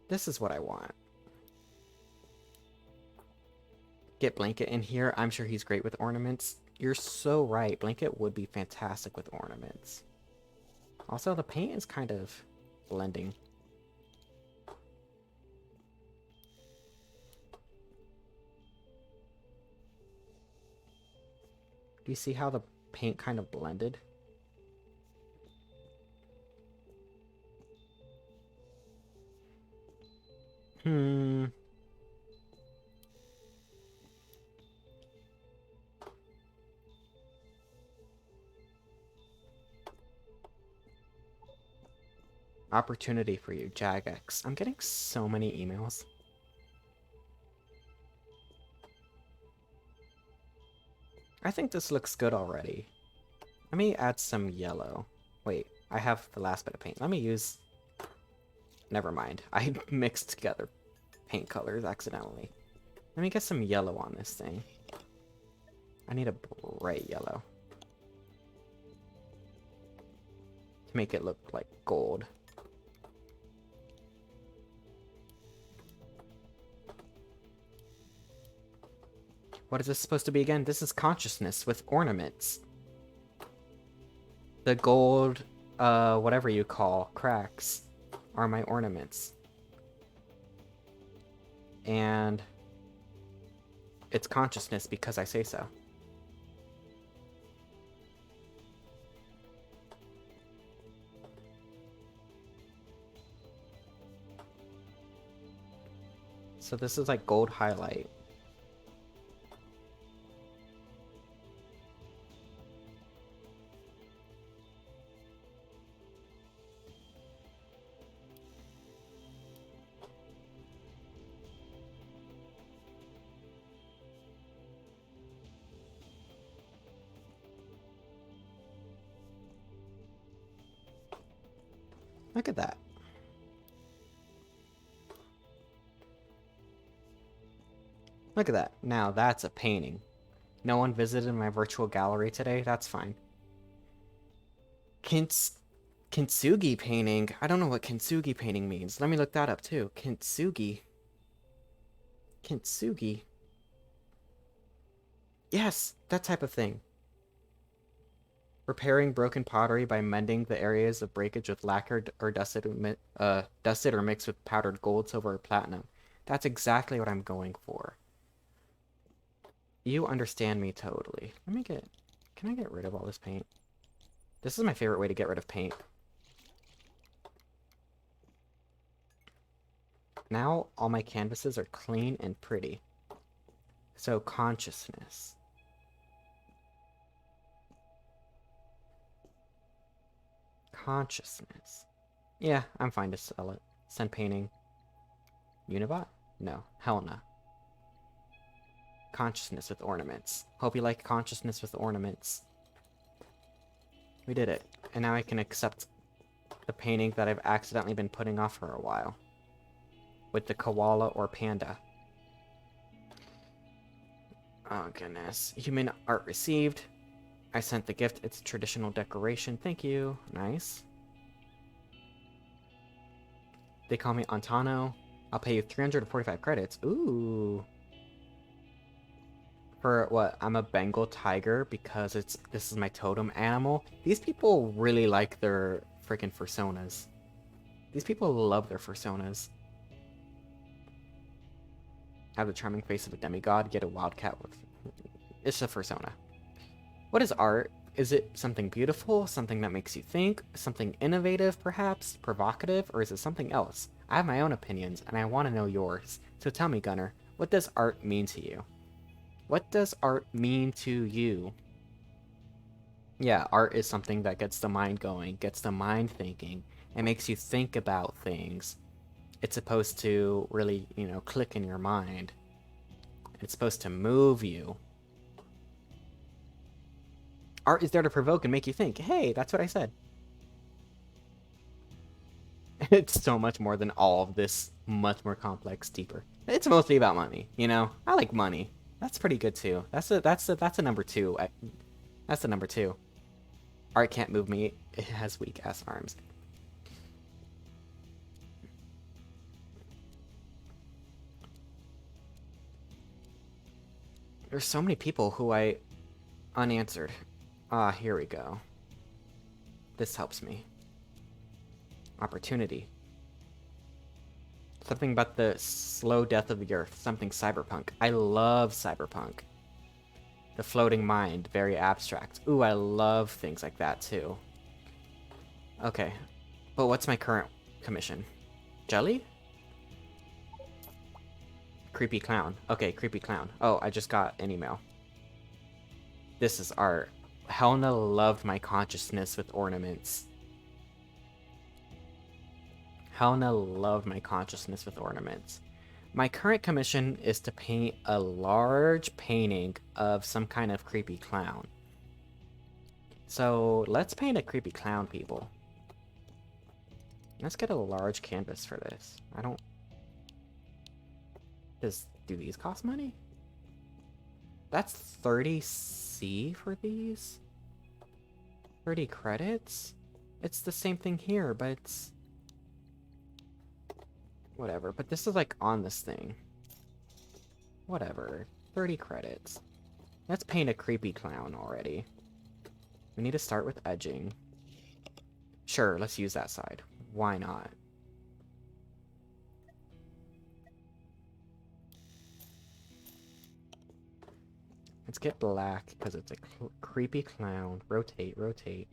This is what I want. Get Blanket in here. I'm sure he's great with ornaments. You're so right. Blanket would be fantastic with ornaments. Also, the paint is kind of blending. Do you see how the paint kind of blended? Opportunity for you, Jagex. I'm getting so many emails. I think this looks good already. Let me add some yellow. Wait, I have the last bit of paint. Let me use... Never mind. I mixed together paint colors accidentally. Let me get some yellow on this thing. I need a bright yellow. To make it look like gold. What is this supposed to be again? This is consciousness with ornaments. The gold, whatever you call, cracks are my ornaments. And it's consciousness because I say so. So this is like gold highlight. Look at that. Look at that. Now that's a painting. No one visited my virtual gallery today? That's fine. Kintsugi painting? I don't know what kintsugi painting means. Let me look that up too. Kintsugi. Kintsugi. Yes, that type of thing. Repairing broken pottery by mending the areas of breakage with lacquered or dusted or mixed with powdered gold, silver, or platinum. That's exactly what I'm going for. You understand me totally. Can I get rid of all this paint? This is my favorite way to get rid of paint. Now all my canvases are clean and pretty. So consciousness. Consciousness. Yeah, I'm fine to sell it. Send painting. Unibot? No. Hell no. Consciousness with ornaments. Hope you like consciousness with ornaments. We did it. And now I can accept the painting that I've accidentally been putting off for a while. With the koala or panda. Oh goodness. Human art received. I sent the gift. It's a traditional decoration. Thank you. Nice. They call me Antano. I'll pay you 345 credits. Ooh. For what? I'm a Bengal tiger because this is my totem animal. These people really like their freaking fursonas. These people love their fursonas. Have the charming face of a demigod, yet a wildcat with... It's a persona. What is art? Is it something beautiful, something that makes you think, something innovative perhaps, provocative, or is it something else? I have my own opinions, and I want to know yours. So tell me, Gunnar, what does art mean to you? What does art mean to you? Yeah, art is something that gets the mind going, gets the mind thinking, and makes you think about things. It's supposed to really, click in your mind. It's supposed to move you. Art is there to provoke and make you think. Hey, that's what I said. It's so much more than all of this, much more complex, deeper. It's mostly about money, I like money. That's pretty good too. That's a number two. That's the number two. Art can't move me. It has weak ass arms. There's so many people who I unanswered. Ah, here we go. This helps me. Opportunity. Something about the slow death of the earth. Something cyberpunk. I love cyberpunk. The floating mind. Very abstract. Ooh, I love things like that too. Okay. But what's my current commission? Jelly? Creepy clown. Okay, creepy clown. Oh, I just got an email. This is art. Helena loved my consciousness with ornaments. Helena loved my consciousness with ornaments. My current commission is to paint a large painting of some kind of creepy clown. So let's paint a creepy clown, people. Let's get a large canvas for this. Do these cost money? That's 30 C for these? 30 credits? It's the same thing here, but it's... Whatever, but this is like on this thing. Whatever. 30 credits. Let's paint a creepy clown already. We need to start with edging. Sure, let's use that side. Why not? Let's get black, because it's a creepy clown. Rotate, rotate.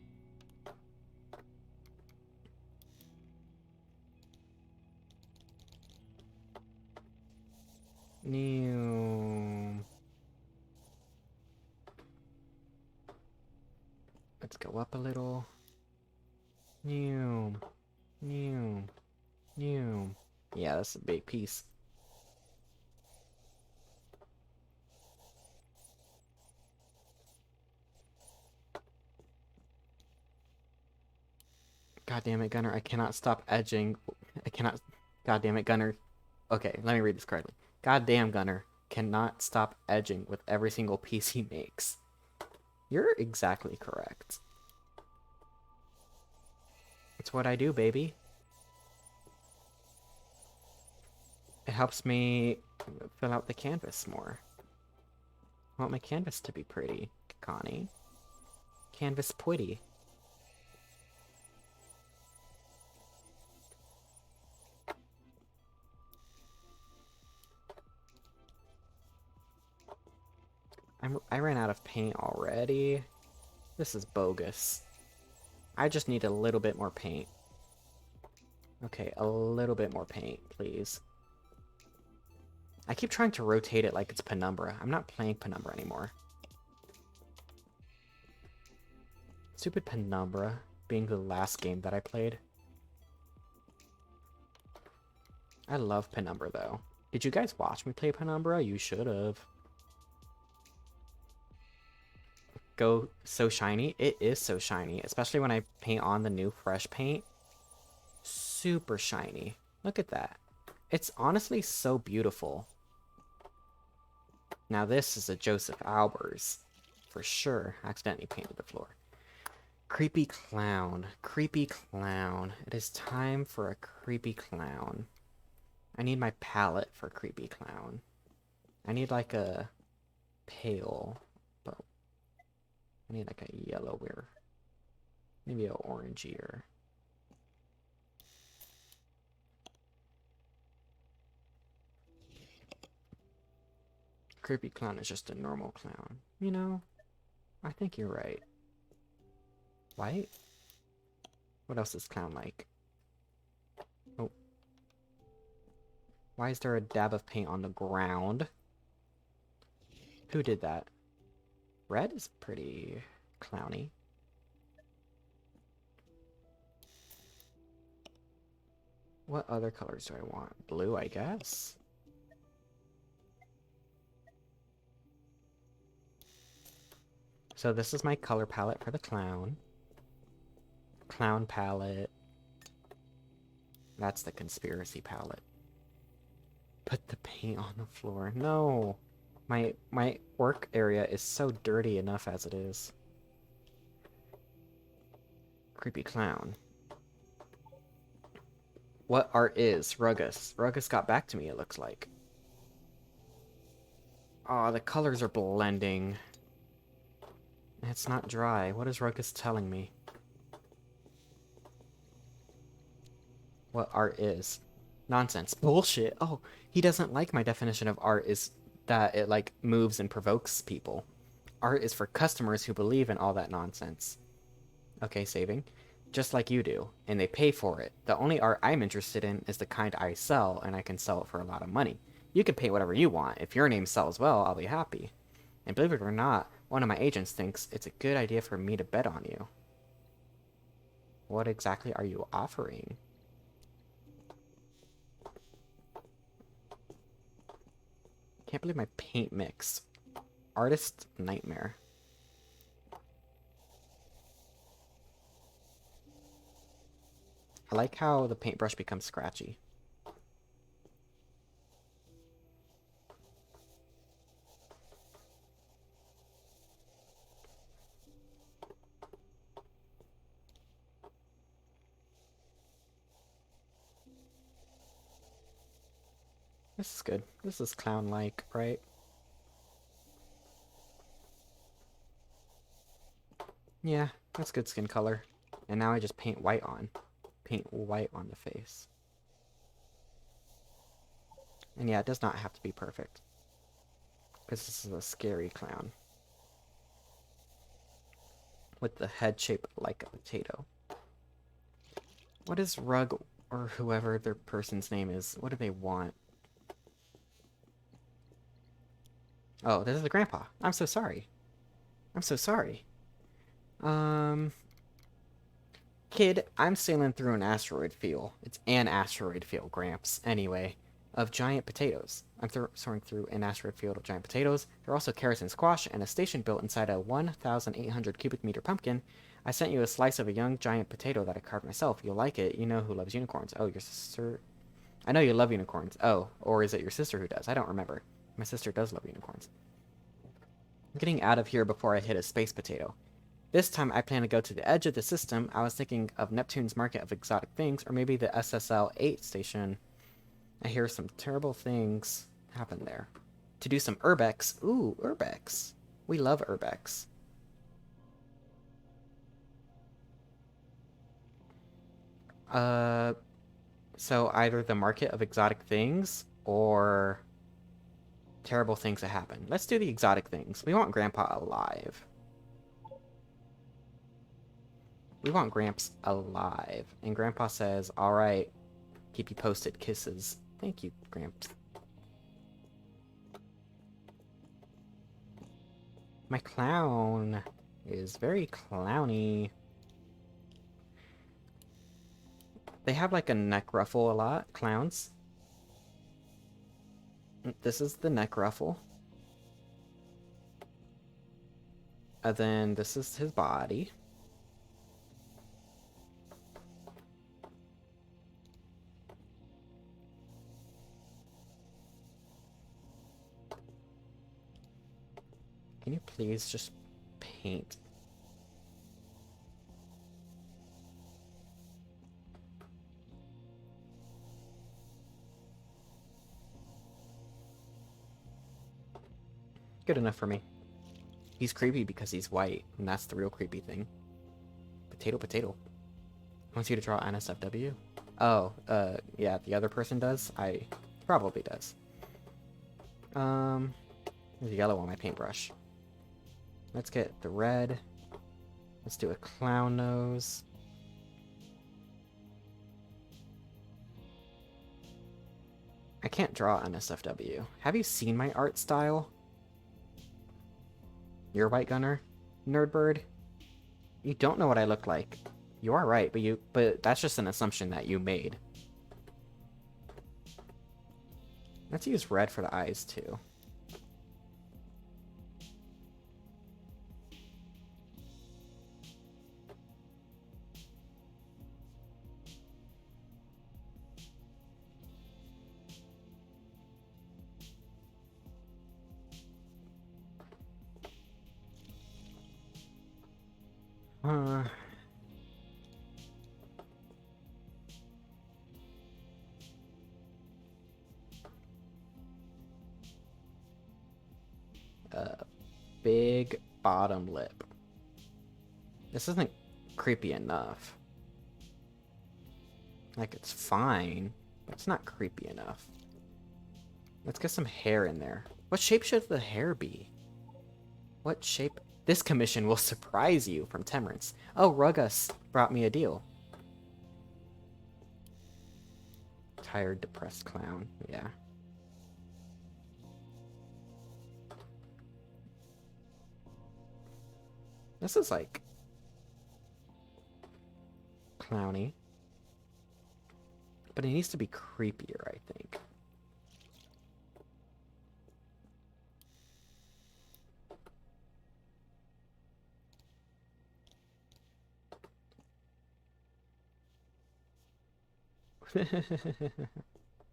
New. Let's go up a little. New. New. New. Yeah, that's a big piece. God damn it, Gunnar. I cannot stop edging. I cannot... God damn it, Gunnar. Okay, let me read this correctly. God damn, Gunnar cannot stop edging with every single piece he makes. You're exactly correct. It's what I do, baby. It helps me fill out the canvas more. I want my canvas to be pretty, Connie. Canvas pretty. I ran out of paint already. This is bogus. I just need a little bit more paint. Okay, a little bit more paint, please. I keep trying to rotate it like it's Penumbra. I'm not playing Penumbra anymore. Stupid Penumbra being the last game that I played. I love Penumbra, though. Did you guys watch me play Penumbra? You should have. Go so shiny. It is so shiny, especially when I paint on the new fresh paint. Super shiny. Look at that. It's honestly so beautiful. Now this is a Joseph Albers. For sure. Accidentally painted the floor. Creepy clown. Creepy clown. It is time for a creepy clown. I need my palette for creepy clown. I need like a pale... I need like a yellower. Maybe an orangier. creepy clown is just a normal clown. You know, I think you're right. White? What else is clown like? Oh. Why is there a dab of paint on the ground? Who did that? Red is pretty clowny. What other colors do I want? Blue, I guess? So this is my color palette for the clown. Clown palette. That's the conspiracy palette. Put the paint on the floor. No! My work area is so dirty enough as it is. Creepy clown. What art is? Rugus. Rugus got back to me, it looks like. Aw, the colors are blending. It's not dry. What is Rugus telling me? What art is? Nonsense. Bullshit. Oh, he doesn't like my definition of art is that it, like, moves and provokes people. Art is for customers who believe in all that nonsense. Okay, saving. Just like you do, and they pay for it. The only art I'm interested in is the kind I sell, and I can sell it for a lot of money. You can paint whatever you want. If your name sells well, I'll be happy. And believe it or not, one of my agents thinks it's a good idea for me to bet on you. What exactly are you offering? Can't believe my paint mix. Artist nightmare. I like how the paintbrush becomes scratchy. This is good. This is clown-like, right? Yeah, that's good skin color. And now I just paint white on. Paint white on the face. And yeah, it does not have to be perfect. Because this is a scary clown. With the head shaped like a potato. What is Rug, or whoever their person's name is? What do they want? Oh, this is the grandpa. I'm so sorry. I'm so sorry. Kid, I'm sailing through an asteroid field. It's an asteroid field, Gramps. Anyway, of giant potatoes. I'm soaring through an asteroid field of giant potatoes. There are also carrots and squash, and a station built inside a 1,800 cubic meter pumpkin. I sent you a slice of a young giant potato that I carved myself. You'll like it. You know who loves unicorns. Oh, your sister... I know you love unicorns. Oh, or is it your sister who does? I don't remember. My sister does love unicorns. I'm getting out of here before I hit a space potato. This time I plan to go to the edge of the system. I was thinking of Neptune's Market of Exotic Things, or maybe the SSL-8 station. I hear some terrible things happen there. To do some urbex. Ooh, urbex. We love urbex. So either the Market of Exotic Things, or terrible things that happen. Let's do the exotic things. We want Grandpa alive. We want Gramps alive. And Grandpa says, alright, keep you posted, kisses. Thank you, Gramps. My clown is very clowny. They have like a neck ruffle a lot, clowns. This is the neck ruffle. And then this is his body. Can you please just paint? Good enough for me. He's creepy because he's white, and that's the real creepy thing. Potato, potato. Wants you to draw NSFW? Oh, yeah, the other person does? Probably does. There's yellow on my paintbrush. Let's get the red. Let's do a clown nose. I can't draw NSFW. Have you seen my art style? You're white Gunner? Nerdbird? You don't know what I look like. You are right, but that's just an assumption that you made. Let's use red for the eyes too. Big bottom lip. This isn't creepy enough. Like, it's fine, but it's not creepy enough. Let's get some hair in there. What shape should the hair be? What shape? This commission will surprise you from Temperance. Oh, Rugus brought me a deal. Tired, depressed clown. Yeah. This is like clowny. But it needs to be creepier, I think.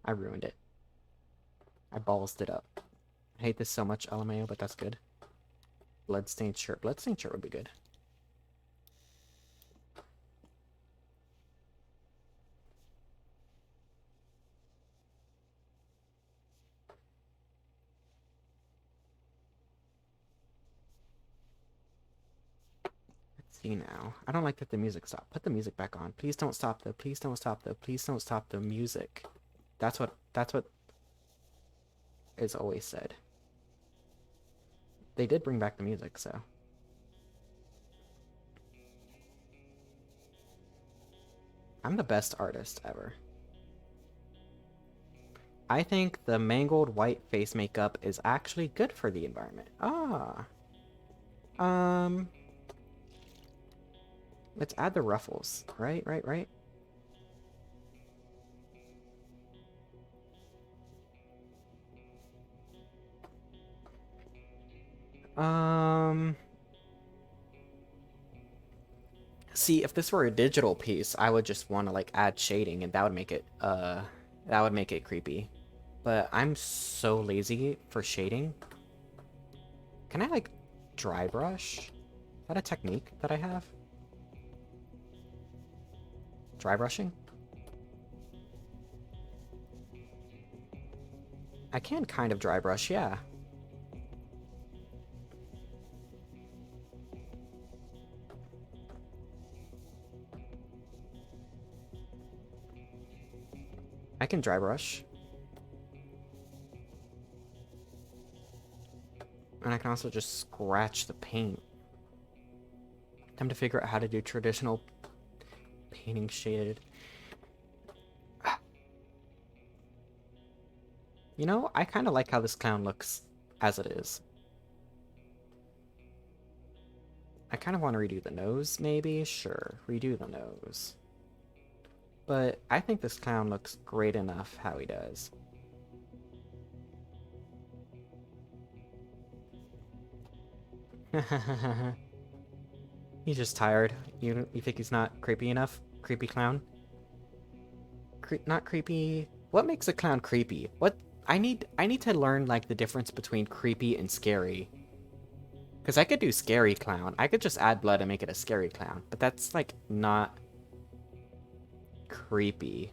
I ruined it. I ballsed it up. I hate this so much, LMAO, but that's good. Bloodstained shirt. Bloodstained shirt would be good. Let's see now. I don't like that the music stopped. Put the music back on. Please don't stop though. Please don't stop though. Please don't stop the music. That's what is always said. They did bring back the music, so. I'm the best artist ever. I think the mangled white face makeup is actually good for the environment. Ah. Let's add the ruffles. Right. See, if this were a digital piece, I would just want to like add shading and that would make it creepy. But I'm so lazy for shading. Can I like dry brush? Is that a technique that I have? Dry brushing? I can kind of dry brush, yeah. I can dry brush. And I can also just scratch the paint. Time to figure out how to do traditional painting shaded. You know, I kind of like how this clown looks as it is. I kind of want to redo the nose, maybe? Sure, redo the nose. But I think this clown looks great enough how he does. He's just tired. You think he's not creepy enough? Creepy clown? Not creepy. What makes a clown creepy? What I need to learn like the difference between creepy and scary. Cause I could do scary clown. I could just add blood and make it a scary clown, but that's like not creepy.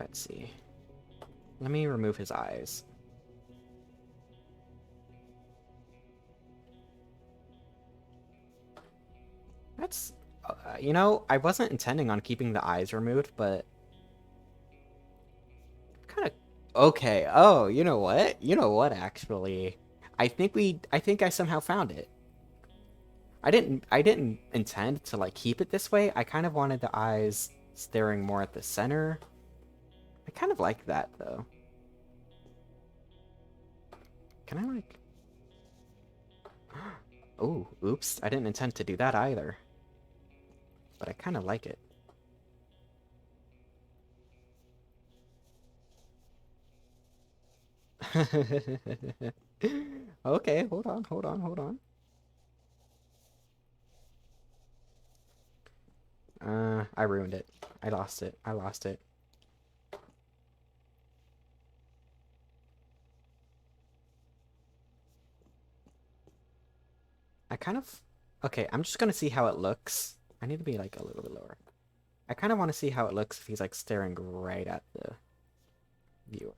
Let's see. Let me remove his eyes. That's, you know, I wasn't intending on keeping the eyes removed, but Okay. Oh, you know what? You know what, actually? I think I somehow found it. I didn't intend to like keep it this way. I kind of wanted the eyes staring more at the center. I kind of like that though. Can I like Oh, oops. I didn't intend to do that either. But I kind of like it. Okay, hold on, hold on, hold on. I ruined it. I lost it. I lost it. I kind of... Okay, I'm just gonna see how it looks. I need to be, like, a little bit lower. I kind of want to see how it looks if he's, like, staring right at the viewer.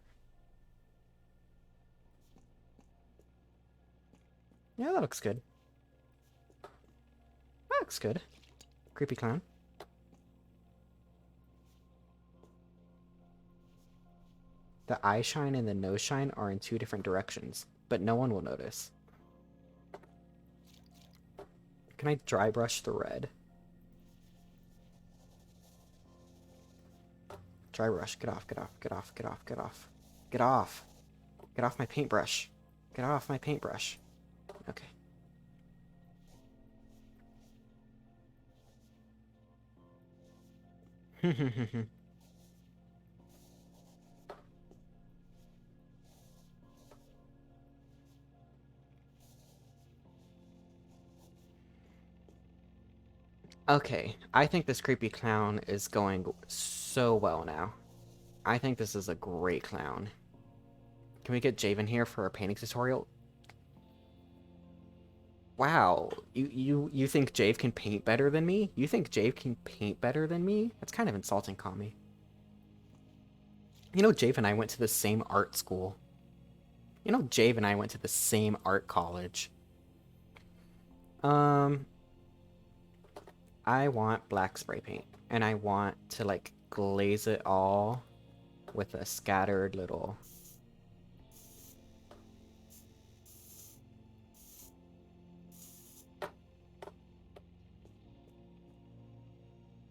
Yeah, that looks good. That looks good. Creepy clown. The eye shine and the nose shine are in two different directions, but no one will notice. Can I dry brush the red? Dry brush. Get off, get off, get off, get off, get off. Get off. Get off my paintbrush. Get off my paintbrush. Okay. Okay, I think this creepy clown is going so well now. I think this is a great clown. Can we get Javen here for a painting tutorial? Wow, you think Jave can paint better than me? You think Jave can paint better than me? That's kind of insulting, Kami. You know, Jave and I went to the same art school. You know, Jave and I went to the same art college. Um, I want black spray paint, and I want to, like, glaze it all with a scattered little...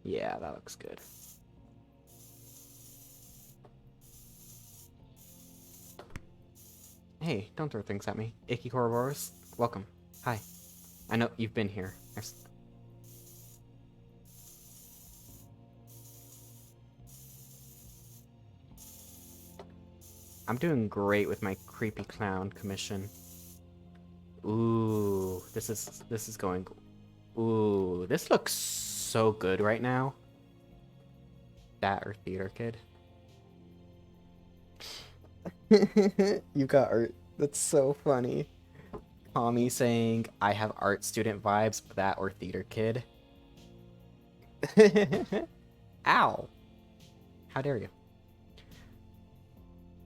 Yeah, that looks good. Hey, don't throw things at me. Icky Corridors, welcome. Hi. I know you've been here. I'm doing great with my creepy clown commission. Ooh, this is going... Ooh, this looks so good right now. That or theater kid. You got art. That's so funny. Tommy saying, I have art student vibes, that or theater kid. Ow. How dare you?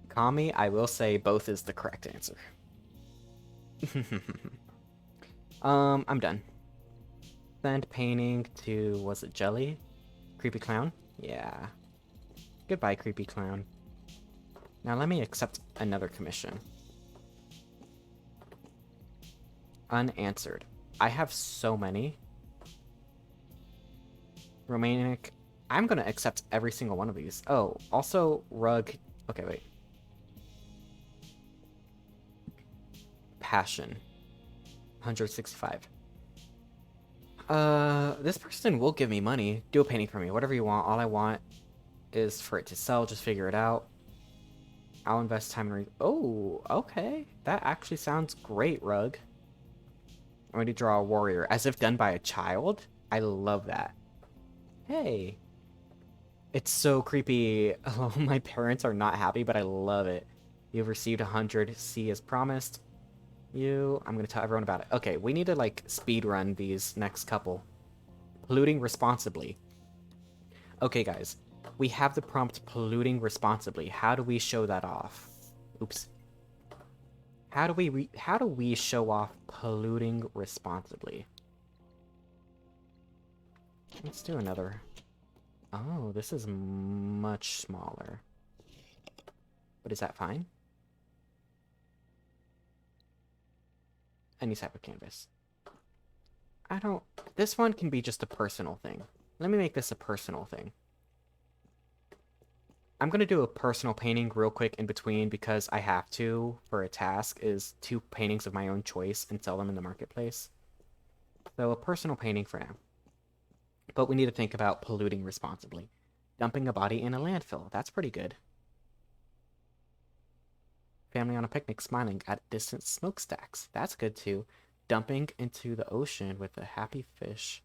Kami, I will say both is the correct answer. I'm done. Send painting to, was it Jelly? Creepy clown? Yeah. Goodbye, creepy clown. Now let me accept another commission. Unanswered. I have so many. Romanic. I'm gonna accept every single one of these. Oh, also rug. Okay, wait. Passion. 165. This person will give me money. Do a painting for me. Whatever you want. All I want is for it to sell. Just figure it out. I'll invest time and oh, okay. That actually sounds great, Rug. I'm going to draw a warrior. As if done by a child? I love that. Hey. It's so creepy. Oh, my parents are not happy, but I love it. You've received 100 C as promised. I'm going to tell everyone about it. Okay, we need to, like, speed run these next couple. Polluting responsibly. Okay, guys. We have the prompt polluting responsibly. How do we show that off? Oops. How do we show off polluting responsibly? Let's do another. Oh, this is much smaller. But is that fine? Any type of canvas. I don't... This one can be just a personal thing. Let me make this a personal thing. I'm going to do a personal painting real quick in between because I have to for a task is 2 paintings of my own choice and sell them in the marketplace. So a personal painting for now. But we need to think about polluting responsibly. Dumping a body in a landfill. That's pretty good. Family on a picnic smiling at distant smokestacks. That's good too. Dumping into the ocean with a happy fish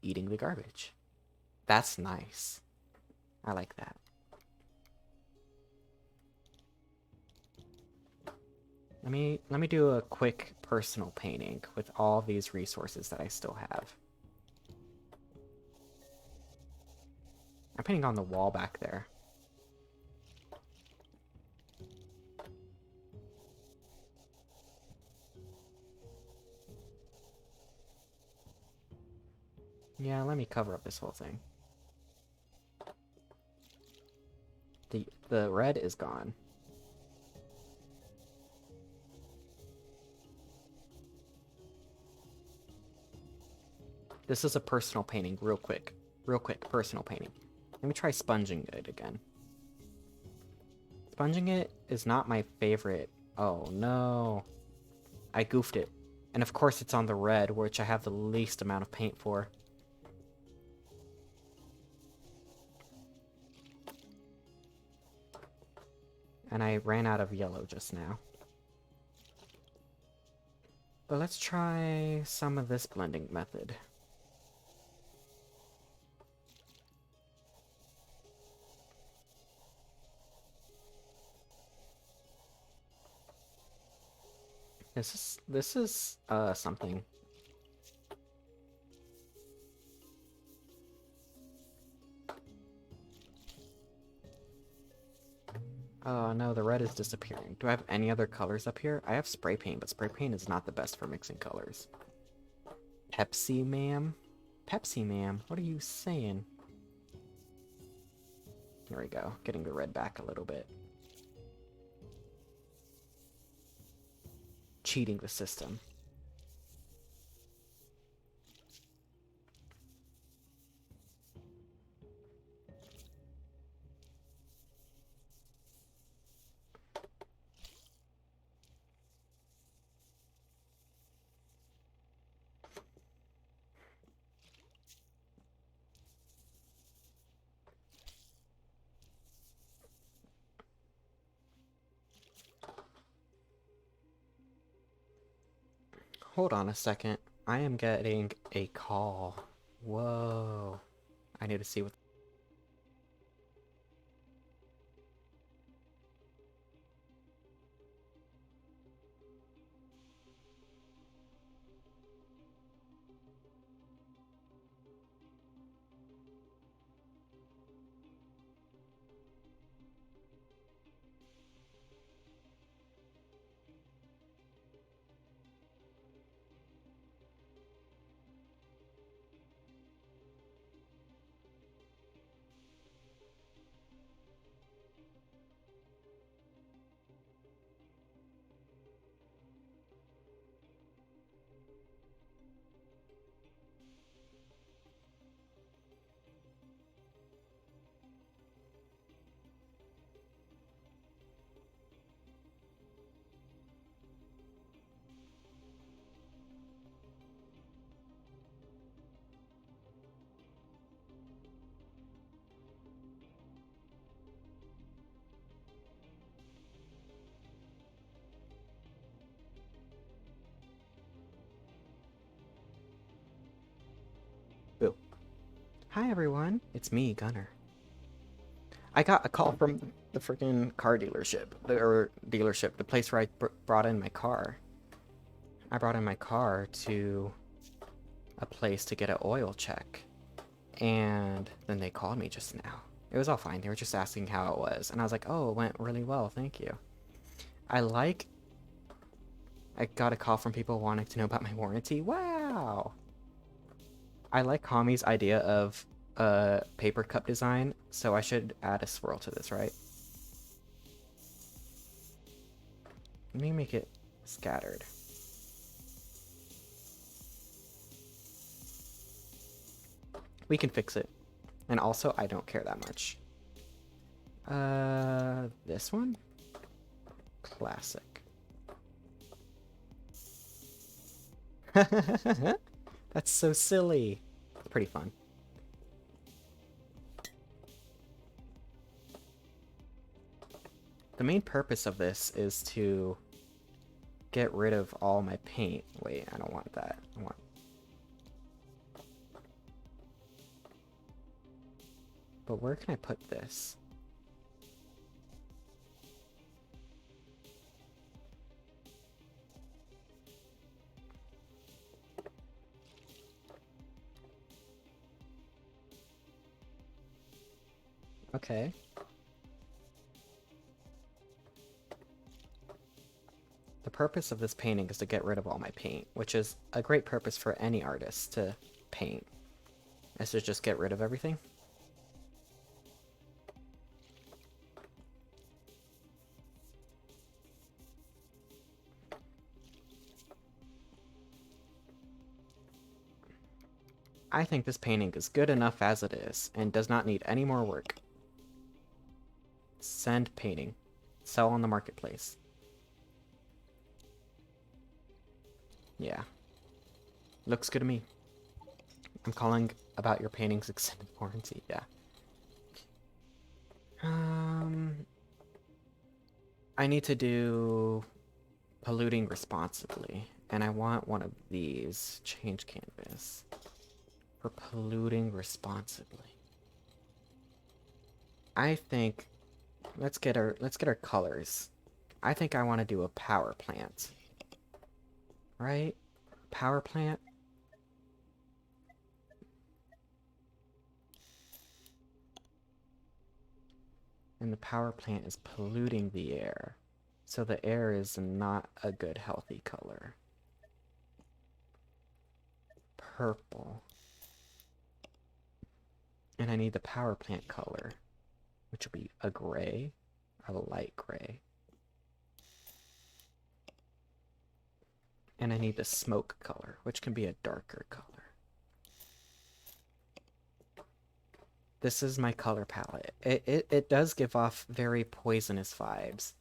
eating the garbage. That's nice. I like that. Let me do a quick personal painting with all these resources that I still have. I'm painting on the wall back there. Yeah, let me cover up this whole thing. The red is gone. This is a personal painting, real quick. Real quick, personal painting. Let me try sponging it again. Sponging it is not my favorite. Oh no. I goofed it. And of course it's on the red, which I have the least amount of paint for. And I ran out of yellow just now. But let's try some of this blending method. This is something. Oh no, the red is disappearing. Do I have any other colors up here? I have spray paint, but spray paint is not the best for mixing colors. Pepsi, ma'am? Pepsi, ma'am? What are you saying? There we go. Getting the red back a little bit. Cheating the system. Hold on a second. I am getting a call. Whoa. I need to see what... Boo. Hi everyone, it's me, Gunnar. I got a call from the freaking car dealership, the place where I brought in my car. I brought in my car to a place to get an oil check, and then they called me just now. It was all fine. They were just asking how it was, and I was like, "Oh, it went really well, thank you." I got a call from people wanting to know about my warranty. Wow. I like Kami's idea of a paper cup design, so I should add a swirl to this, right? Let me make it scattered. We can fix it. And also, I don't care that much. This one? Classic. That's so silly. It's pretty fun. The main purpose of this is to get rid of all my paint. Wait, I don't want that. I want... But where can I put this? Okay. The purpose of this painting is to get rid of all my paint, which is a great purpose for any artist to paint. Is to just get rid of everything. I think this painting is good enough as it is, and does not need any more work. Send painting. Sell on the marketplace. Yeah. Looks good to me. I'm calling about your painting's extended warranty, yeah. I need to do polluting responsibly, and I want one of these. Change canvas. For polluting responsibly. I think let's get our colors. I think I want to do a power plant. Right? Power plant. And the power plant is polluting the air. So the air is not a good healthy color. Purple. And I need the power plant color, which will be a gray, a light gray. And I need the smoke color, which can be a darker color. This is my color palette. It does give off very poisonous vibes.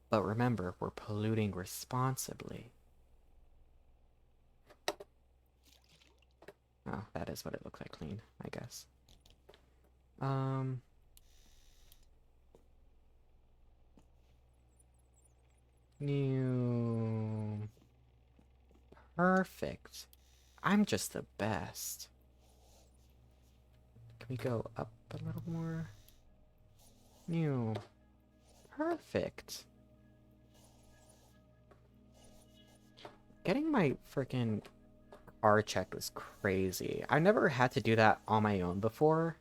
But remember, we're polluting responsibly. Oh, that is what it looks like clean, I guess. New. Perfect. I'm just the best. Can we go up a little more? New. Perfect. Getting my freaking car checked was crazy. I never had to do that on my own before.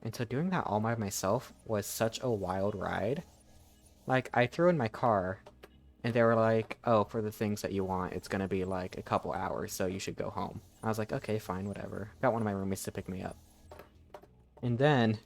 And so doing that all by myself was such a wild ride. Like, I threw in my car, and they were like, oh, for the things that you want, it's gonna be like a couple hours, so you should go home. I was like, okay, fine, whatever. Got one of my roommates to pick me up. And then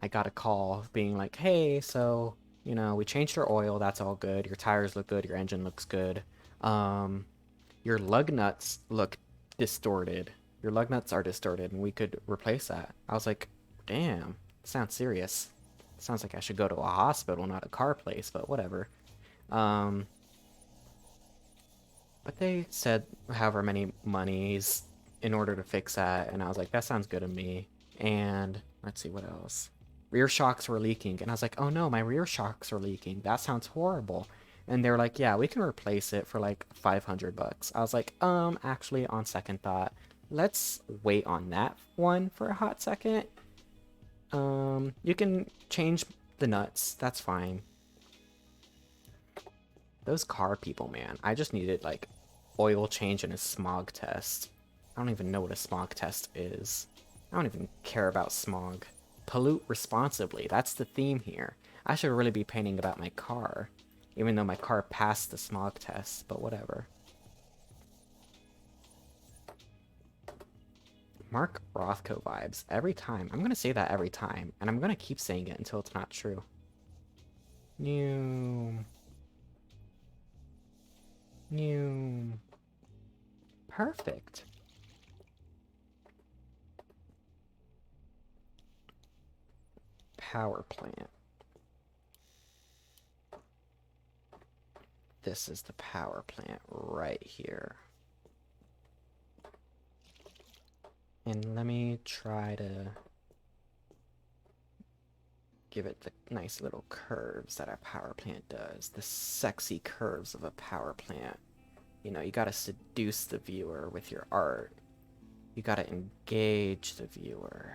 I got a call being like, hey, so, you know, we changed your oil, that's all good. Your tires look good, your engine looks good. Your lug nuts look distorted. Your lug nuts are distorted, and we could replace that. I was like, damn, sounds serious. Sounds like I should go to a hospital, not a car place, but whatever. But they said however many monies in order to fix that, and I was like, that sounds good to me. And let's see, what else? Rear shocks were leaking, and I was like, oh no, my rear shocks are leaking. That sounds horrible. And they were like, yeah, we can replace it for like 500 bucks. I was like, actually, on second thought, let's wait on that one for a hot second. You can change the nuts. That's fine. Those car people, man. I just needed, like, oil change and a smog test. I don't even know what a smog test is. I don't even care about smog. Pollute responsibly. That's the theme here. I should really be painting about my car. Even though my car passed the smog test, but whatever. Mark Rothko vibes every time. I'm gonna say that every time, and I'm gonna keep saying it until it's not true. New. New. Perfect. Power plant. This is the power plant right here. And let me try to give it the nice little curves that a power plant does. The sexy curves of a power plant. You know, you gotta seduce the viewer with your art. You gotta engage the viewer.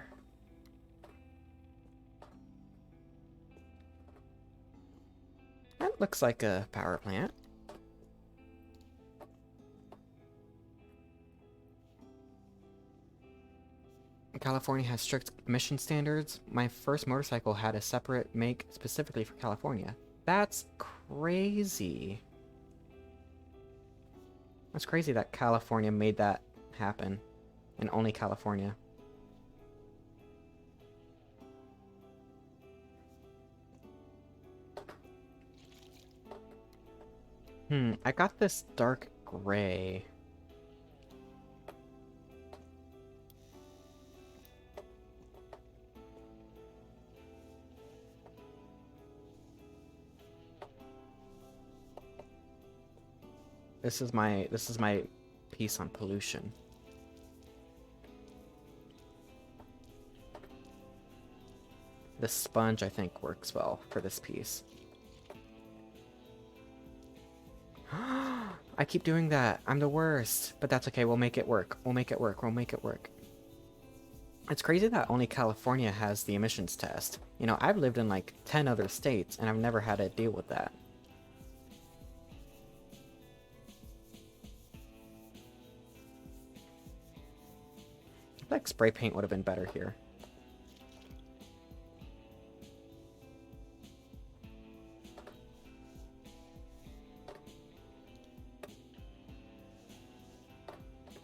That looks like a power plant. California has strict emission standards. My first motorcycle had a separate make specifically for California. That's crazy. That's crazy that California made that happen. And only California. I got this dark gray. This is my piece on pollution. The sponge, I think, works well for this piece. I keep doing that. I'm the worst. But that's okay. We'll make it work. We'll make it work. We'll make it work. It's crazy that only California has the emissions test. You know, I've lived in like 10 other states, and I've never had to deal with that. I feel like spray paint would have been better here.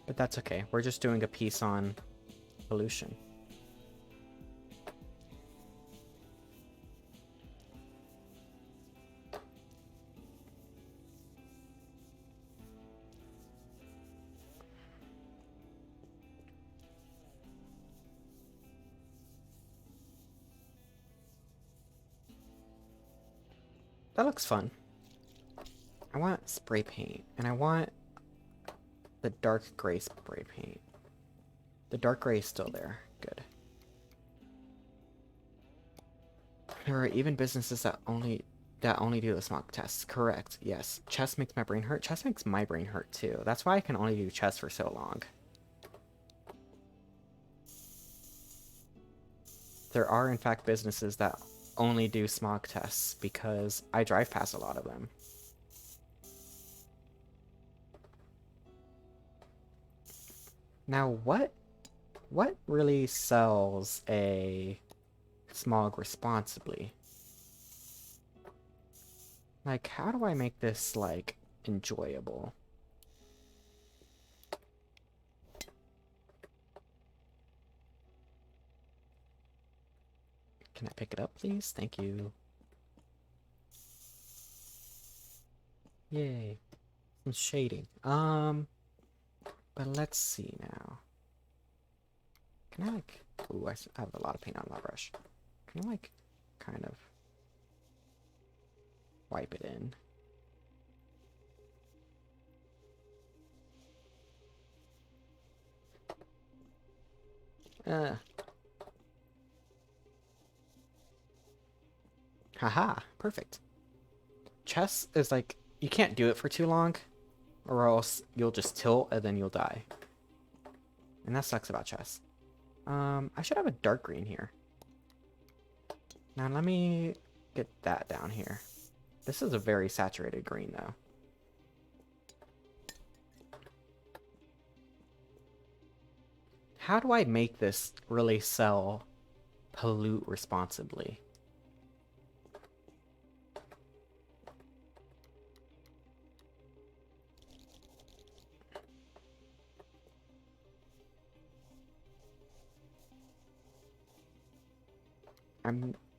But that's okay. We're just doing a piece on pollution. That looks fun. I want spray paint, and I want the dark gray spray paint. The dark gray is still there. Good. There are even businesses that only do the smog tests. Correct. Yes. Chess makes my brain hurt. Chess makes my brain hurt too. That's why I can only do chess for so long. There are in fact businesses that only do smog tests because I drive past a lot of them. Now what really sells a smog responsibly? Like, how do I make this, like, enjoyable? Can I pick it up, please? Thank you. Yay. Some shading. But let's see now. Can I, like... Ooh, I have a lot of paint on my brush. Can I, like, kind of wipe it in? Haha, perfect. Chess is like, you can't do it for too long, or else you'll just tilt and then you'll die. And that sucks about chess. I should have a dark green here. Now let me get that down here. This is a very saturated green though. How do I make this really sell pollute responsibly?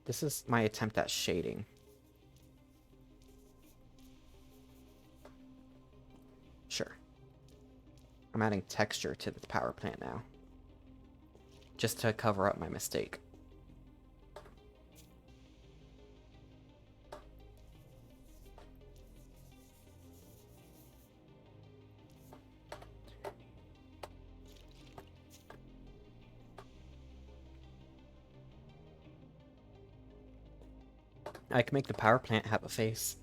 This is my attempt at shading. I'm adding texture to the power plant now. Just to cover up my mistake. I can make the power plant have a face.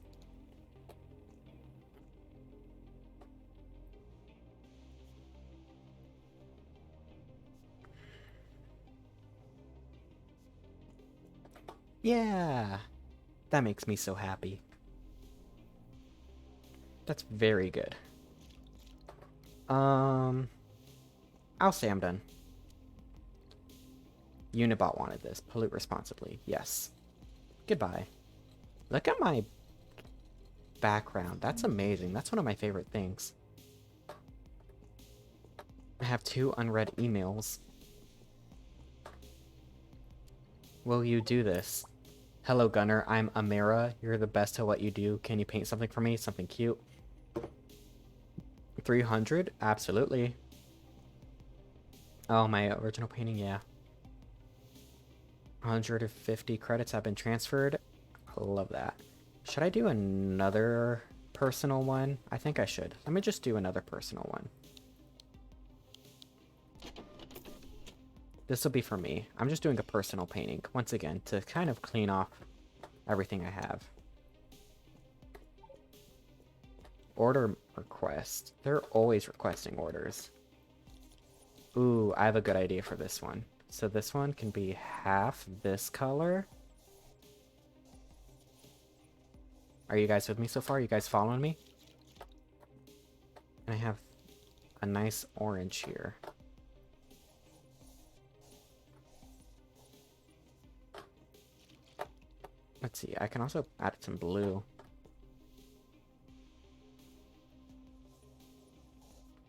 Yeah! That makes me so happy. That's very good. I'll say I'm done. Unibot wanted this. Pollute responsibly. Yes. Goodbye. Look at my background. That's amazing. That's one of my favorite things. I have 2 unread emails. Will you do this? Hello, Gunnar. I'm Amira. You're the best at what you do. Can you paint something for me? Something cute? 300? Absolutely. Oh, my original painting? Yeah. 150 credits have been transferred. I love that. Should I do another personal one? I think I should. Let me just do another personal one. This will be for me. I'm just doing a personal painting, once again, to kind of clean off everything I have. Order request. They're always requesting orders. Ooh, I have a good idea for this one. So this one can be half this color. Are you guys with me so far? You guys following me? And I have a nice orange here. Let's see, I can also add some blue.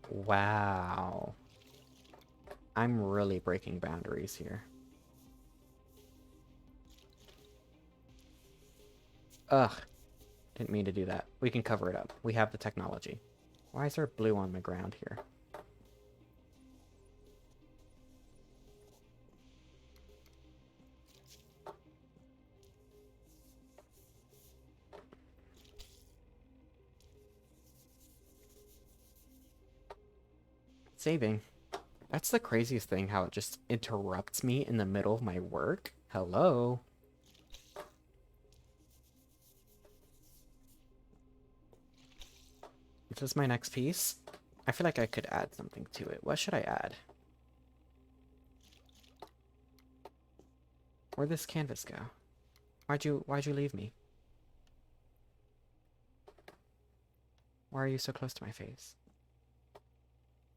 Wow. I'm really breaking boundaries here. Ugh. Didn't mean to do that. We can cover it up. We have the technology. Why is there blue on the ground here? Saving. That's the craziest thing, how it just interrupts me in the middle of my work. Hello? This is my next piece. I feel like I could add something to it. What should I add? Where'd this canvas go? Why'd you leave me? Why are you so close to my face?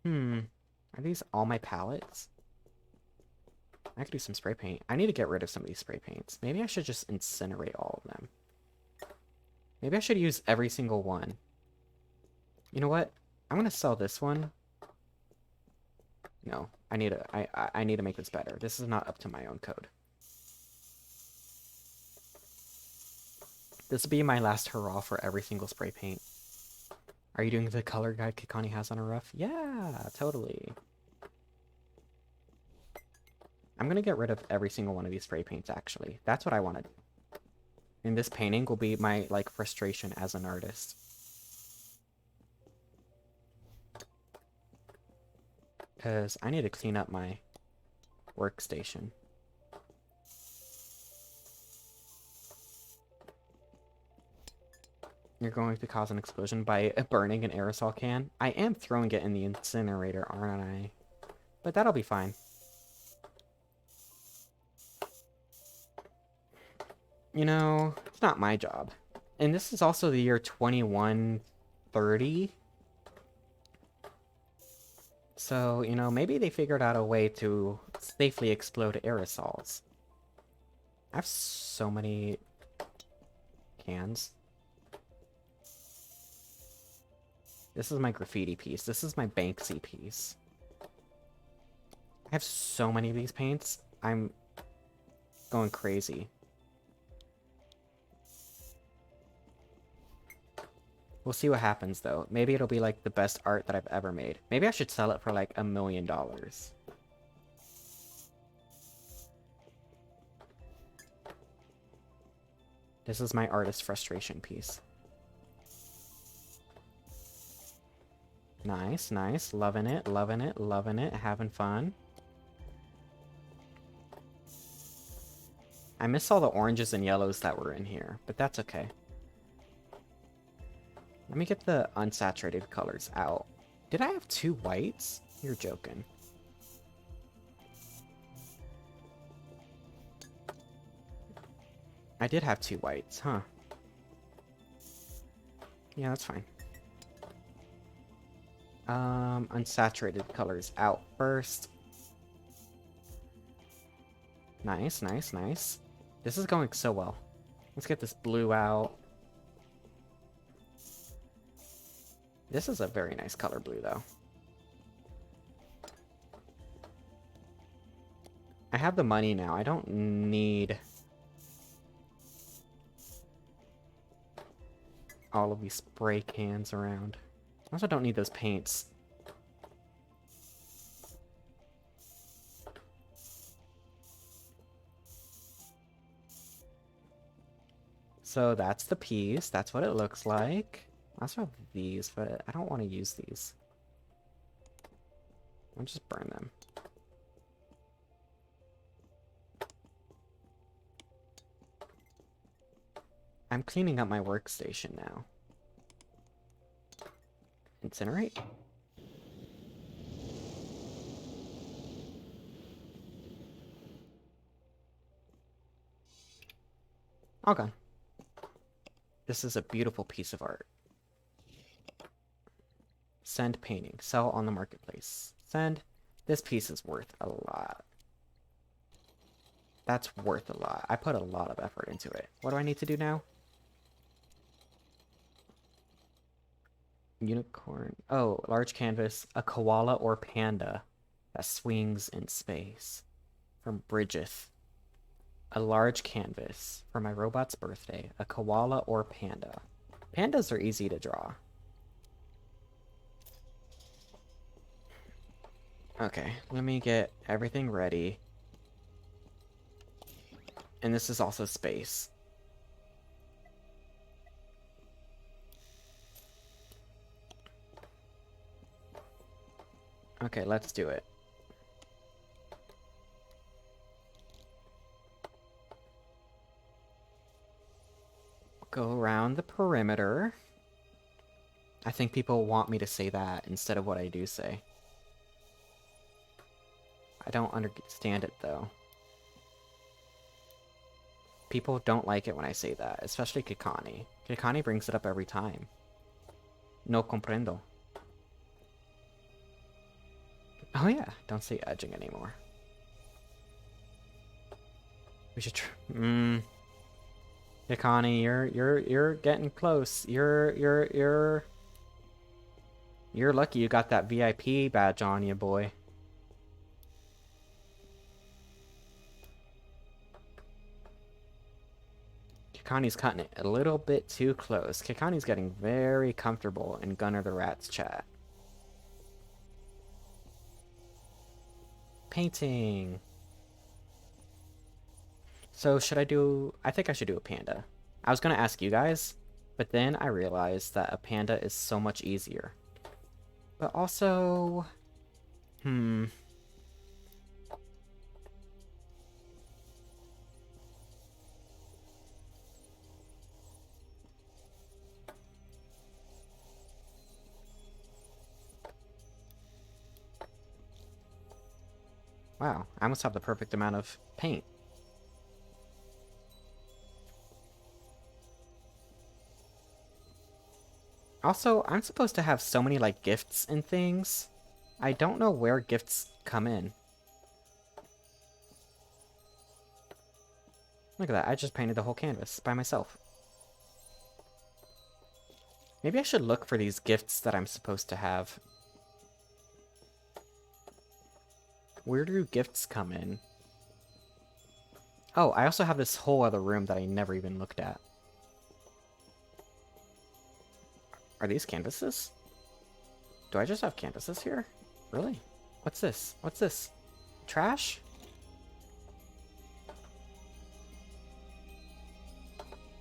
Are these all my palettes? I could do some spray paint. I need to get rid of some of these spray paints. Maybe I should just incinerate all of them. Maybe I should use every single one. You know what? I'm gonna sell this one. No, I need to make this better. This is not up to my own code. This will be my last hurrah for every single spray paint. Are you doing the color guide Kikani has on her roof? Yeah, totally. I'm gonna get rid of every single one of these spray paints, actually. That's what I wanted. And this painting will be my, like, frustration as an artist. Because I need to clean up my workstation. You're going to cause an explosion by burning an aerosol can? I am throwing it in the incinerator, aren't I? But that'll be fine. You know, it's not my job. And this is also the year 2130. So, you know, maybe they figured out a way to safely explode aerosols. I have so many cans. This is my graffiti piece. This is my Banksy piece. I have so many of these paints. I'm going crazy. We'll see what happens, though. Maybe it'll be, like, the best art that I've ever made. Maybe I should sell it for, like, $1 million. This is my artist frustration piece. Nice, nice. Loving it, loving it, loving it. Having fun. I miss all the oranges and yellows that were in here, but that's okay. Let me get the unsaturated colors out. Did I have 2 whites? You're joking. I did have 2 whites, huh? Yeah, that's fine. Unsaturated colors out first. Nice, nice, nice. This is going so well. Let's get this blue out. This is a very nice color blue, though. I have the money now. I don't need all of these spray cans around. I also don't need those paints. So that's the piece. That's what it looks like. I also have these, but I don't want to use these. I'll just burn them. I'm cleaning up my workstation now. Incinerate? Okay. This is a beautiful piece of art. Send painting. Sell on the marketplace. Send. This piece is worth a lot. That's worth a lot. I put a lot of effort into it. What do I need to do now? Unicorn. Oh, large canvas. A koala or panda that swings in space. From Bridgeth. A large canvas for my robot's birthday. A koala or panda. Pandas are easy to draw. Okay, let me get everything ready. And this is also space. Okay, let's do it. Go around the perimeter. I think people want me to say that instead of what I do say. I don't understand it, though. People don't like it when I say that, especially Kikani. Kikani brings it up every time. No comprendo. Oh yeah, don't say edging anymore. We should Kikani, you're getting close. You're lucky you got that VIP badge on you, boy. Kikani's cutting it a little bit too close. Kikani's getting very comfortable in Gunnar the Rat's chat. Painting. So should I do... I think I should do a panda. I was going to ask you guys, but then I realized that a panda is so much easier. But also... Wow, I must have the perfect amount of paint. Also, I'm supposed to have so many, like, gifts and things. I don't know where gifts come in. Look at that, I just painted the whole canvas by myself. Maybe I should look for these gifts that I'm supposed to have. Where do gifts come in? Oh, I also have this whole other room that I never even looked at. Are these canvases? Do I just have canvases here? Really? What's this? What's this? Trash?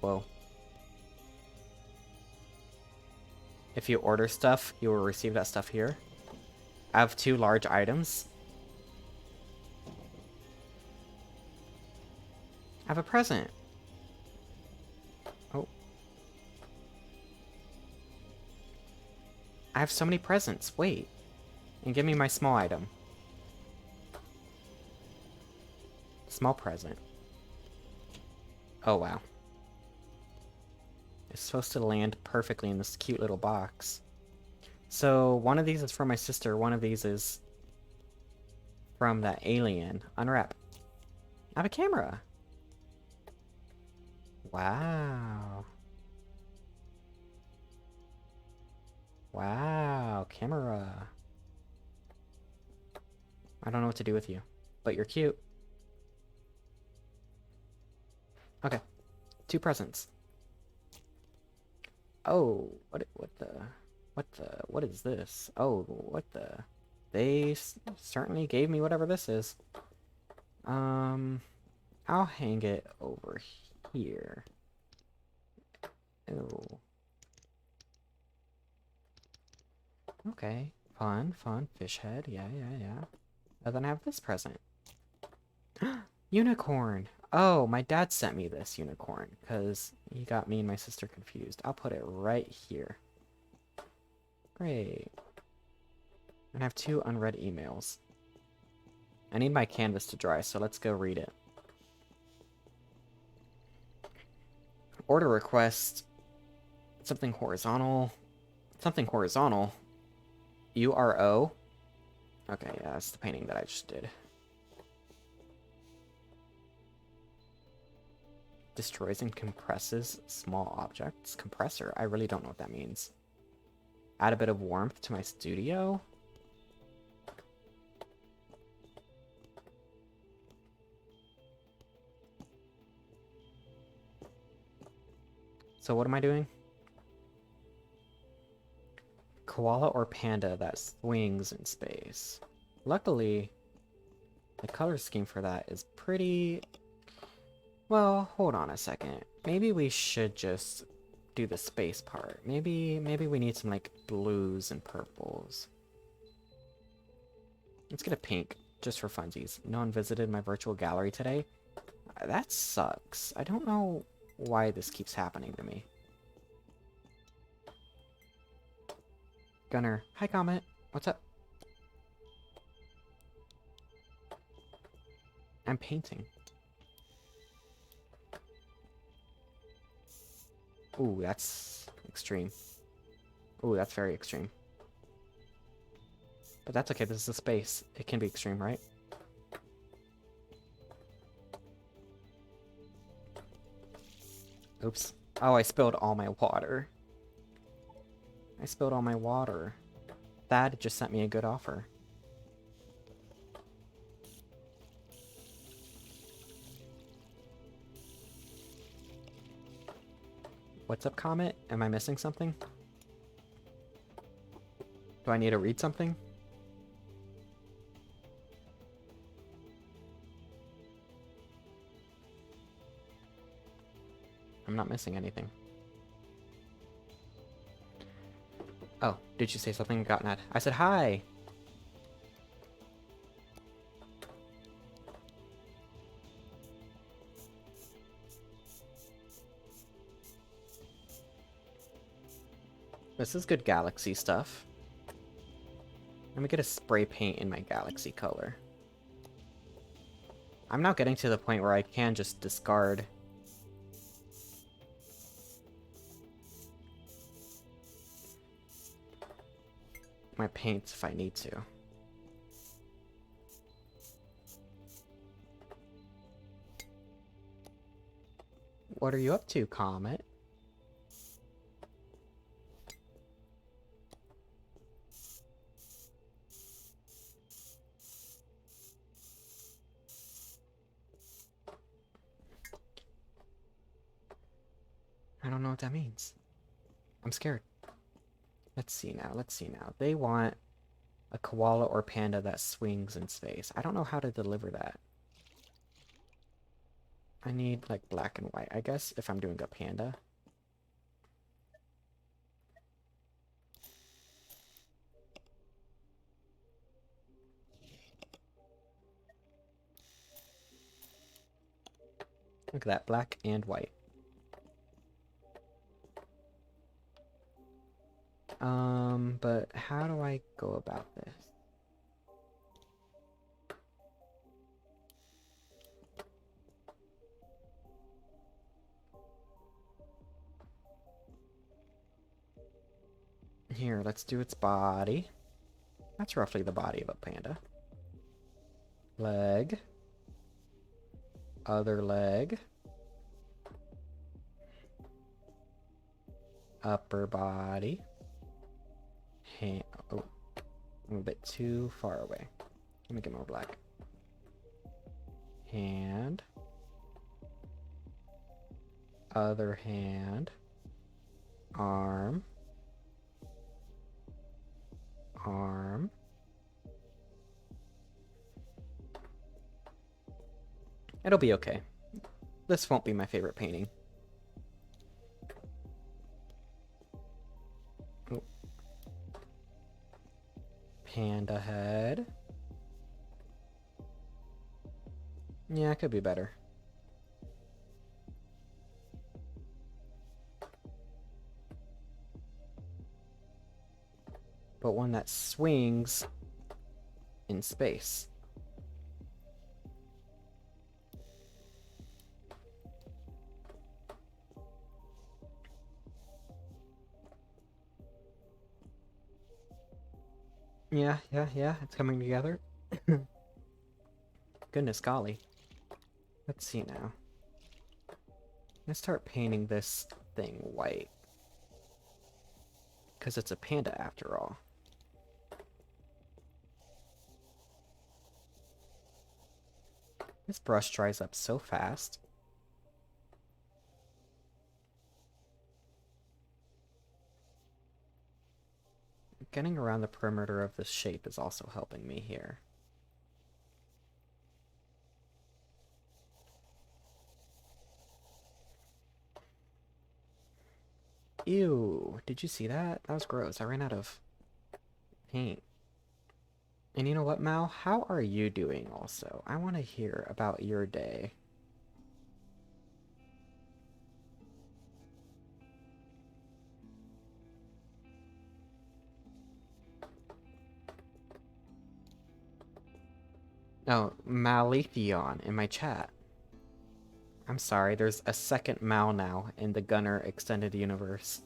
Whoa. If you order stuff, you will receive that stuff here. I have 2 large items. I have a present. Oh. I have so many presents. Wait. And give me my small item. Small present. Oh, wow. It's supposed to land perfectly in this cute little box. So, one of these is from my sister. One of these is from that alien. Unwrap. I have a camera. Wow. Wow, camera. I don't know what to do with you, but you're cute. Okay. 2 presents. Oh, what is this? Oh, what the? They certainly gave me whatever this is. I'll hang it over here. Ew. Okay, fun, fish head, yeah. And then I have this present. Unicorn! Oh, my dad sent me this unicorn, because he got me and my sister confused. I'll put it right here. Great. And I have 2 unread emails. I need my canvas to dry, so let's go read it. Order request. Something horizontal. Something horizontal. URO. Okay, yeah, that's the painting that I just did. Destroys and compresses small objects. Compressor? I really don't know what that means. Add a bit of warmth to my studio? So what am I doing? Koala or panda that swings in space. Luckily, the color scheme for that is pretty... Well, hold on a second. Maybe we should just do the space part. Maybe we need some, like, blues and purples. Let's get a pink, just for funsies. No one visited my virtual gallery today. That sucks. I don't know why this keeps happening to me. Gunnar. Hi, Comet. What's up? I'm painting. Ooh, that's extreme. Ooh, that's very extreme. But that's okay, this is a space. It can be extreme, right? Oops. Oh, I spilled all my water. I spilled all my water. Thad just sent me a good offer. What's up, Comet? Am I missing something? Do I need to read something? I'm not missing anything. Oh, did you say something, Gunnar? I said hi! This is good galaxy stuff. Let me get a spray paint in my galaxy color. I'm now getting to the point where I can just discard my paints if I need to. What are you up to, Comet? I don't know what that means. I'm scared. Let's see now. Let's see now. They want a koala or panda that swings in space. I don't know how to deliver that. I need like black and white. I guess if I'm doing a panda. Look at that, black and white. But how do I go about this? Here, let's do its body. That's roughly the body of a panda. Leg. Other leg. Upper body. Hand. Oh, I'm a bit too far away. Let me get more black. Hand. Other hand. Arm. Arm. It'll be okay. This won't be my favorite painting. Oh. Panda head. Yeah, it could be better. But one that swings in space. Yeah, it's coming together. Goodness golly. Let's see now. Let's start painting this thing white. Because it's a panda after all. This brush dries up so fast. Getting around the perimeter of this shape is also helping me here. Ew, did you see that? That was gross. I ran out of paint. And you know what, Mal? How are you doing also? I want to hear about your day. Oh, Maletheon in my chat. I'm sorry, there's a second Mal now in the Gunnar extended universe.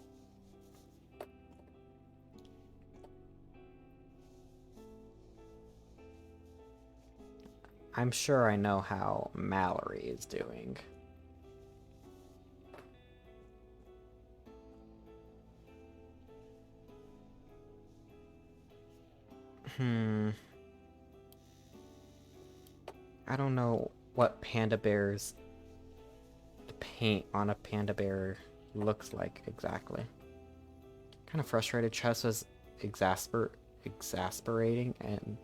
I'm sure I know how Mallory is doing. I don't know what panda bears paint on a panda bear looks like exactly. Kind of frustrated. Chess was exasperating, and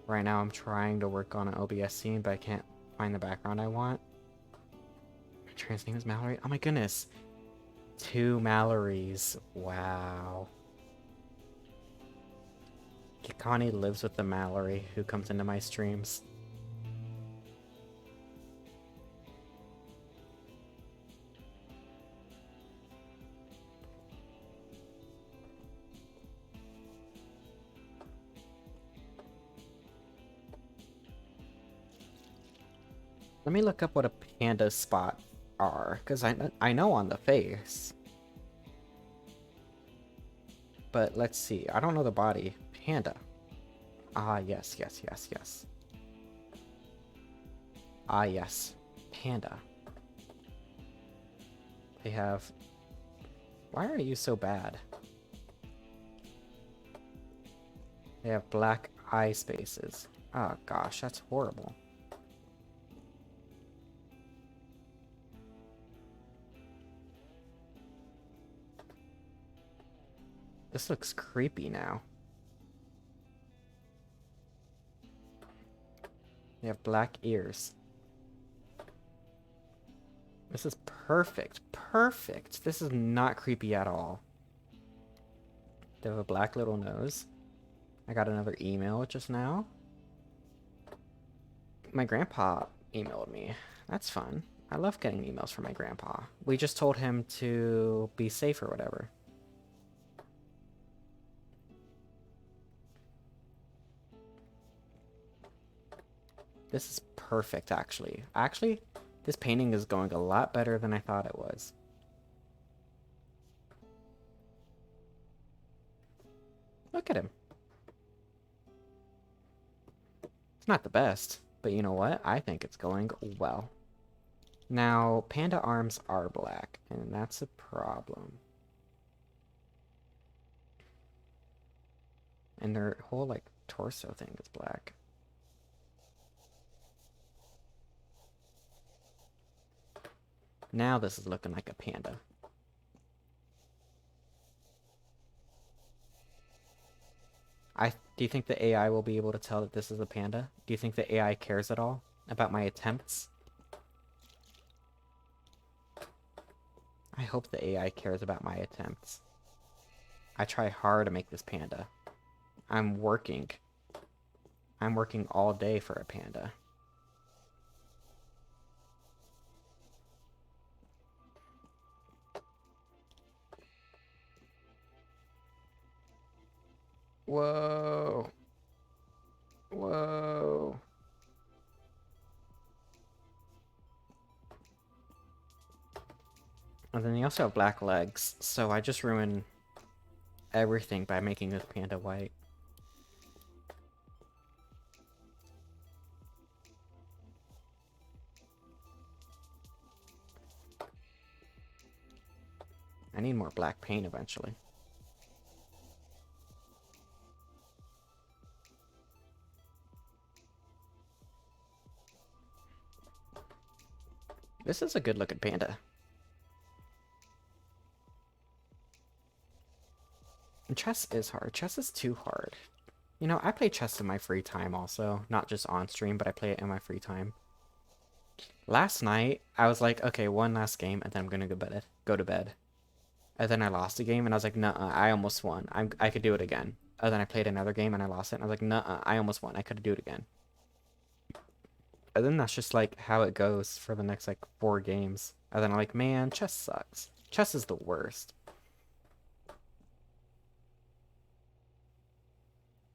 right now I'm trying to work on an OBS scene, but I can't find the background I want. My trans name is Mallory. Oh my goodness. 2 Mallorys. Wow. Kikani lives with the Mallory who comes into my streams. Let me look up what a panda spot are, because I know on the face. But let's see. I don't know the body. Panda. Ah, yes. Ah, yes. Panda. They have... Why are you so bad? They have black eye spaces. Oh gosh, that's horrible. This looks creepy now. They have black ears. This is perfect. Perfect. This is not creepy at all. They have a black little nose. I got another email just now. My grandpa emailed me. That's fun. I love getting emails from my grandpa. We just told him to be safe or whatever. This is perfect, actually. Actually, this painting is going a lot better than I thought it was. Look at him. It's not the best, but you know what? I think it's going well. Now, panda arms are black, and that's a problem. And their whole, like, torso thing is black. Now this is looking like a panda. Do you think the AI will be able to tell that this is a panda? Do you think the AI cares at all about my attempts? I hope the AI cares about my attempts. I try hard to make this panda. I'm working. I'm working all day for a panda. Whoa. Whoa. And then they also have black legs, so I just ruined everything by making this panda white. I need more black paint eventually. This is a good looking panda. And chess is hard. Chess is too hard. You know, I play chess in my free time also. Not just on stream, but I play it in my free time. Last night, I was like, okay, one last game, and then I'm gonna go to bed. And then I lost a game, and I was like, nuh-uh, I almost won. I could do it again. And then I played another game, and I lost it, and I was like, nuh-uh, I almost won. I could do it again. And then that's just like how it goes for the next like 4 games. And then I'm like, man, chess sucks. Chess is the worst.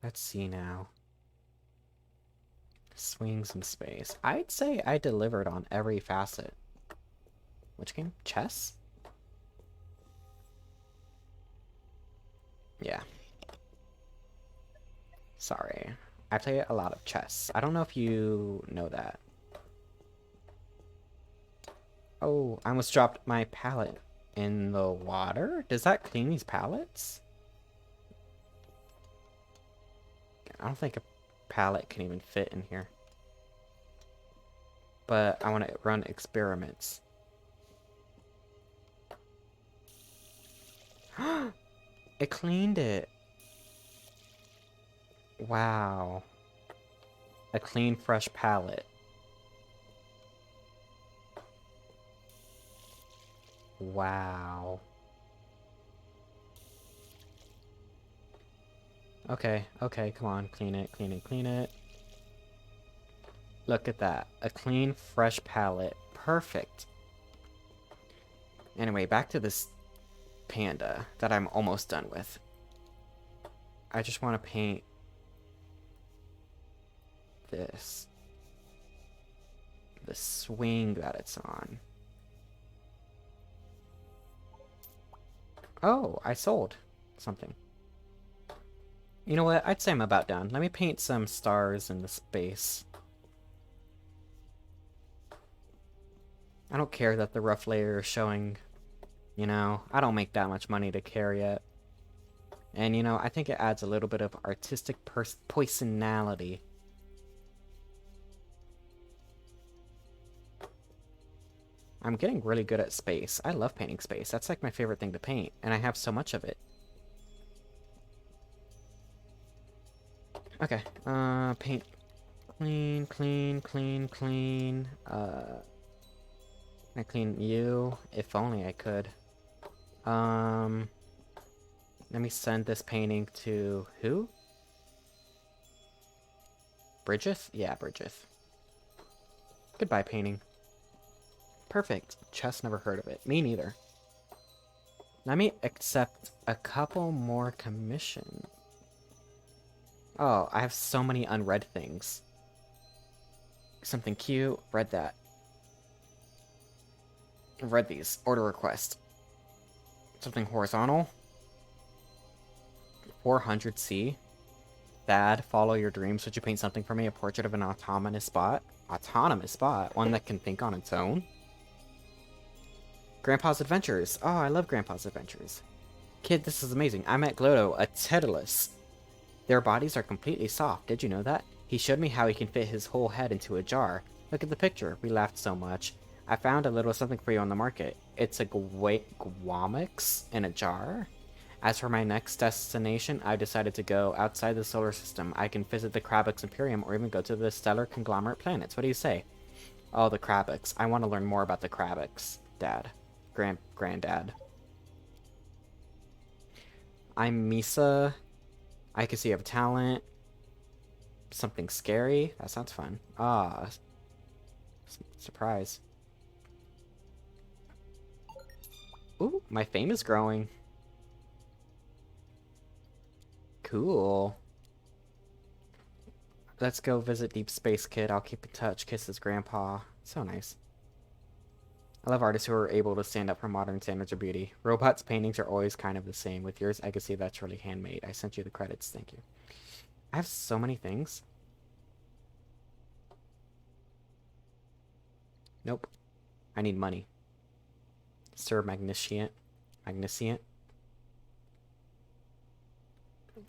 Let's see now. Swings in space. I'd say I delivered on every facet. Which game? Chess? Yeah. Sorry. I play a lot of chess. I don't know if you know that. Oh, I almost dropped my palette in the water? Does that clean these palettes? I don't think a palette can even fit in here. But I want to run experiments. It cleaned it. Wow. A clean, fresh palette. Wow. Okay, okay, come on. Clean it, clean it, clean it. Look at that. A clean, fresh palette. Perfect. Anyway, back to this panda that I'm almost done with. I just want to paint this. The swing that it's on. Oh, I sold something. You know what? I'd say I'm about done. Let me paint some stars in the space. I don't care that the rough layer is showing, you know, I don't make that much money to carry it. And, you know, I think it adds a little bit of artistic personality. I'm getting really good at space. I love painting space. That's like my favorite thing to paint, and I have so much of it. Okay, paint. Clean, clean, clean, clean. Can I clean you? If only I could. Let me send this painting to who? Bridgeth? Yeah, Bridgeth. Goodbye, painting. Perfect. Chess never heard of it. Me neither. Let me accept a couple more commission. Oh, I have so many unread things. Something cute. Read that. Read these. Order request. Something horizontal. 400C. Thad, follow your dreams. Would you paint something for me? A portrait of an autonomous bot? Autonomous bot? One that can think on its own? Grandpa's Adventures. Oh, I love Grandpa's Adventures. Kid, this is amazing. I met Glodo, a Titulus. Their bodies are completely soft. Did you know that? He showed me how he can fit his whole head into a jar. Look at the picture. We laughed so much. I found a little something for you on the market. It's a guamix in a jar. As for my next destination, I've decided to go outside the solar system. I can visit the Krabix Imperium or even go to the stellar conglomerate planets. What do you say? Oh, the Krabix. I want to learn more about the Krabix, Dad. Granddad. I'm Misa. I can see you have talent. Something scary? That sounds fun. Ah. Surprise. Ooh, my fame is growing. Cool. Let's go visit Deep Space Kid. I'll keep in touch. Kisses, Grandpa. So nice. I love artists who are able to stand up for modern standards of beauty. Robots' paintings are always kind of the same. With yours, I can see that's really handmade. I sent you the credits. Thank you. I have so many things. Nope. I need money. Sir Magnificent. Magnificent.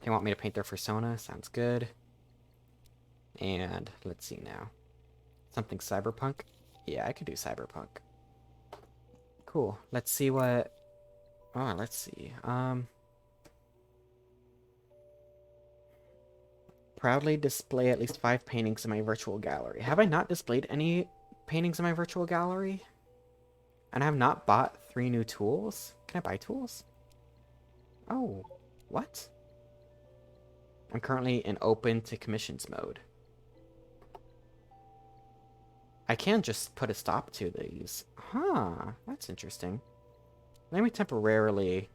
They want me to paint their persona. Sounds good. And let's see now. Something cyberpunk? Yeah, I could do cyberpunk. Cool. Let's see what... Oh, let's see. Proudly display at least 5 paintings in my virtual gallery. Have I not displayed any paintings in my virtual gallery? And I have not bought 3 new tools? Can I buy tools? Oh, what? I'm currently in open to commissions mode. I can just put a stop to these. Huh, that's interesting. Let me temporarily...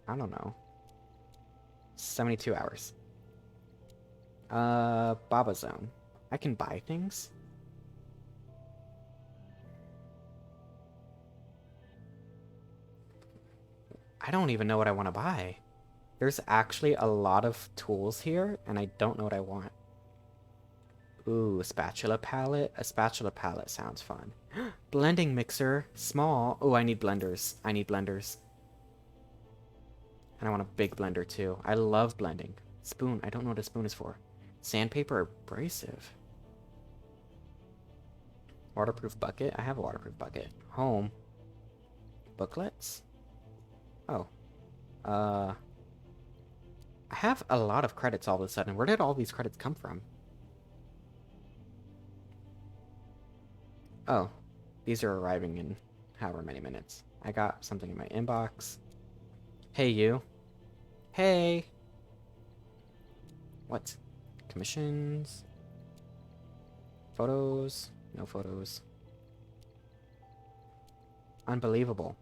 I don't know. 72 hours. Baba Zone. I can buy things? I don't even know what I want to buy. There's actually a lot of tools here, and I don't know what I want. Ooh, a spatula palette? A spatula palette sounds fun. Blending mixer. Small. Oh, I need blenders. I need blenders. And I want a big blender, too. I love blending. Spoon. I don't know what a spoon is for. Sandpaper abrasive. Waterproof bucket? I have a waterproof bucket. Home. Booklets? Oh. I have a lot of credits all of a sudden. Where did all these credits come from? Oh. These are arriving in however many minutes. I got something in my inbox. Hey, you. Hey! What? Commissions? Photos? No photos. Unbelievable.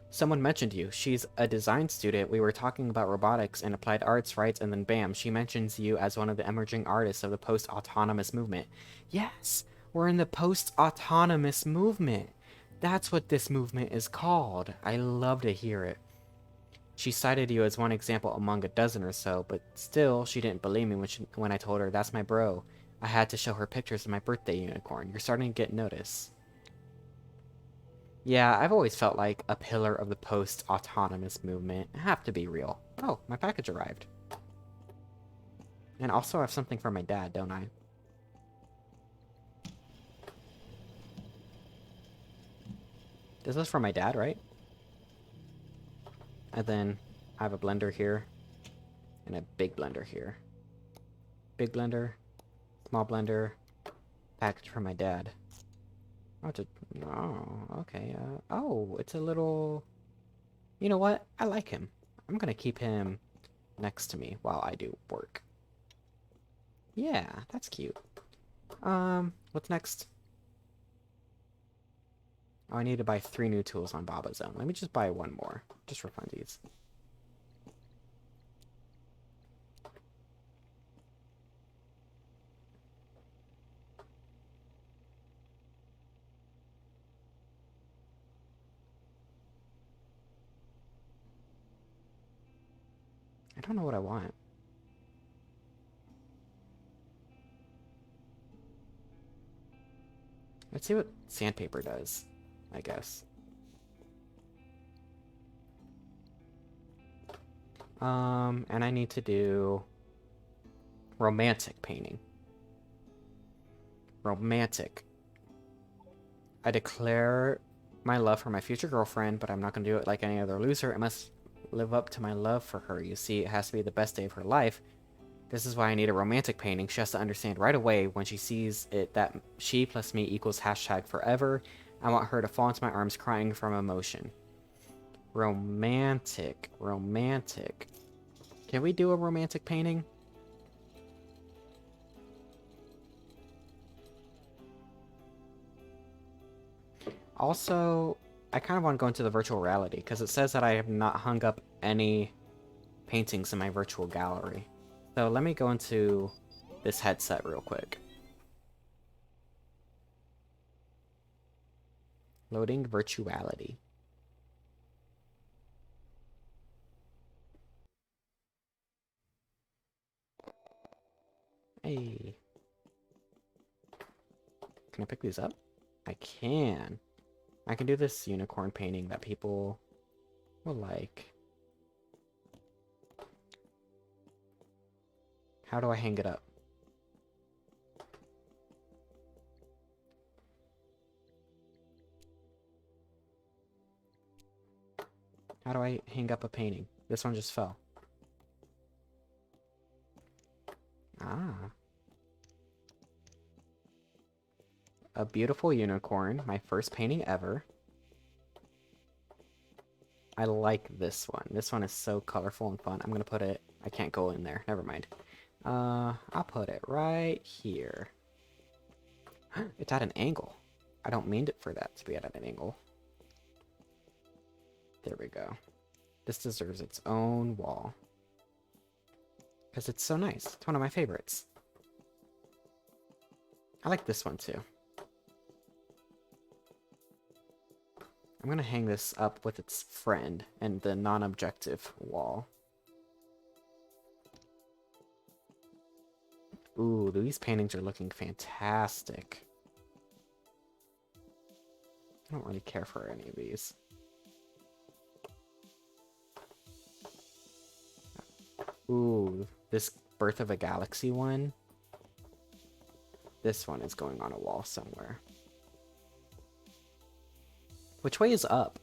Someone mentioned you. She's a design student. We were talking about robotics and applied arts, right? And then bam, she mentions you as one of the emerging artists of the post-autonomous movement. Yes! We're in the post-autonomous movement. That's what this movement is called. I love to hear it. She cited you as one example among a dozen or so, but still, she didn't believe me when I told her, that's my bro. I had to show her pictures of my birthday unicorn. You're starting to get notice. Yeah, I've always felt like a pillar of the post-autonomous movement. I have to be real. Oh, my package arrived. And also I have something for my dad, don't I? This is for my dad, right? And then I have a blender here and a big blender here. Big blender, small blender, package for my dad. Oh, okay. Oh, it's a little... You know what? I like him. I'm gonna keep him next to me while I do work. Yeah, that's cute. What's next? Oh, I need to buy 3 new tools on Baba's Zone. Let me just buy 1 more, just for funsies. I don't know what I want. Let's see what sandpaper does, I guess. And I need to do romantic painting. Romantic. I declare my love for my future girlfriend, but I'm not going to do it like any other loser. I must live up to my love for her. You see, it has to be the best day of her life. This is why I need a romantic painting. She has to understand right away when she sees it that she plus me equals hashtag forever. I want her to fall into my arms crying from emotion. Romantic. Romantic. Can we do a romantic painting? Also, I kind of want to go into the virtual reality because it says that I have not hung up any paintings in my virtual gallery. So let me go into this headset real quick. Loading virtuality. Hey. Can I pick these up? I can. I can do this unicorn painting that people will like. How do I hang it up? How do I hang up a painting? This one just fell. Ah. A beautiful unicorn. My first painting ever. I like this one. This one is so colorful and fun. I'm gonna put it... I can't go in there. Never mind. I'll put it right here. It's at an angle. I don't mean it for that to be at an angle. There we go. This deserves its own wall. Because it's so nice. It's one of my favorites. I like this one too. I'm gonna hang this up with its friend and the non-objective wall. Ooh, these paintings are looking fantastic. I don't really care for any of these. Ooh, this Birth of a Galaxy one. This one is going on a wall somewhere. Which way is up?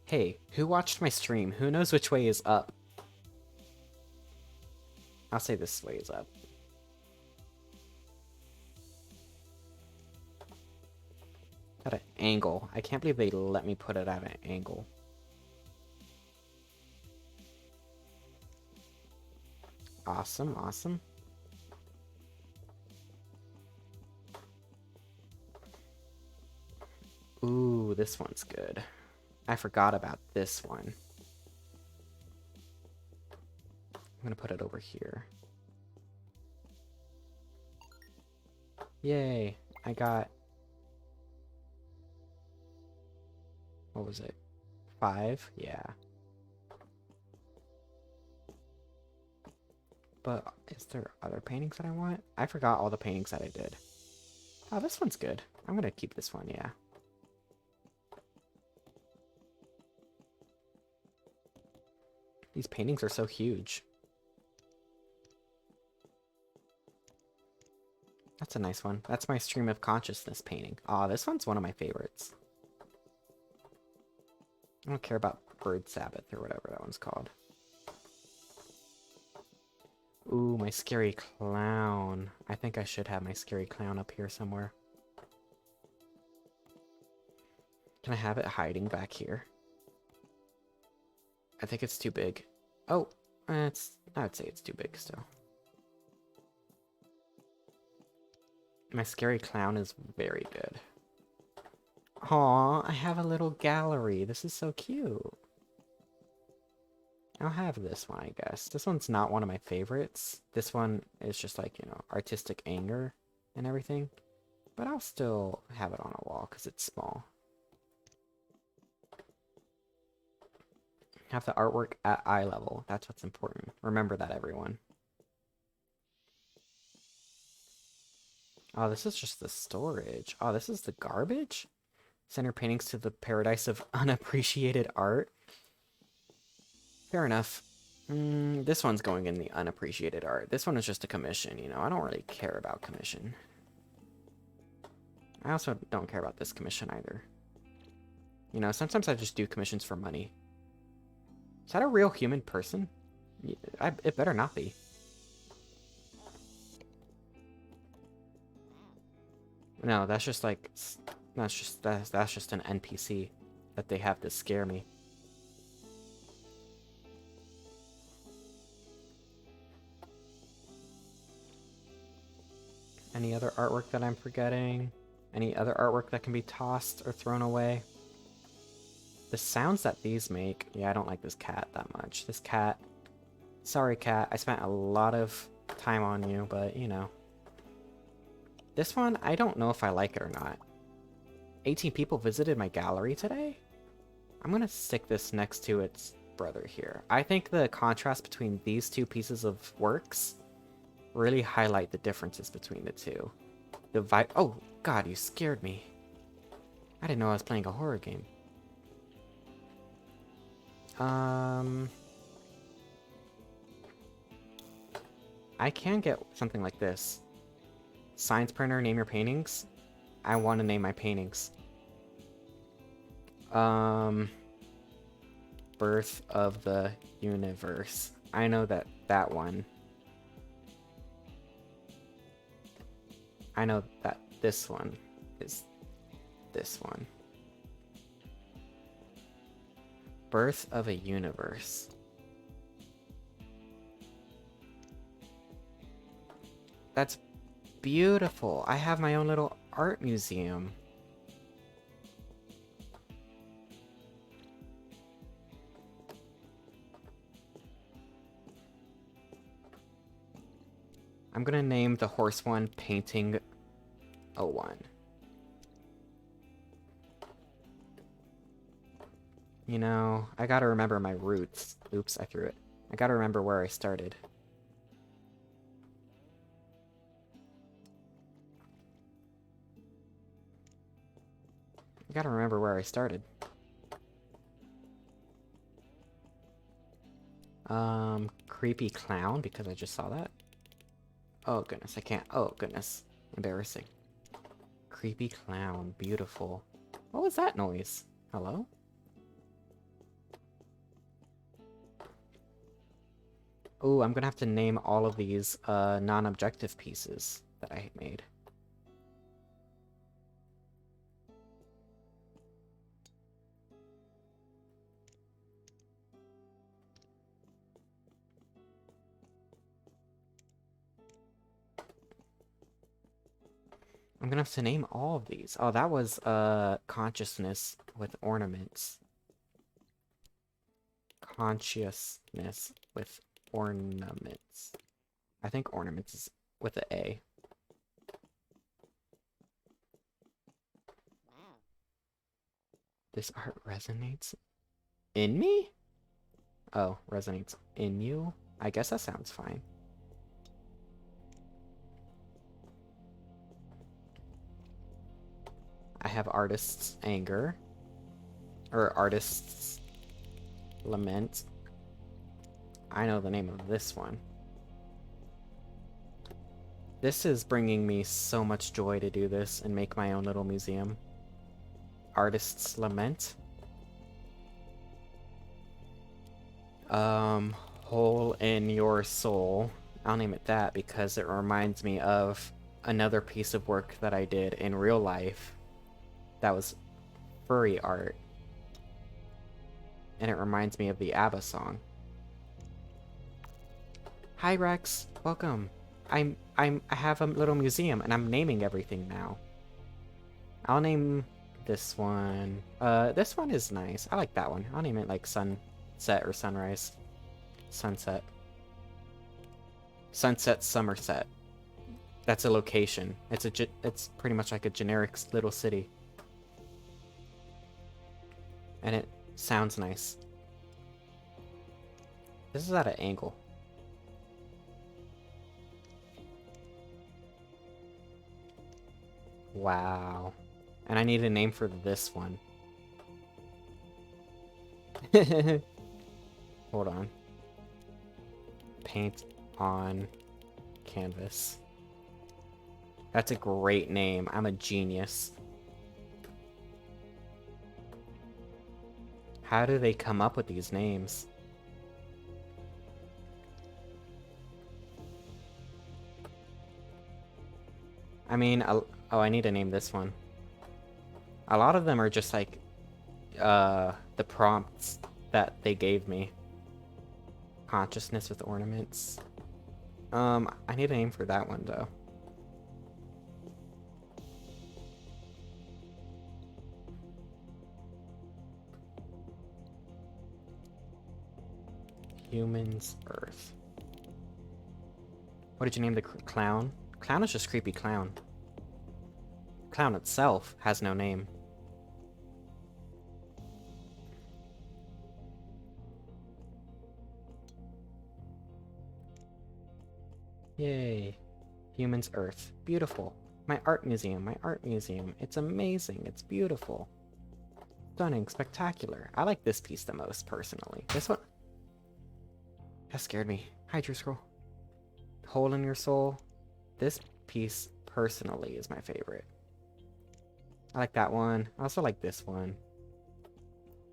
Hey, who watched my stream? Who knows which way is up? I'll say this way is up. At an angle. I can't believe they let me put it at an angle. Awesome, awesome. Ooh, this one's good. I forgot about this one. I'm gonna put it over here. Yay, I got... What was it? 5? Yeah. But is there other paintings that I want? I forgot all the paintings that I did. Oh, this one's good. I'm gonna keep this one, yeah. These paintings are so huge. That's a nice one. That's my stream of consciousness painting. Aw, this one's one of my favorites. I don't care about Bird Sabbath or whatever that one's called. Ooh, my scary clown. I think I should have my scary clown up here somewhere. Can I have it hiding back here? I think it's too big. Oh, I would say it's too big still. My scary clown is very good. Aw, I have a little gallery. This is so cute. I'll have this one, I guess. This one's not one of my favorites. This one is just like, you know, artistic anger and everything. But I'll still have it on a wall because it's small. Have the artwork at eye level. That's what's important. Remember that, everyone. Oh, this is just the storage. Oh, this is the garbage? Send your paintings to the paradise of unappreciated art. Fair enough. This one's going in the unappreciated art. This one is just a commission, you know. I don't really care about commission. I also don't care about this commission either. You know, sometimes I just do commissions for money. Is that a real human person? It better not be. No, that's just like... That's just an NPC that they have to scare me. Any other artwork that I'm forgetting? Any other artwork that can be tossed or thrown away? The sounds that these make... Yeah, I don't like this cat that much. This cat... Sorry, cat. I spent a lot of time on you, but, you know. This one, I don't know if I like it or not. 18 people visited my gallery today? I'm gonna stick this next to its brother here. I think the contrast between these two pieces of works really highlight the differences between the two. The vibe... Oh, God, you scared me. I didn't know I was playing a horror game. I can get something like this. Science printer, name your paintings. I want to name my paintings. Birth of the Universe. I know that one. I know that this one is this one. Birth of a Universe. That's beautiful. I have my own little art museum. I'm gonna name the horse one Painting 01. You know, I gotta remember my roots. Oops, I threw it. I gotta remember where I started. I gotta remember where I started. Creepy clown, because I just saw that. Oh goodness, I can't. Oh goodness, embarrassing. Creepy clown, beautiful. What was that noise? Hello? Oh, I'm gonna have to name all of these non-objective pieces that I made. I'm gonna have to name all of these. Oh, that was consciousness with ornaments. Consciousness with ornaments. I think ornaments is with an A. This art resonates in me? Oh, resonates in you? I guess that sounds fine. I have Artist's Anger. Or Artist's Lament. I know the name of this one. This is bringing me so much joy to do this and make my own little museum. Artist's Lament. Hole in Your Soul. I'll name it that because it reminds me of another piece of work that I did in real life that was furry art. And it reminds me of the ABBA song. Hi Rex, welcome. I have a little museum and I'm naming everything now. I'll name this one. This one is nice. I like that one. I'll name it like Sunset or Sunrise. Sunset. Sunset Somerset. That's a location. It's pretty much like a generic little city. And it sounds nice. This is at an angle. Wow. And I need a name for this one. Hold on. Paint on canvas. That's a great name. I'm a genius. How do they come up with these names? I mean, oh, I need to name this one. A lot of them are just like, the prompts that they gave me. Consciousness with ornaments. I need a name for that one, though. Humans, Earth. What did you name the clown? Clown is just creepy clown. Clown itself has no name. Yay. Humans, Earth. Beautiful. My art museum, my art museum. It's amazing. It's beautiful. Stunning, spectacular. I like this piece the most, personally. This one... That scared me. Hi, Drew Scroll. Hole in Your Soul. This piece, personally, is my favorite. I like that one. I also like this one.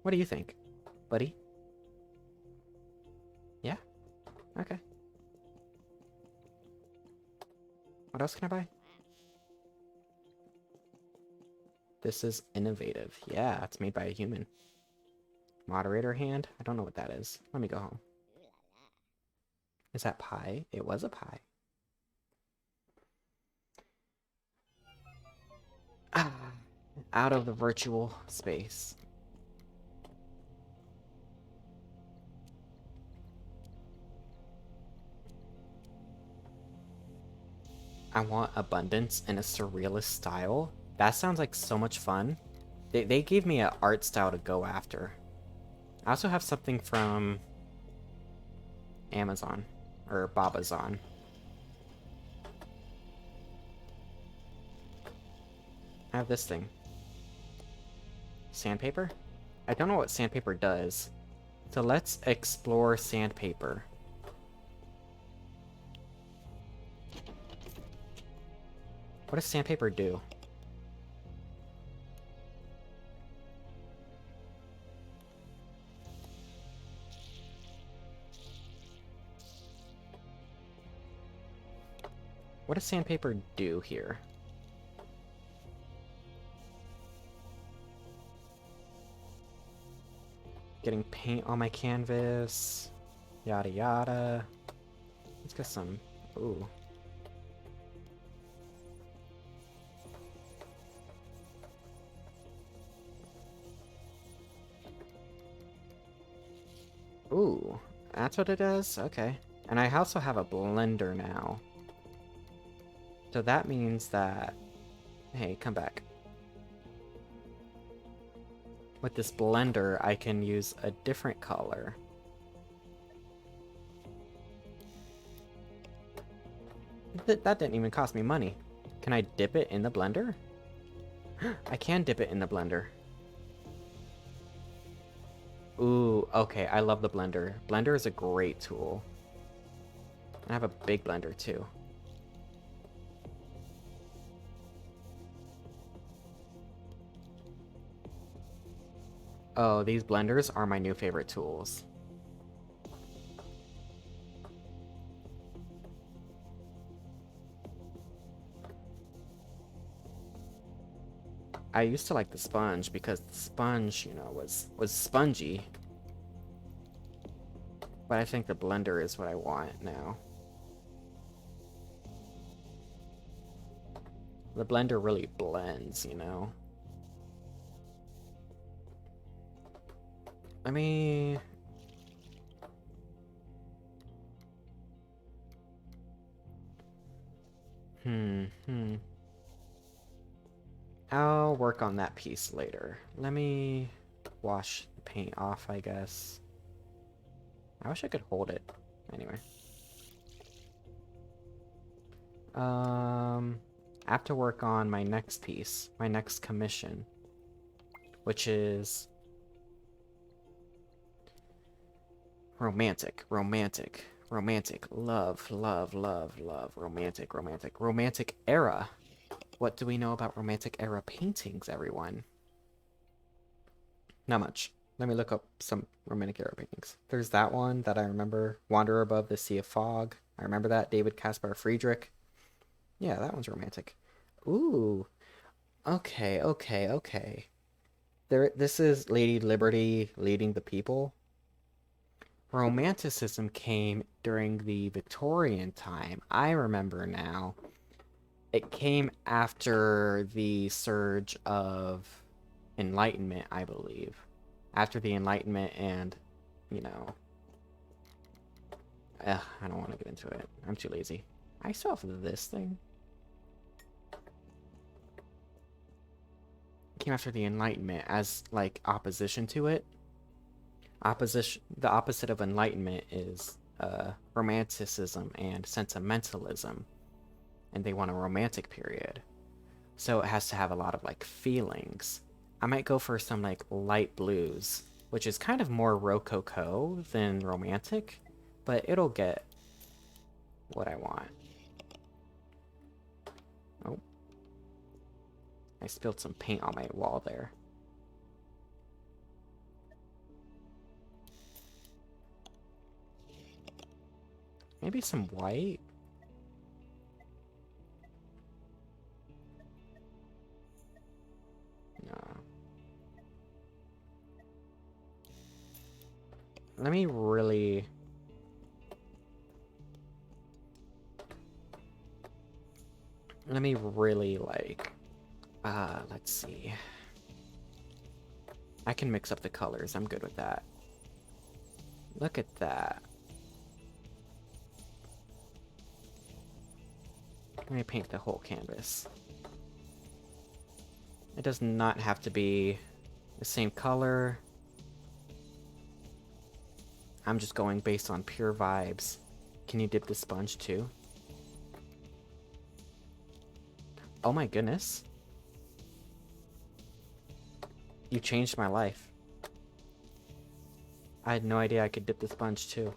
What do you think, buddy? Yeah? Okay. What else can I buy? This is innovative. Yeah, it's made by a human. Moderator hand? I don't know what that is. Let me go home. Is that pie? It was a pie. Ah, out of the virtual space. I want abundance in a surrealist style. That sounds like so much fun. They gave me an art style to go after. I also have something from Amazon. Or Babazon. I have this thing. Sandpaper? I don't know what sandpaper does. So let's explore sandpaper. What does sandpaper do? What does sandpaper do here? Getting paint on my canvas. Yada yada. Let's get some... Ooh. Ooh. That's what it does? Okay. And I also have a blender now. So that means that... Hey, come back. With this blender, I can use a different color. That didn't even cost me money. Can I dip it in the blender? I can dip it in the blender. Ooh, okay, I love the blender. Blender is a great tool. I have a big blender too. Oh, these blenders are my new favorite tools. I used to like the sponge because the sponge, you know, was spongy. But I think the blender is what I want now. The blender really blends, you know. Let me... I'll work on that piece later. Let me wash the paint off, I guess. I wish I could hold it. Anyway. I have to work on my next piece, my next commission, which is romantic, romantic, romantic, love, love, love, love, romantic, romantic, romantic era. What do we know about romantic era paintings, everyone? Not much. Let me look up some romantic era paintings. There's that one that I remember, Wanderer Above the Sea of Fog. I remember that, David Caspar Friedrich. Yeah, that one's romantic. Ooh, okay, okay, okay. This is Lady Liberty leading the people. Romanticism came during the Victorian time. I remember now. It came after the surge of Enlightenment, I believe. After the Enlightenment and, you know... I don't want to get into it. I'm too lazy. I still have this thing. It came after the Enlightenment as, like, opposition to it. The opposite of Enlightenment is Romanticism and sentimentalism. And they want a romantic period. So it has to have a lot of, like, feelings. I might go for some, like, light blues, which is kind of more rococo than romantic, but it'll get what I want. Oh. I spilled some paint on my wall there. Maybe some white? No. Let me really... like... let's see. I can mix up the colors. I'm good with that. Look at that. Let me paint the whole canvas. It does not have to be the same color. I'm just going based on pure vibes. Can you dip the sponge too? Oh my goodness. You changed my life. I had no idea I could dip the sponge too.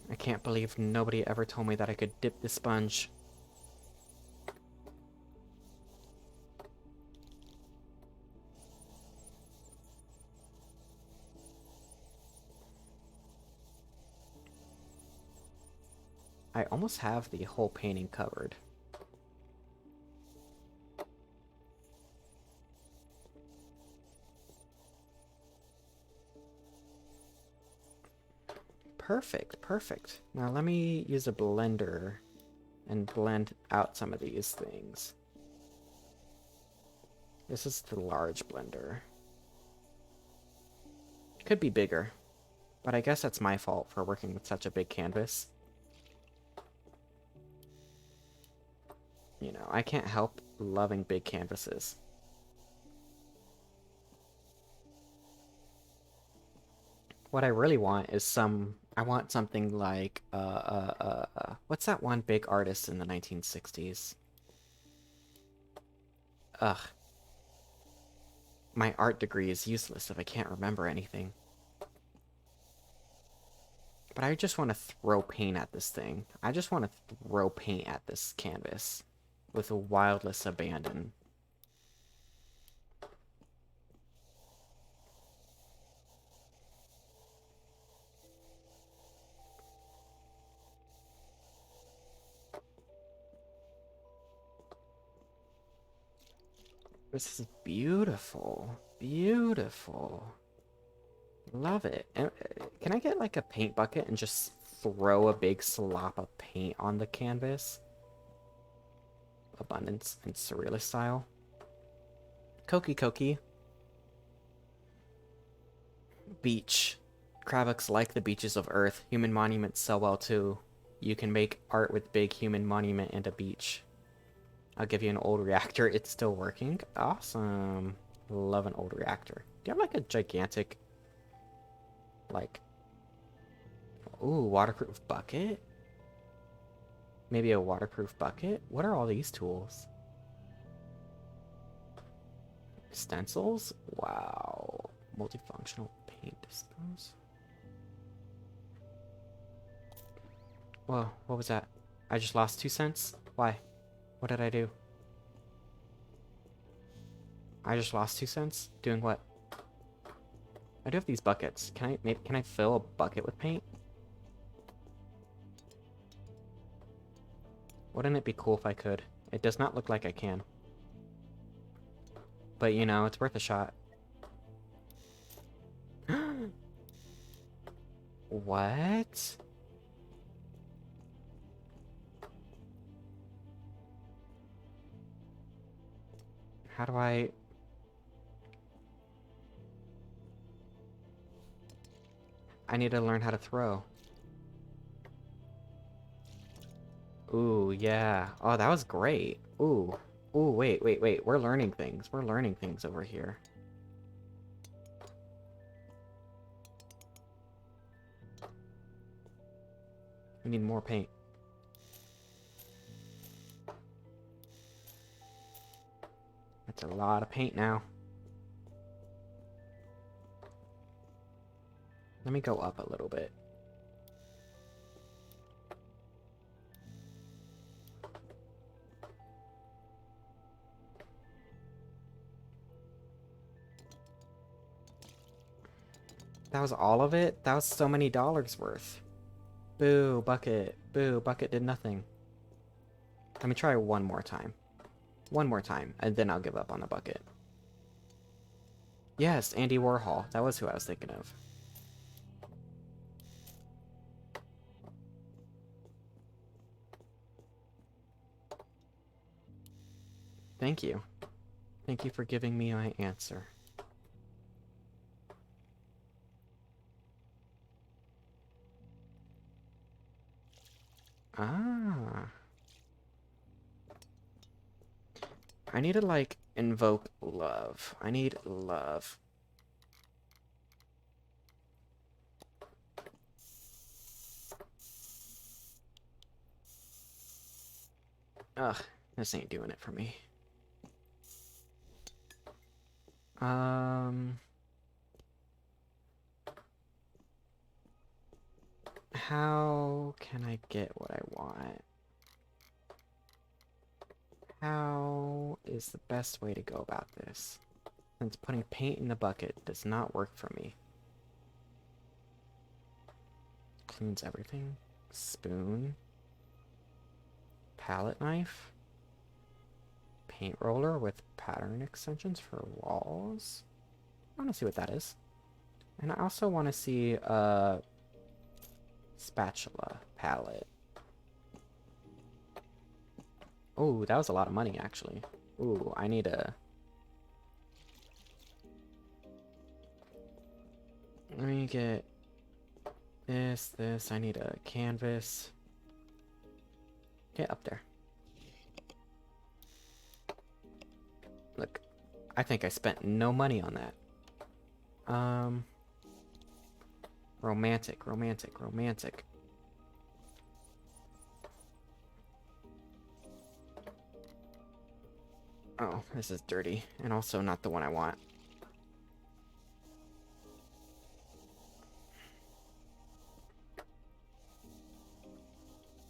I can't believe nobody ever told me that I could dip the sponge. I almost have the whole painting covered. Perfect, perfect. Now let me use a blender and blend out some of these things. This is the large blender. Could be bigger, but I guess that's my fault for working with such a big canvas. You know, I can't help loving big canvases. What I really want is I want something like, what's that one big artist in the 1960s? Ugh. My art degree is useless if I can't remember anything. But I just want to throw paint at this thing. I just want to throw paint at this canvas with a wildless abandon. This is beautiful. Beautiful. Love it. Can I get like a paint bucket and just throw a big slop of paint on the canvas? Abundance and surrealist style. Koki Koki. Beach. Kravux like the beaches of Earth. Human monuments sell well too. You can make art with big human monument and a beach. I'll give you an old reactor. It's still working. Awesome. Love an old reactor. Do you have like a gigantic, like, ooh, waterproof bucket? Maybe a waterproof bucket? What are all these tools? Stencils? Wow. Multifunctional paint dispose. Whoa, what was that? I just lost 2 cents? Why? What did I do? I just lost 2 cents? Doing what? I do have these buckets. Can I fill a bucket with paint? Wouldn't it be cool if I could? It does not look like I can. But you know, it's worth a shot. What? How do I... I need to learn how to throw. Ooh, yeah. Oh, that was great. Ooh. Ooh, wait. We're learning things. We're learning things over here. We need more paint. That's a lot of paint now. Let me go up a little bit. That was all of it? That was so many dollars worth. Boo, bucket. Boo, bucket did nothing. Let me try one more time. One more time, and then I'll give up on the bucket. Yes, Andy Warhol. That was who I was thinking of. Thank you. Thank you for giving me my answer. Ah. I need to, like, invoke love. I need love. Ugh, this ain't doing it for me. How can I get what I want? How is the best way to go about this? Since putting paint in the bucket does not work for me. Cleans everything. Spoon. Palette knife. Paint roller with pattern extensions for walls. I want to see what that is. And I also want to see a spatula palette. Oh, that was a lot of money, actually. Ooh, I need a... Let me get this. I need a canvas. Get up there. Look, I think I spent no money on that. Romantic. Oh, this is dirty, and also not the one I want.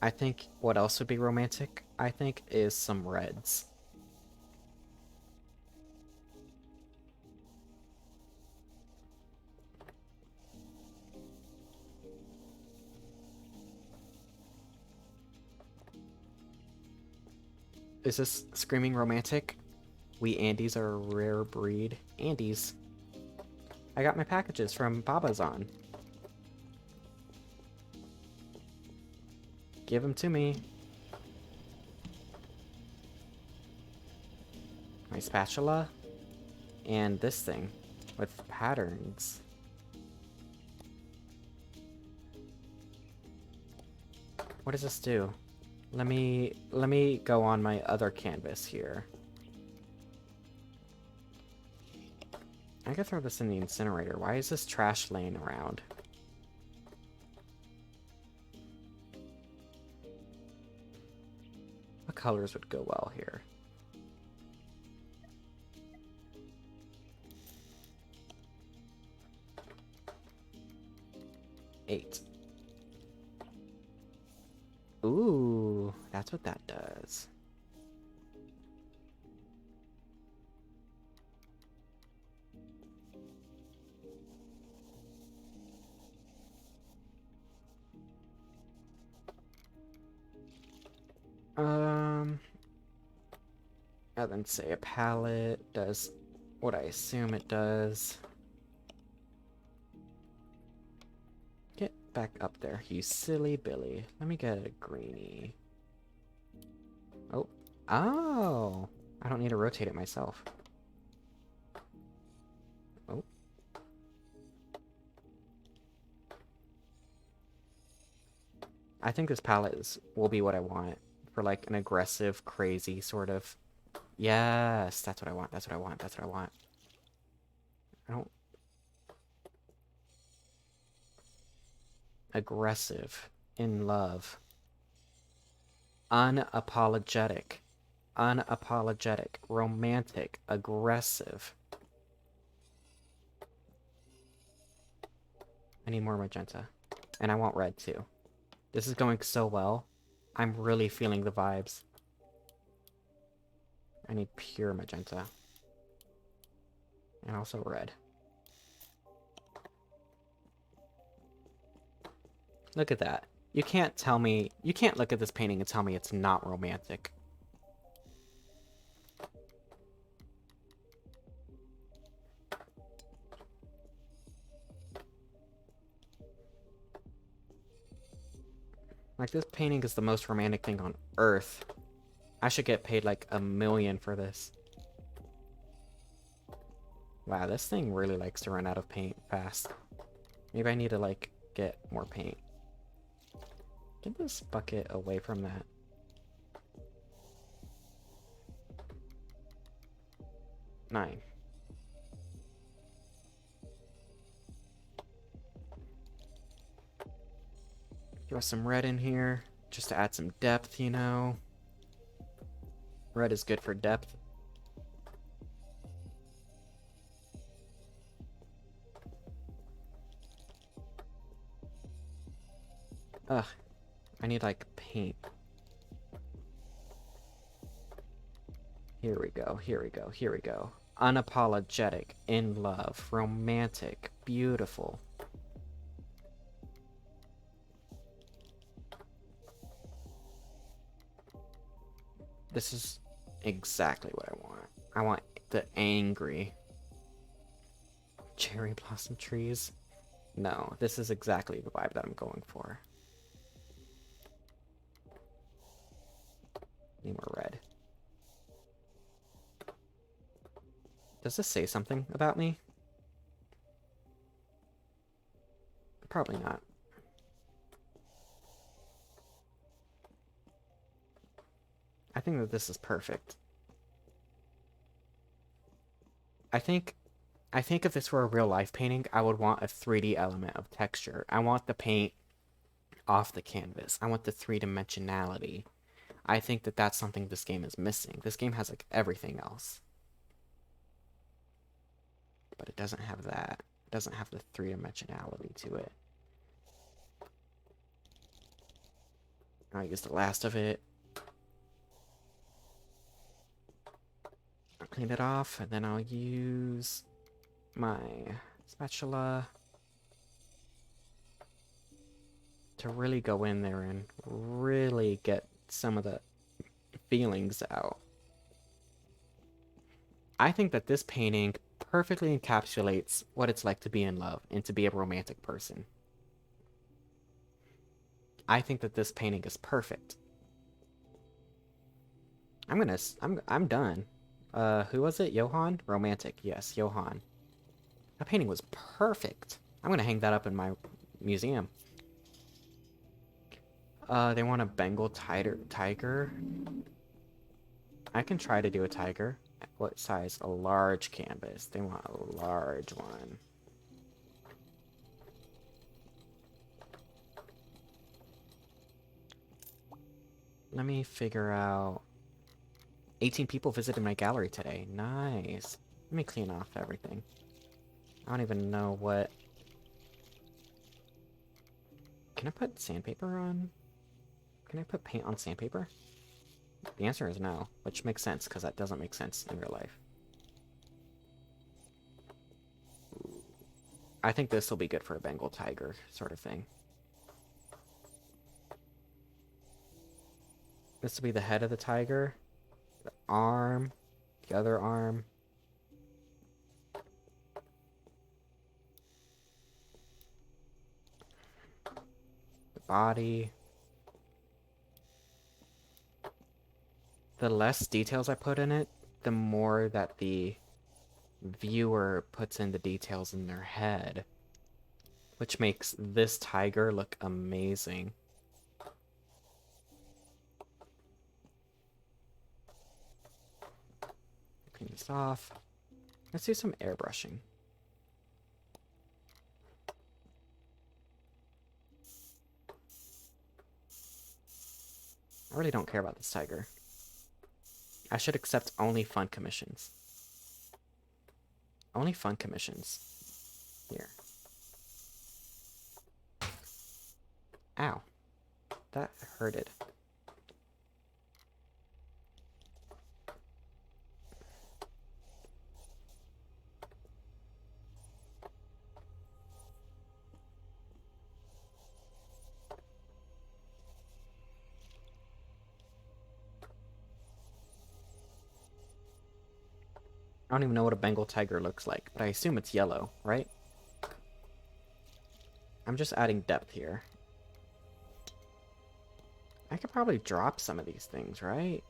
I think what else would be romantic, I think, is some reds. Is this screaming romantic? We Andes are a rare breed. Andes. I got my packages from Babazon. Give them to me. My spatula. And this thing. With patterns. What does this do? Let me go on my other canvas here. I could throw this in the incinerator. Why is this trash laying around? What colors would go well here? Eight. Ooh, that's what that does. And then say a palette does what I assume it does. Get back up there, you silly Billy. Let me get a greenie. Oh. Oh! I don't need to rotate it myself. Oh. I think this palette will be what I want. For like an aggressive, crazy sort of... Yes, that's what I want, that's what I want, that's what I want. I don't... Aggressive. In love. Unapologetic. Unapologetic. Romantic. Aggressive. I need more magenta. And I want red too. This is going so well. I'm really feeling the vibes. I need pure magenta. And also red. Look at that. You can't tell me... You can't look at this painting and tell me it's not romantic. Like, this painting is the most romantic thing on earth. I should get paid like $1 million for this. Wow, this thing really likes to run out of paint fast. Maybe I need to, like, get more paint. Get this bucket away from that. Nine. Throw some red in here, just to add some depth, you know. Red is good for depth. Ugh, I need, like, paint. Here we go, here we go, here we go. Unapologetic, in love, romantic, beautiful. This is exactly what I want. I want the angry cherry blossom trees. No, this is exactly the vibe that I'm going for. Need more red. Does this say something about me? Probably not. I think that this is perfect. I think if this were a real life painting, I would want a 3D element of texture. I want the paint off the canvas. I want the three-dimensionality. I think that that's something this game is missing. This game has like everything else. But it doesn't have that. It doesn't have the three-dimensionality to it. I'll use the last of it. I'll clean it off, and then I'll use my spatula to really go in there and really get some of the feelings out. I think that this painting perfectly encapsulates what it's like to be in love and to be a romantic person. I think that this painting is perfect. I'm done. Who was it? Johann? Romantic. Yes, Johann. That painting was perfect. I'm gonna hang that up in my museum. They want a Bengal tiger. I can try to do a tiger. What size? A large canvas. They want a large one. Let me figure out... 18 people visited my gallery today. Nice. Let me clean off everything. I don't even know what... Can I put sandpaper on? Can I put paint on sandpaper? The answer is no, which makes sense, because that doesn't make sense in real life. I think this will be good for a Bengal tiger sort of thing. This will be the head of the tiger, the arm, the other arm. The body. The less details I put in it, the more that the viewer puts in the details in their head, which makes this tiger look amazing. Clean this off. Let's do some airbrushing. I really don't care about this tiger. I should accept only fun commissions. Only fun commissions. Here. Ow. That hurted. I don't even know what a Bengal tiger looks like, but I assume it's yellow, right? I'm just adding depth here. I could probably drop some of these things, right?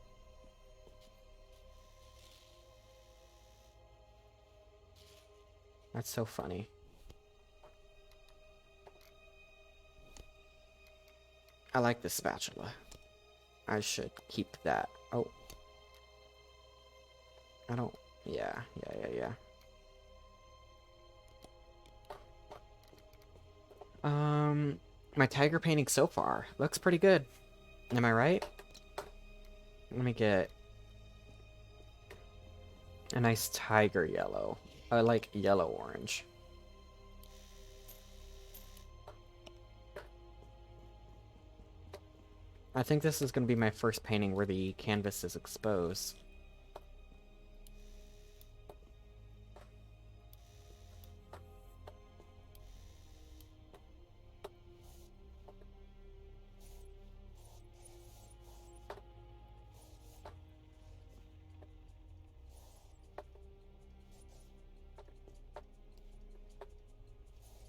That's so funny. I like this spatula. I should keep that. Oh. I don't... Yeah. My tiger painting so far looks pretty good. Am I right? Let me get a nice tiger yellow. I like yellow orange. I think this is going to be my first painting where the canvas is exposed.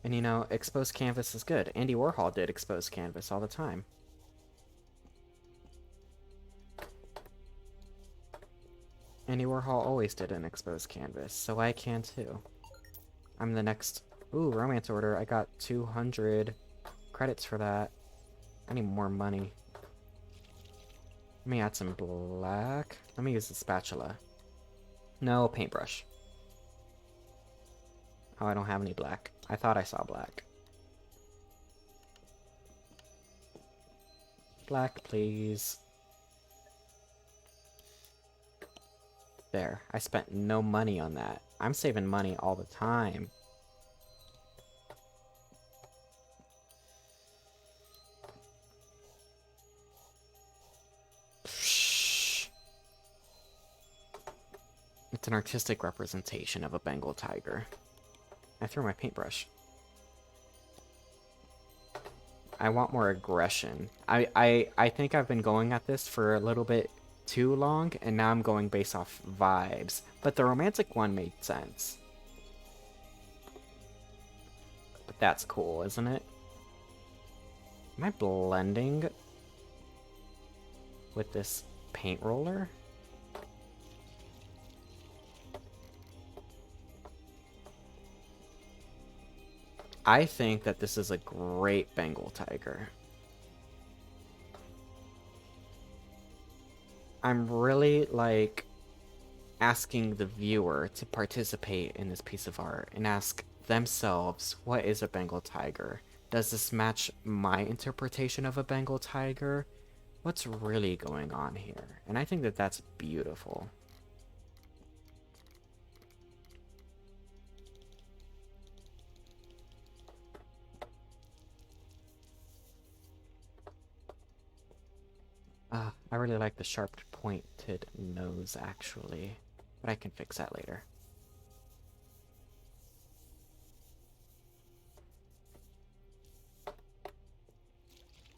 And you know, exposed canvas is good. Andy Warhol did exposed canvas all the time. Andy Warhol always did an exposed canvas, so I can too. I'm the next... Ooh, romance order. I got 200 credits for that. I need more money. Let me add some black. Let me use the spatula. No, paintbrush. Oh, I don't have any black. I thought I saw black. Black, please. There. I spent no money on that. I'm saving money all the time. It's an artistic representation of a Bengal tiger. I threw my paintbrush. I want more aggression. I think I've been going at this for a little bit too long, and now I'm going based off vibes. But the romantic one made sense. But that's cool, isn't it? Am I blending with this paint roller? I think that this is a great Bengal tiger. I'm really, like, asking the viewer to participate in this piece of art and ask themselves, what is a Bengal tiger? Does this match my interpretation of a Bengal tiger? What's really going on here? And I think that that's beautiful. I really like the sharp pointed nose, actually. But I can fix that later.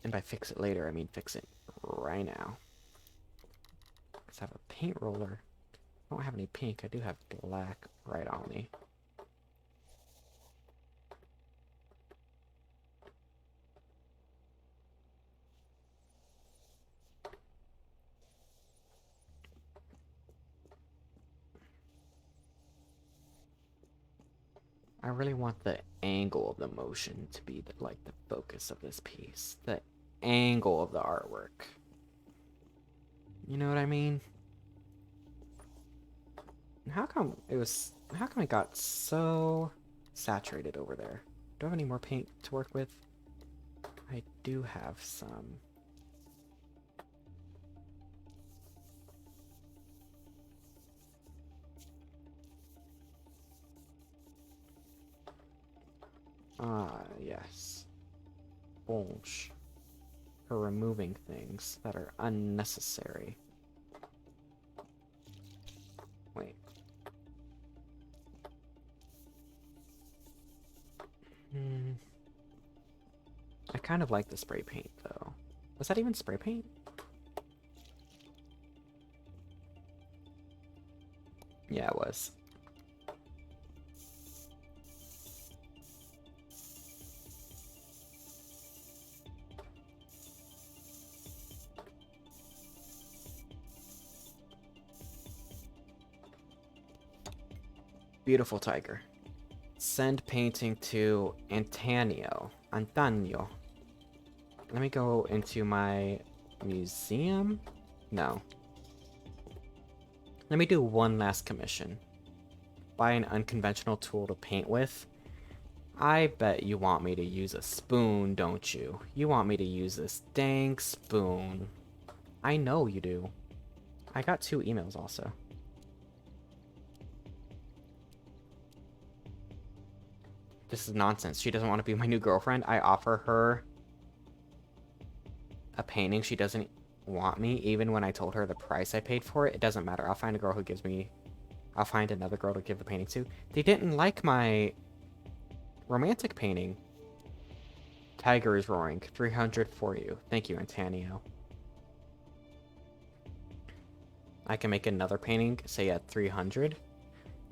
And by fix it later, I mean fix it right now. Because I have a paint roller. I don't have any pink. I do have black right on me. I really want the angle of the motion to be like the focus of this piece. The angle of the artwork. You know what I mean? How come it got so saturated over there? Do I have any more paint to work with? I do have some. Ah, yes. Bolsh. For removing things that are unnecessary. Wait. I kind of like the spray paint, though. Was that even spray paint? Yeah, it was. Beautiful tiger. Send painting to Antonio. Let me go into my museum. No. Let me do one last commission. Buy an unconventional tool to paint with. I bet you want me to use a spoon, don't you? You want me to use this dang spoon. I know you do. I got 2 emails also. This is nonsense. She doesn't want to be my new girlfriend. I offer her a painting. She doesn't want me, even when I told her the price I paid for it. It doesn't matter. I'll find a girl who gives me... I'll find another girl to give the painting to. They didn't like my romantic painting. Tiger is roaring. 300 for you. Thank you, Antonio. I can make another painting, say at 300.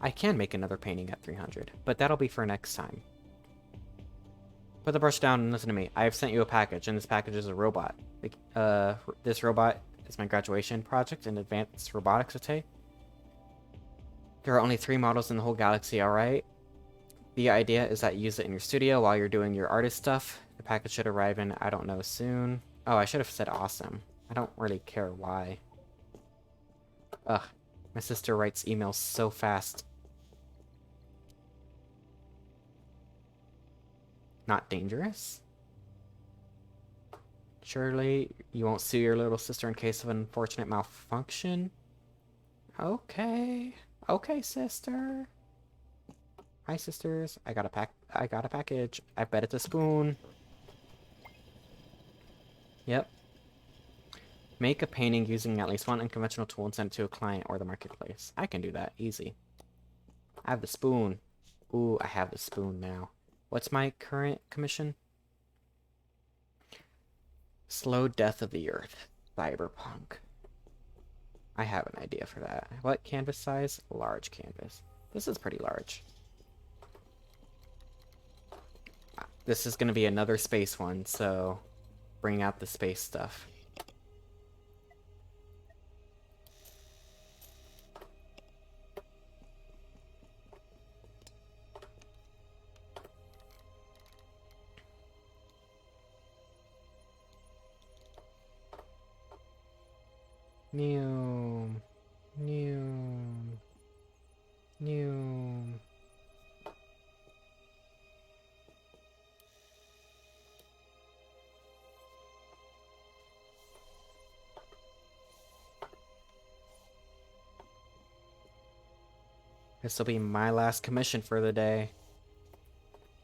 I can make another painting at 300, but that'll be for next time. Put the brush down and listen to me. I have sent you a package, and this package is a robot. This robot is my graduation project in advanced robotics today. There are only 3 models in the whole galaxy, alright? The idea is that you use it in your studio while you're doing your artist stuff. The package should arrive in, I don't know, soon. Oh, I should have said awesome. I don't really care why. Ugh, my sister writes emails so fast. Not dangerous? Surely you won't sue your little sister in case of an unfortunate malfunction? Okay. Okay, sister. Hi, sisters. I got a package. I bet it's a spoon. Yep. Make a painting using at least one unconventional tool and send it to a client or the marketplace. I can do that. Easy. I have the spoon. Ooh, I have the spoon now. What's my current commission? Slow death of the earth. Cyberpunk. I have an idea for that. What canvas size? Large canvas. This is pretty large. This is going to be another space one, so bring out the space stuff. New. This will be my last commission for the day.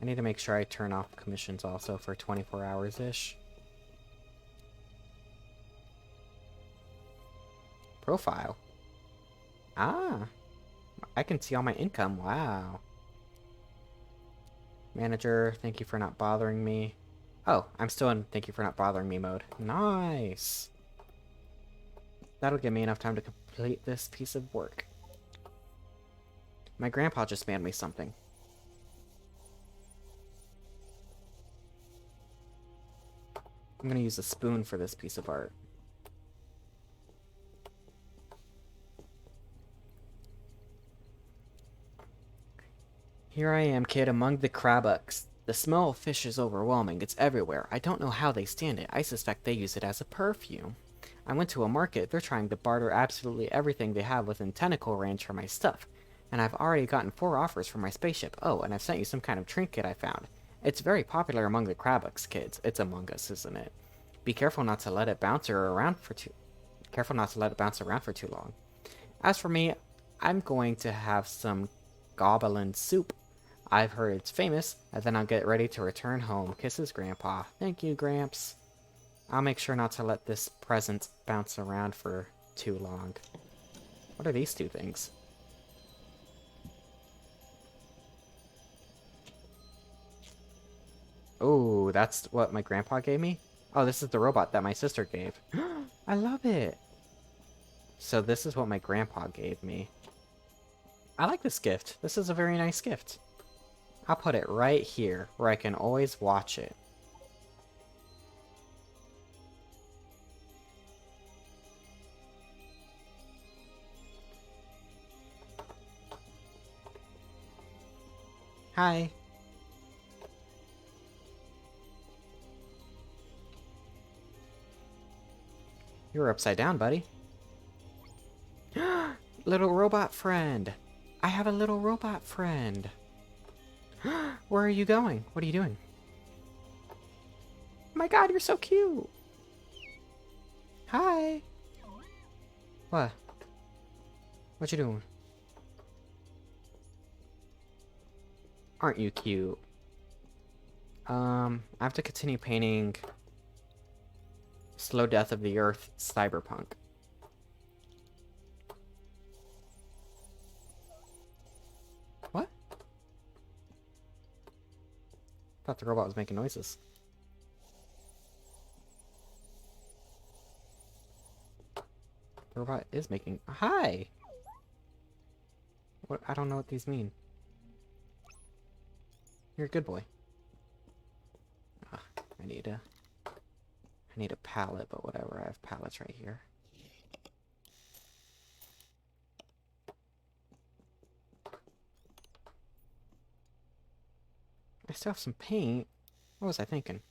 I need to make sure I turn off commissions also for 24 hours-ish. Profile. Ah, I can see all my income. Wow. Manager, thank you for not bothering me. Oh, I'm still in thank you for not bothering me mode. Nice. That'll give me enough time to complete this piece of work. My grandpa just mailed me something. I'm gonna use a spoon for this piece of art. Here I am, kid, among the crabucks. The smell of fish is overwhelming. It's everywhere. I don't know how they stand it. I suspect they use it as a perfume. I went to a market. They're trying to barter absolutely everything they have within tentacle range for my stuff. And I've already gotten 4 offers for my spaceship. Oh, and I've sent you some kind of trinket I found. It's very popular among the crabucks, kids. It's Among Us, isn't it? Be careful not to let it bounce around for too long. As for me, I'm going to have some goblin soup. I've heard it's famous, and then I'll get ready to return home. Kisses, Grandpa. Thank you, Gramps. I'll make sure not to let this present bounce around for too long. What are these 2 things? Oh, that's what my grandpa gave me? Oh, this is the robot that my sister gave. I love it! So this is what my grandpa gave me. I like this gift. This is a very nice gift. I'll put it right here, where I can always watch it. Hi. You're upside down, buddy. Little robot friend. I have a little robot friend. Where are you going? What are you doing? Oh my god, you're so cute. Hi. What? What you doing? Aren't you cute? I have to continue painting Slow Death of the Earth Cyberpunk. What? Thought the robot was making noises. The robot is making... Hi! What? I don't know what these mean. You're a good boy. Ugh, I need a palette, but whatever. I have palettes right here. I still have some paint. What was I thinking?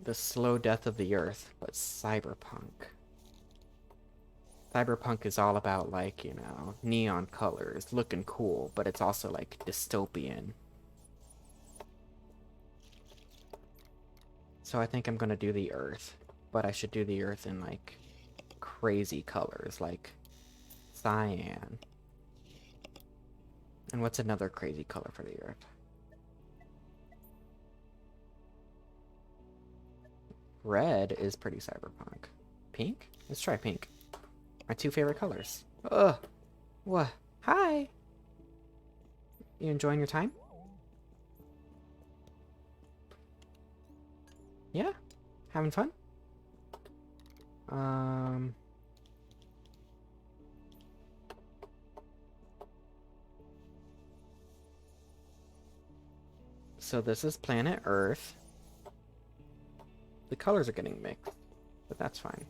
The Slow Death of the Earth, but cyberpunk. Cyberpunk is all about, like, you know, neon colors, looking cool, but it's also, like, dystopian. So I think I'm gonna do the Earth, but I should do the Earth in, like, crazy colors, like cyan. And what's another crazy color for the Earth? Red is pretty cyberpunk. Pink? Let's try pink. My 2 favorite colors. Ugh. What? Hi! You enjoying your time? Having fun? So this is planet Earth. The colors are getting mixed, but that's fine.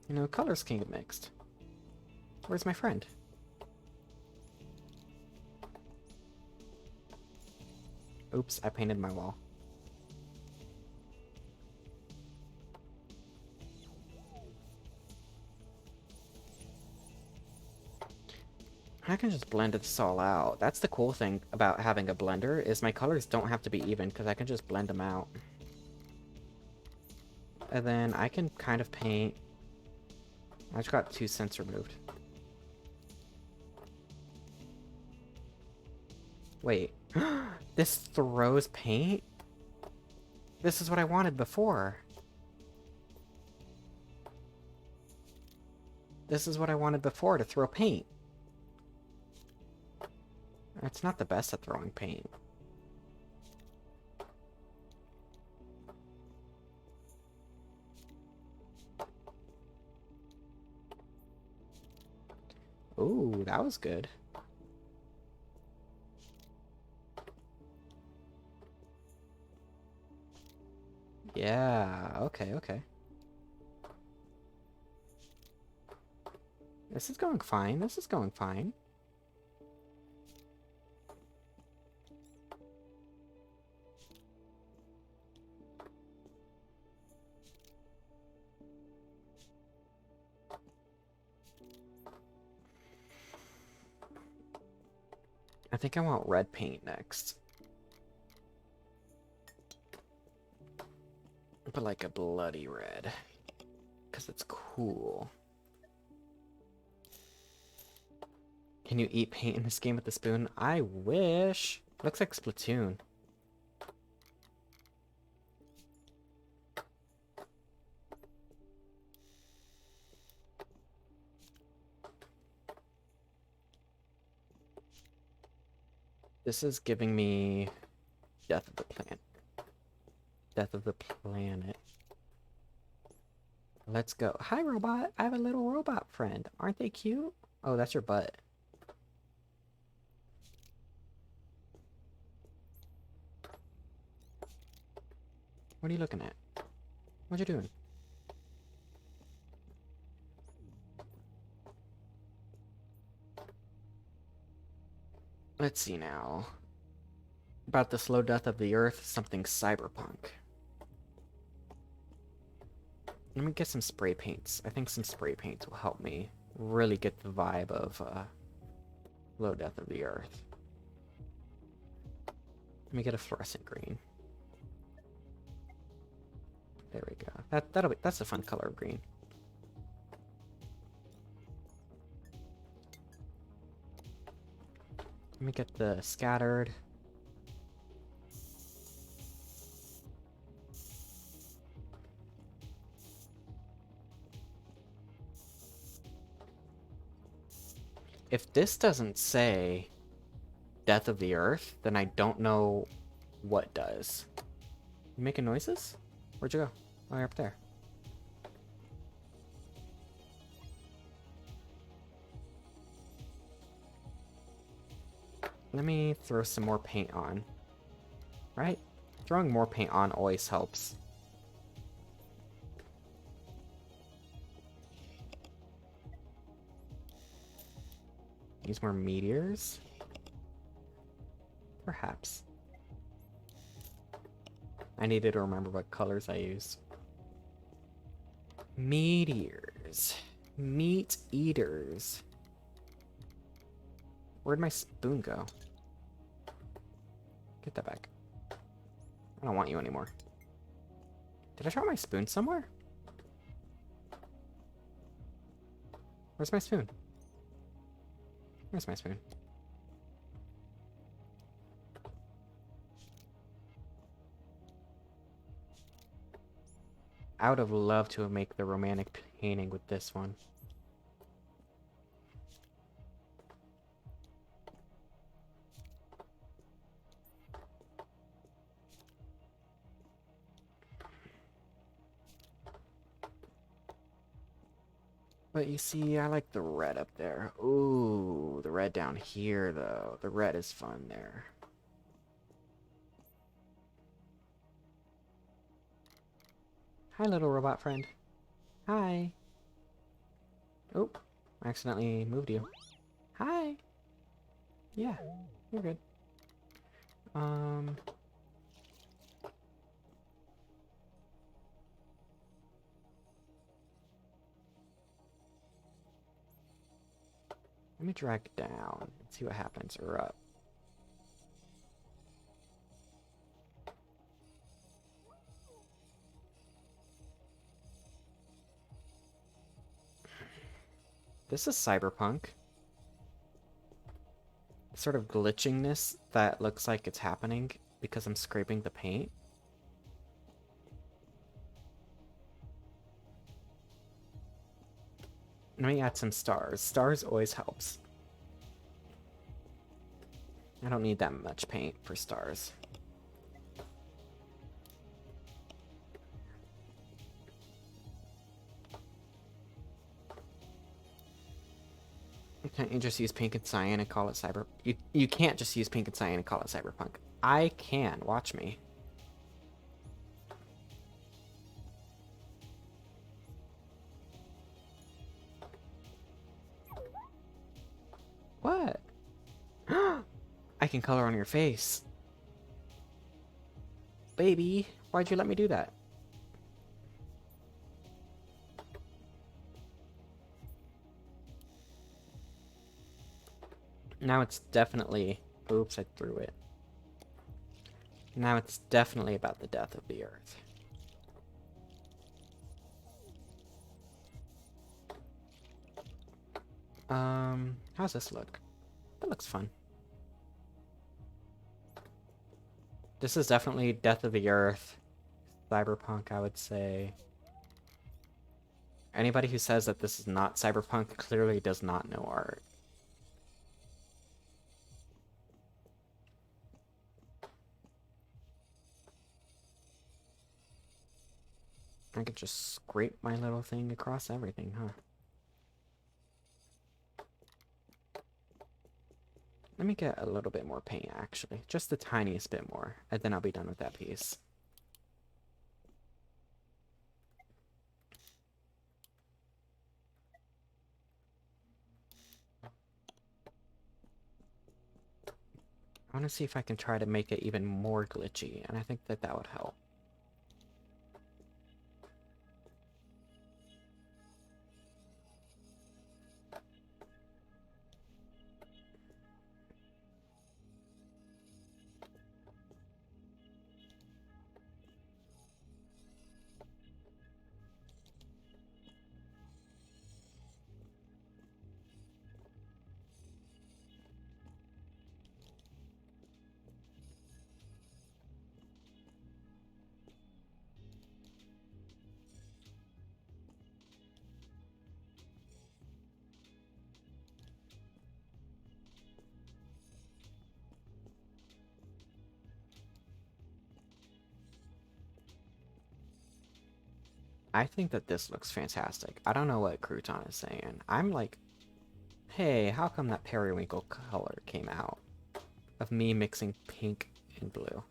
You know, colors can get mixed. Where's my friend? Oops, I painted my wall. I can just blend this all out. That's the cool thing about having a blender, is my colors don't have to be even, because I can just blend them out. And then I can kind of paint... I just got 2 cents removed. Wait. This throws paint? This is what I wanted before. This is what I wanted before, to throw paint. It's not the best at throwing paint. Ooh, that was good. Yeah, okay, okay. This is going fine, this is going fine. I think I want red paint next. But like a bloody red. Because it's cool. Can you eat paint in this game with a spoon? I wish. Looks like Splatoon. This is giving me Death of the Planet. Death of the Planet. Let's go. Hi, robot. I have a little robot friend. Aren't they cute? Oh, that's your butt. What are you looking at? What you doing? Let's see now. About the slow death of the Earth, something cyberpunk. Let me get some spray paints. I think some spray paints will help me really get the vibe of slow death of the Earth. Let me get a fluorescent green. There we go. That's a fun color of green. Let me get the scattered. If this doesn't say Death of the Earth, then I don't know what does. You making noises? Where'd you go? Oh, you're up there. Let me throw some more paint on. Right? Throwing more paint on always helps. Use more meteors? Perhaps. I needed to remember what colors I use. Meteors. Meat eaters. Where'd my spoon go? Get that back. I don't want you anymore. Did I drop my spoon somewhere? Where's my spoon? Where's my spoon? I would have loved to make the romantic painting with this one. But you see, I like the red up there. Ooh, the red down here, though. The red is fun there. Hi, little robot friend. Hi. Oh, I accidentally moved you. Hi. Yeah, you're good. Let me drag down and see what happens, or up. This is cyberpunk. Sort of glitchingness that looks like it's happening because I'm scraping the paint. Let me add some stars. Stars always helps. I don't need that much paint for stars. Can't you just use pink and cyan and call it cyber? You can't just use pink and cyan and call it cyberpunk. I can. Watch me. What? I can color on your face. Baby, why'd you let me do that? Now it's definitely... Oops, I threw it. Now it's definitely about the death of the Earth. How's this look? That looks fun. This is definitely Death of the Earth. Cyberpunk, I would say. Anybody who says that this is not cyberpunk clearly does not know art. I could just scrape my little thing across everything, huh? Let me get a little bit more paint, actually. Just the tiniest bit more, and then I'll be done with that piece. I want to see if I can try to make it even more glitchy, and I think that that would help. I think that this looks fantastic. I don't know what Crouton is saying. I'm like, hey, how come that periwinkle color came out of me mixing pink and blue?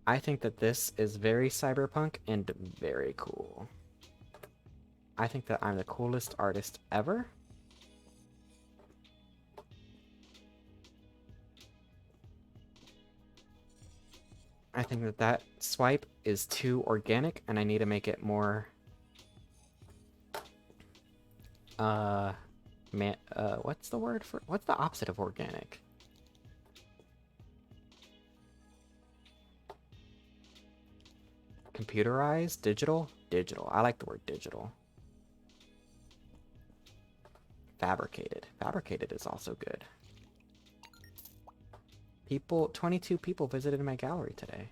I think that this is very cyberpunk and very cool. I think that I'm the coolest artist ever. I think that that swipe is too organic, and I need to make it more... what's the word for... What's the opposite of organic? Computerized? Digital? Digital. I like the word digital. Fabricated. Fabricated is also good. 22 people visited my gallery today.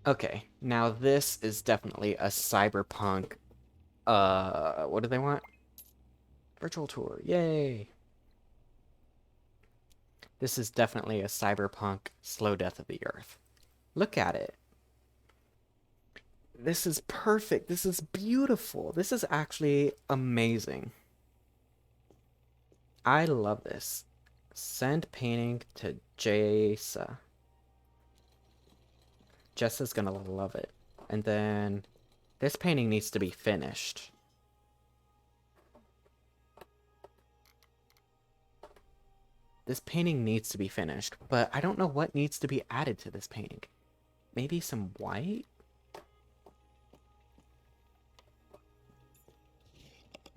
Okay, now this is definitely a cyberpunk, what do they want? Virtual tour, yay! This is definitely a cyberpunk slow death of the Earth. Look at it. This is perfect. This is beautiful. This is actually amazing. I love this. Send painting to Jessa. Jessa's gonna love it. And then this painting needs to be finished. This painting needs to be finished, but I don't know what needs to be added to this painting. Maybe some white?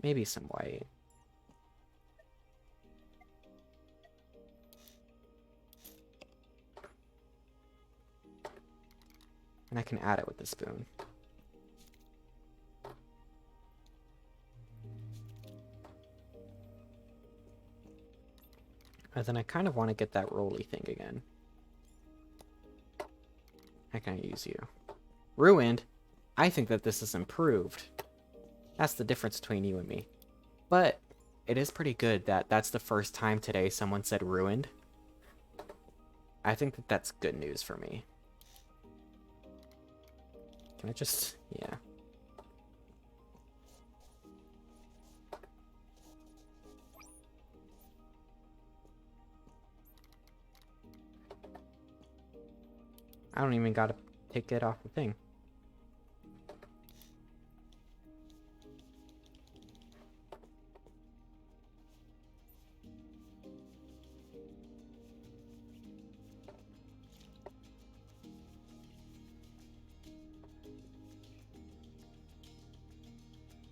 Maybe some white. And I can add it with the spoon. And then I kind of want to get that roly thing again. How can I use you? Ruined? I think that this is improved. That's the difference between you and me. But it is pretty good that that's the first time today someone said ruined. I think that that's good news for me. Can I just... yeah. I don't even gotta take it off the thing.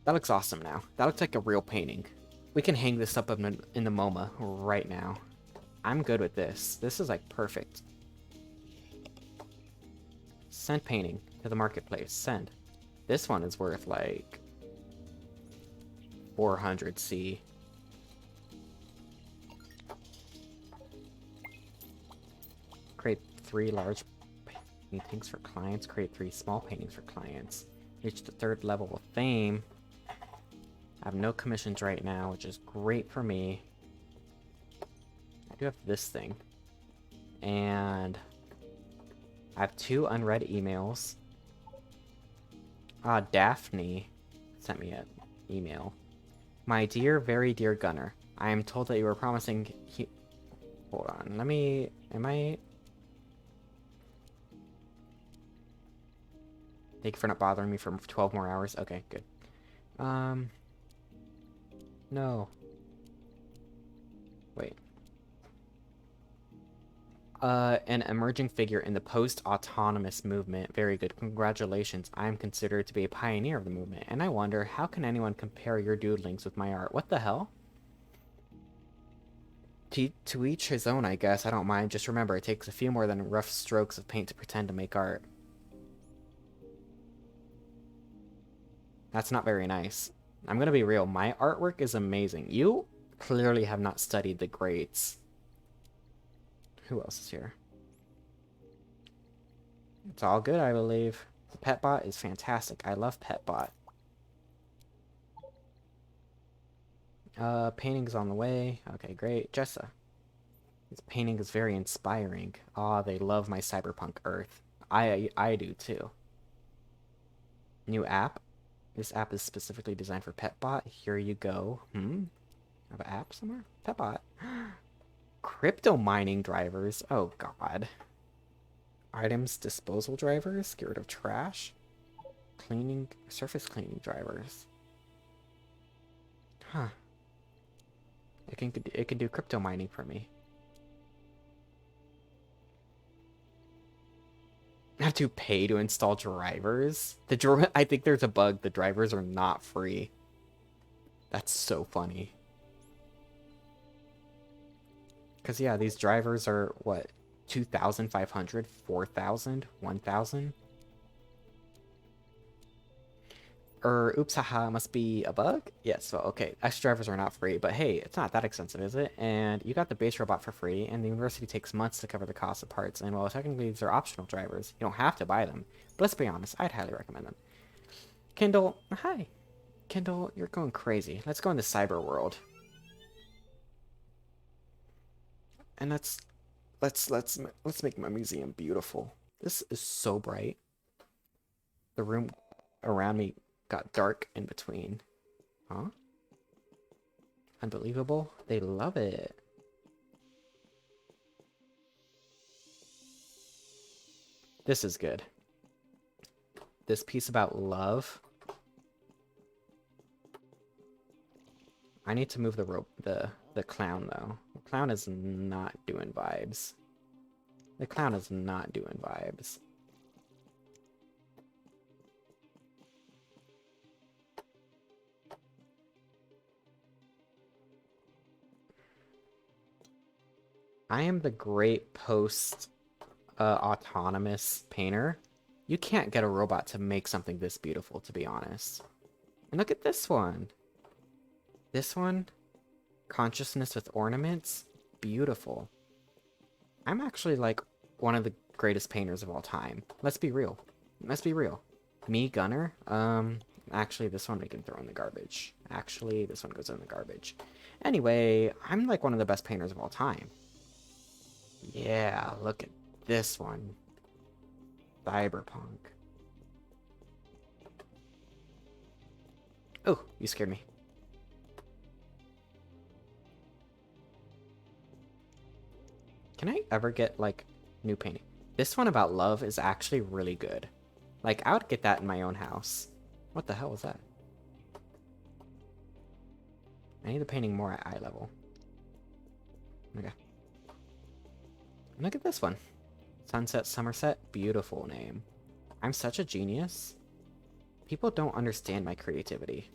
That looks awesome now. That looks like a real painting. We can hang this up in the MoMA right now. I'm good with this. This is like perfect. Send painting to the marketplace. Send. This one is worth like 400 C. Create 3 large paintings for clients. Create 3 small paintings for clients. Reach the 3rd level of fame. I have no commissions right now, which is great for me. I do have this thing. And I have 2 unread emails. Daphne sent me an email. My dear, very dear Gunnar, I am told that you were promising... Hold on, let me... Am I... Thank you for not bothering me for 12 more hours. Okay, good. No. Wait. An emerging figure in the post-autonomous movement. Very good. Congratulations. I am considered to be a pioneer of the movement, and I wonder, how can anyone compare your doodlings with my art? What the hell? To each his own, I guess. I don't mind. Just remember, it takes a few more than rough strokes of paint to pretend to make art. That's not very nice. I'm gonna be real. My artwork is amazing. You clearly have not studied the greats. Who else is here? It's all good, I believe. The Petbot is fantastic. I love Petbot. Painting's on the way. Okay, great. Jessa. This painting is very inspiring. Ah, they love my cyberpunk Earth. I do too. New app. This app is specifically designed for Petbot. Here you go. Have an app somewhere? Petbot. Crypto mining drivers. Oh god. Items disposal drivers. Get rid of trash. Cleaning, surface cleaning drivers. Huh. It can do crypto mining for me. I have to pay to install drivers. I think there's a bug. The drivers are not free. That's so funny. Because, yeah, these drivers are, what, 2,500, 4,000, 1,000? Oops, haha, must be a bug? Yes, so, okay, extra drivers are not free, but hey, it's not that expensive, is it? And you got the base robot for free, and the university takes months to cover the cost of parts, and while technically these are optional drivers, you don't have to buy them. But let's be honest, I'd highly recommend them. Kindle, hi. Kindle, you're going crazy. Let's go in the cyber world. And let's make my museum beautiful. This is so bright. The room around me got dark in between. Huh? Unbelievable. They love it. This is good. This piece about love. I need to move the clown though. The clown is not doing vibes. The clown is not doing vibes. I am the great post autonomous painter. You can't get a robot to make something this beautiful, to be honest. And look at this one. This one, consciousness with ornaments, beautiful. I'm actually like one of the greatest painters of all time. Let's be real. Let's be real. Me, Gunnar. Actually, this one we can throw in the garbage. Actually, this one goes in the garbage. Anyway, I'm like one of the best painters of all time. Yeah, look at this one. Cyberpunk. Oh, you scared me. Can I ever get, like, new painting? This one about love is actually really good. Like, I would get that in my own house. What the hell was that? I need the painting more at eye level. Okay. And look at this one. Sunset Somerset. Beautiful name. I'm such a genius. People don't understand my creativity.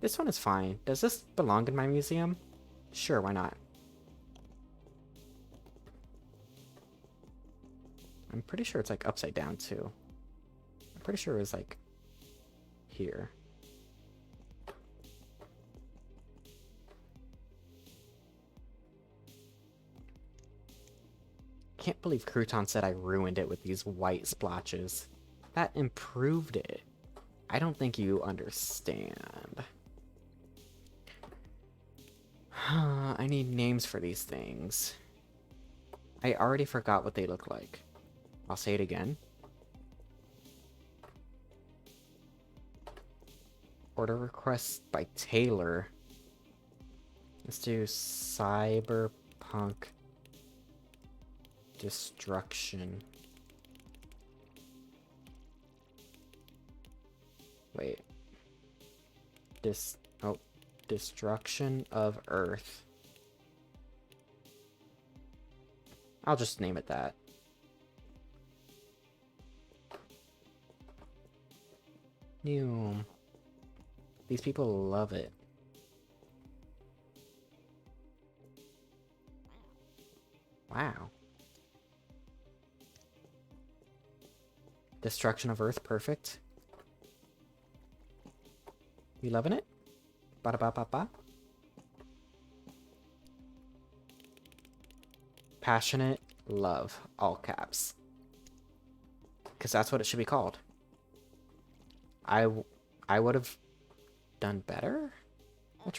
This one is fine. Does this belong in my museum? Sure, why not? I'm pretty sure it's like upside down too. I'm pretty sure it was like here. Can't believe Crouton said I ruined it with these white splotches. That improved it. I don't think you understand. I need names for these things. I already forgot what they look like. I'll say it again. Order requests by Taylor. Let's do Cyberpunk Destruction. Wait. Destruction of Earth. I'll just name it that. New. These people love it. Wow. Destruction of Earth, perfect. You loving it? Ba da ba ba ba. Passionate love, all caps. Because that's what it should be called. I would have done better? I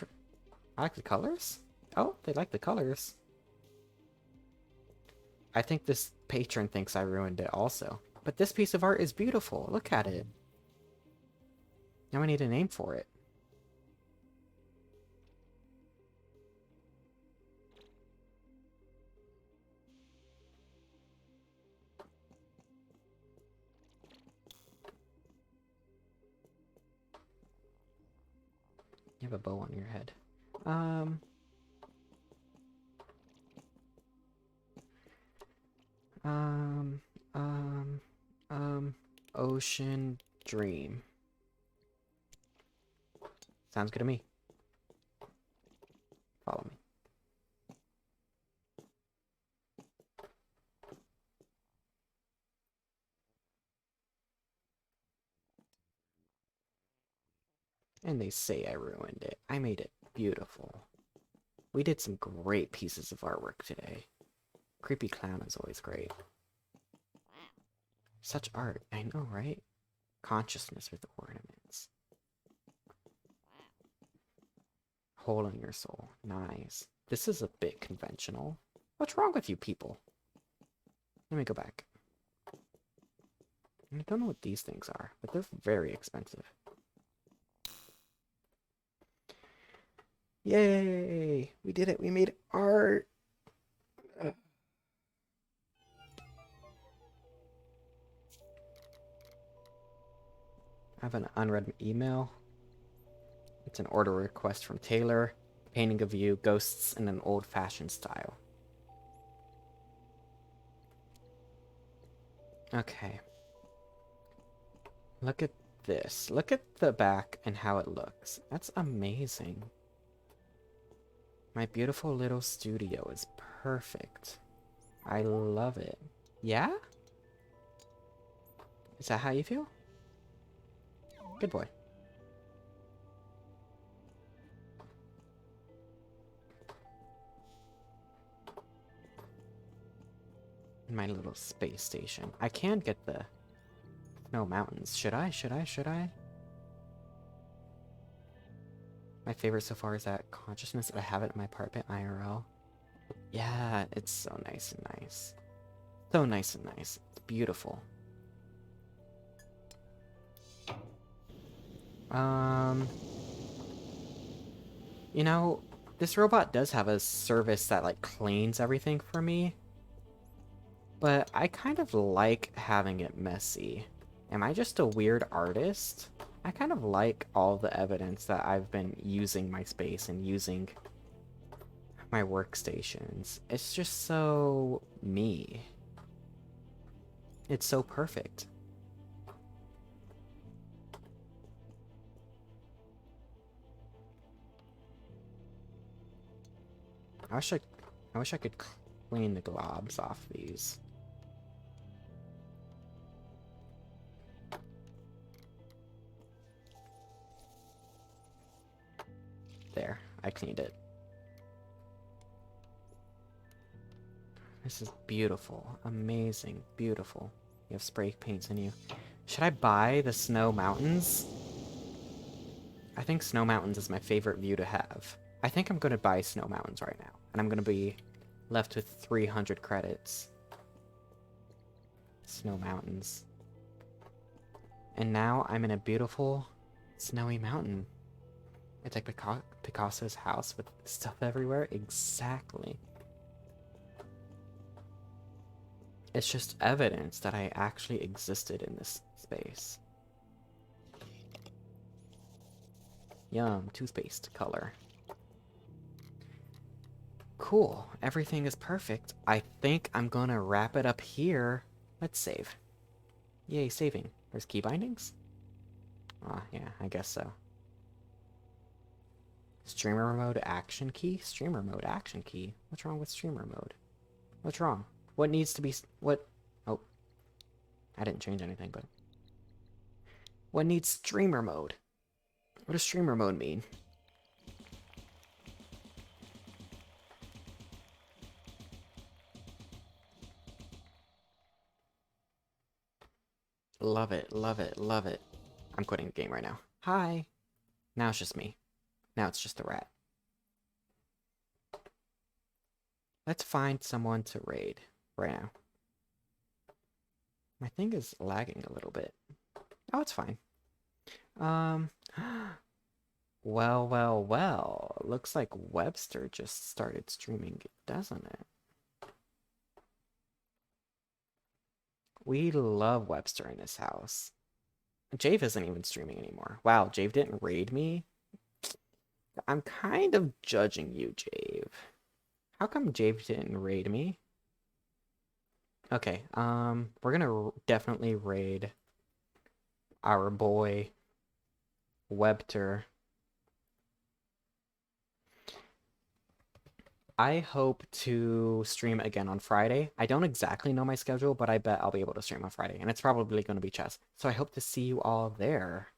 like the colors? Oh, they like the colors. I think this patron thinks I ruined it also. But this piece of art is beautiful. Look at it. Now I need a name for it. You have a bow on your head. Ocean Dream. Sounds good to me. Follow me. And they say I ruined it. I made it beautiful. We did some great pieces of artwork today. Creepy Clown is always great. Such art, I know, right? Consciousness with ornaments. Hole in your soul. Nice. This is a bit conventional. What's wrong with you people? Let me go back. I don't know what these things are, but they're very expensive. Yay! We did it! We made art! I have an unread email. It's an order request from Taylor. Painting of you, ghosts in an old-fashioned style. Okay. Look at this. Look at the back and how it looks. That's amazing. My beautiful little studio is perfect. I love it. Yeah? Is that how you feel? Good boy. My little space station. I can get the snow mountains. Should I? My favorite so far is that consciousness that I have it in my apartment IRL. Yeah, it's so nice and nice. So nice and nice. It's beautiful. You know, this robot does have a service that like cleans everything for me. But I kind of like having it messy. Am I just a weird artist? I kind of like all the evidence that I've been using my space and using my workstations. It's just so me. It's so perfect. I wish I could clean the globs off these. There, I cleaned it. This is beautiful, amazing, beautiful. You have spray paints in you. Should I buy the snow mountains? I think snow mountains is my favorite view to have. I think I'm going to buy snow mountains right now. And I'm going to be left with 300 credits. Snow mountains. And now I'm in a beautiful snowy mountain. It's like Picasso's house with stuff everywhere. Exactly. It's just evidence that I actually existed in this space. Yum, toothpaste color. Cool, everything is perfect. I think I'm gonna wrap it up here. Let's save. Yay, saving. There's key bindings? Ah, yeah, I guess so. Streamer mode action key? Streamer mode action key? What's wrong with streamer mode? What's wrong? What needs to be... What? Oh. I didn't change anything, but... What needs streamer mode? What does streamer mode mean? Love it, love it, love it. I'm quitting the game right now. Hi. Now it's just me. Now it's just the rat. Let's find someone to raid right now. My thing is lagging a little bit. Oh, it's fine. Well. Looks like Webster just started streaming, doesn't it? We love Webster in this house. Jave isn't even streaming anymore. Wow, Jave didn't raid me? I'm kind of judging you, Jave. How come Jave didn't raid me? Okay, we're gonna definitely raid our boy Webster. I hope to stream again on Friday. I don't exactly know my schedule, but I bet I'll be able to stream on Friday, and it's probably going to be chess. So I hope to see you all there.